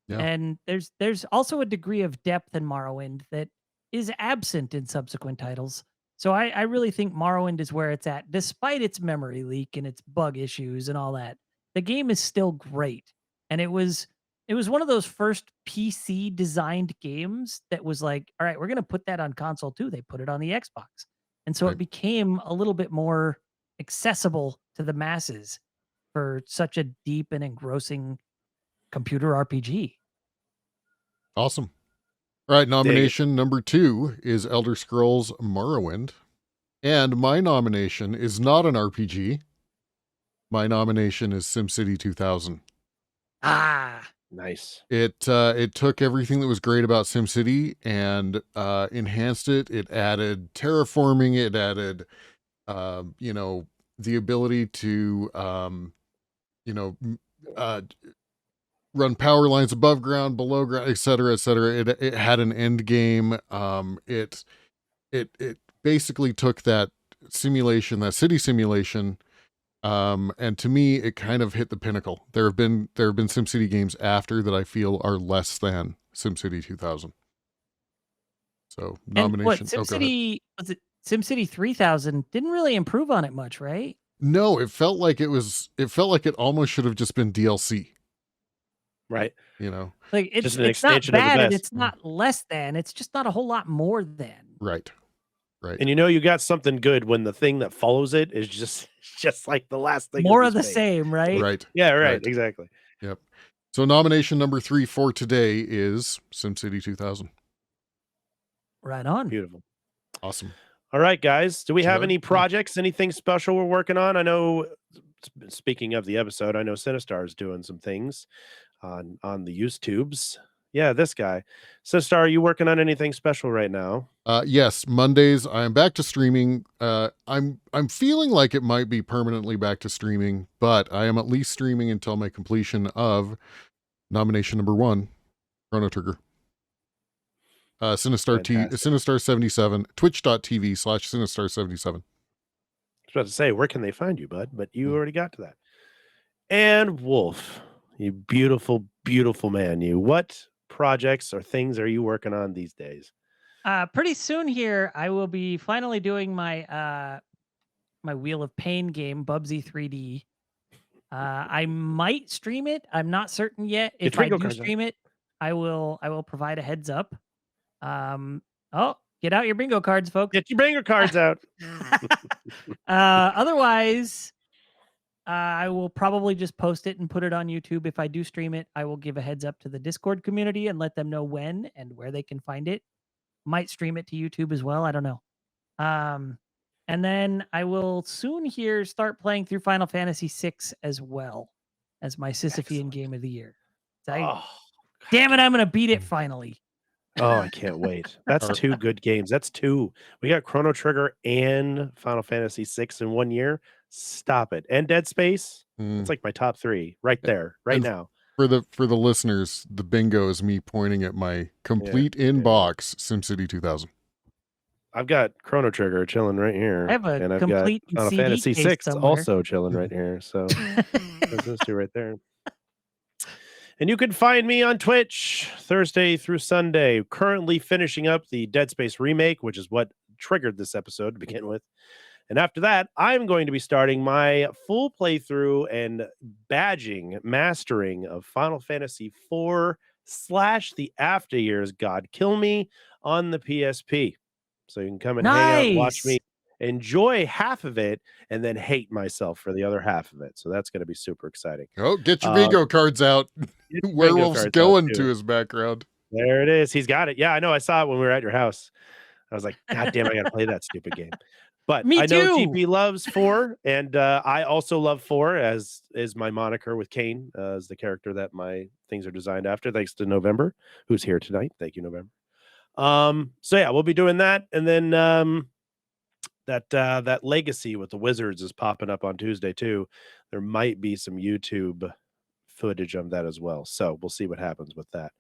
Speaker 2: Yeah.
Speaker 3: And there's also a degree of depth in Morrowind that is absent in subsequent titles. So I really think Morrowind is where it's at, despite its memory leak and its bug issues and all that. The game is still great, and it was one of those first PC designed games that was like, all right, we're gonna put that on console too. They put it on the Xbox, and so
Speaker 2: Right.
Speaker 3: it became a little bit more accessible to the masses for such a deep and engrossing computer RPG.
Speaker 2: Awesome. All right,
Speaker 1: Dig it.
Speaker 2: nomination number 2 is Elder Scrolls Morrowind. And my nomination is not an RPG. My nomination is SimCity 2000.
Speaker 3: Ah,
Speaker 1: Nice.
Speaker 2: It took everything that was great about SimCity and enhanced it. It added terraforming. It added, the ability to, run power lines above ground, below ground, et cetera, et cetera. It had an end game. It basically took that simulation, that city simulation, and to me, it kind of hit the pinnacle. There have been SimCity games after that I feel are less than SimCity 2000. So
Speaker 3: and what
Speaker 2: nomination. Oh, go ahead.
Speaker 3: SimCity was it? SimCity 3000 didn't really improve on it much, right?
Speaker 2: No, it felt like it almost should have just been DLC.
Speaker 1: Right.
Speaker 2: You know,
Speaker 3: Like
Speaker 1: Just an
Speaker 3: it's not
Speaker 1: extension of the
Speaker 3: bad and
Speaker 1: best.
Speaker 3: it's not less than. It's just not a whole lot more than.
Speaker 2: right.
Speaker 1: And you know you got something good when the thing that follows it is just like the last thing
Speaker 3: More
Speaker 1: of
Speaker 3: of
Speaker 1: this
Speaker 3: the
Speaker 1: page.
Speaker 3: same, right?
Speaker 2: Right.
Speaker 1: Yeah, right,
Speaker 2: Right.
Speaker 1: exactly.
Speaker 2: Yep. So nomination number 3 for today is SimCity 2000.
Speaker 3: Right on.
Speaker 1: Beautiful.
Speaker 2: Awesome.
Speaker 1: All right, guys. Do we have
Speaker 2: Gerard?
Speaker 1: any
Speaker 2: Yeah.
Speaker 1: projects, anything special we're working on? I know, speaking of the episode, I know Sinistar is doing some things on the YouTubes. Yeah, this guy. Sinistar, are you working on anything special right now?
Speaker 2: Yes, Mondays I am back to streaming. I'm feeling like it might be permanently back to streaming, but I am at least streaming until my completion of nomination number 1, Chrono Trigger.
Speaker 1: Fantastic.
Speaker 2: Sinistar 77, twitch.tv/Sinistar77.
Speaker 1: I was about to say, where can they find you, bud? But you
Speaker 2: Hmm.
Speaker 1: already got to that. And Wolf, you beautiful, beautiful man. You. What projects or things are you working on these days?
Speaker 3: Pretty soon here, I will be finally doing my my Wheel of Pain game, Bubsy 3D. I might stream it. I'm not certain yet.
Speaker 1: Get
Speaker 3: If
Speaker 1: your
Speaker 3: I
Speaker 1: bingo
Speaker 3: do
Speaker 1: cards out.
Speaker 3: stream it, I will provide a heads up. Oh, get out your bingo cards, folks.
Speaker 1: Get your bingo cards out.
Speaker 3: Otherwise, I will probably just post it and put it on YouTube. If I do stream it, I will give a heads up to the Discord community and let them know when and where they can find it. Might stream it to YouTube as well. I don't know. And then I will soon here start playing through Final Fantasy VI as well as my Sisyphean
Speaker 1: Excellent.
Speaker 3: game of the year.
Speaker 1: Oh,
Speaker 3: Damn it, I'm gonna beat it finally.
Speaker 1: oh, I can't wait. That's
Speaker 2: Or-
Speaker 1: 2 good games. That's 2. We got Chrono Trigger and Final Fantasy VI in 1 year. Stop it. And Dead Space.
Speaker 2: Mm.
Speaker 1: It's like my top 3 right there, right
Speaker 2: And
Speaker 1: now.
Speaker 2: For the listeners, the bingo is me pointing at my complete inbox SimCity 2000.
Speaker 1: I've got Chrono Trigger chilling right here.
Speaker 3: I have a
Speaker 1: and I've got
Speaker 3: complete
Speaker 1: Final
Speaker 3: CD
Speaker 1: Fantasy
Speaker 3: case
Speaker 1: VI
Speaker 3: somewhere.
Speaker 1: also chilling right here. So there's those 2 right there. And you can find me on Twitch Thursday through Sunday, currently finishing up the Dead Space remake, which is what triggered this episode to begin with. And after that, I'm going to be starting my full playthrough and badging, mastering of Final Fantasy IV / the After Years God Kill Me on the PSP. So you can come and hang out and watch me enjoy half of it and then hate myself for the other half of it. So that's going to be super exciting.
Speaker 2: Oh, get your Vigo cards out. Werewolf's going to his background.
Speaker 1: There it is. He's got it. Yeah, I know. I saw it when we were at your house. I was like, God damn, I got to play that stupid game. But
Speaker 3: Me
Speaker 1: I know
Speaker 3: too.
Speaker 1: GP loves 4, and I also love 4, as is my moniker with Kane, as the character that my things are designed after, thanks to November, who's here tonight. Thank you, November. So yeah, we'll be doing that. And then that Legacy with the Wizards is popping up on Tuesday too. There might be some YouTube footage of that as well. So we'll see what happens with that.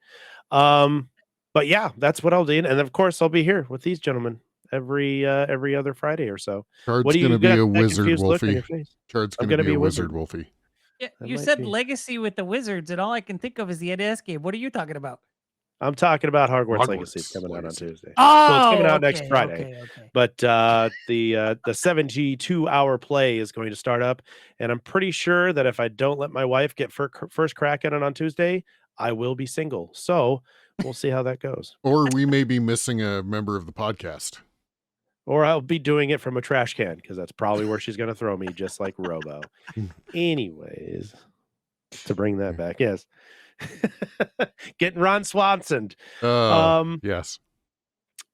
Speaker 1: But yeah, that's what I'll do. And of course I'll be here with these gentlemen every other Friday or so.
Speaker 2: Chard's gonna be a wizard, Wolfie.
Speaker 1: Chard's
Speaker 2: gonna be a wizard, Wolfie.
Speaker 3: Yeah, you said Legacy with the Wizards, and all I can think of is the NES game. What are you talking about?
Speaker 1: I'm talking about Hogwarts Legacy coming out on Tuesday.
Speaker 3: Oh,
Speaker 1: so it's coming out next Friday.
Speaker 3: Okay.
Speaker 1: But the 72-hour play is going to start up, and I'm pretty sure that if I don't let my wife get first crack at it on Tuesday, I will be single. So we'll see how that goes.
Speaker 2: Or we may be missing a member of the podcast.
Speaker 1: Or I'll be doing it from a trash can, because that's probably where she's going to throw me, just like Robo. Anyways, to bring that back, yes. Getting Ron Swanson.
Speaker 2: Yes.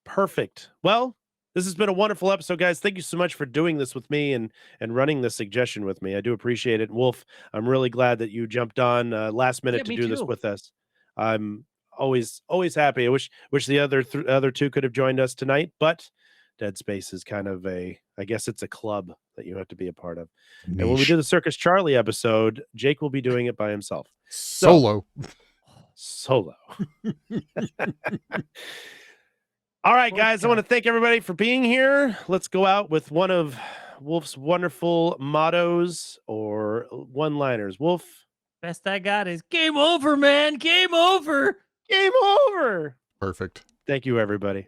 Speaker 1: Perfect. Well, this has been a wonderful episode, guys. Thank you so much for doing this with me and running this suggestion with me. I do appreciate it. Wolf, I'm really glad that you jumped on last minute to do this with us. I'm always happy. I wish the other two could have joined us tonight, but Dead Space is kind of I guess it's a club that you have to be a part of. Niche. And when we do the Circus Charlie episode, Jake will be doing it by himself.
Speaker 2: Solo.
Speaker 1: All right, guys, I want to thank everybody for being here. Let's go out with one of Wolf's wonderful mottos or one-liners. Wolf?
Speaker 3: Best I got is game over, man. Game over.
Speaker 1: Game over.
Speaker 2: Perfect.
Speaker 1: Thank you, everybody.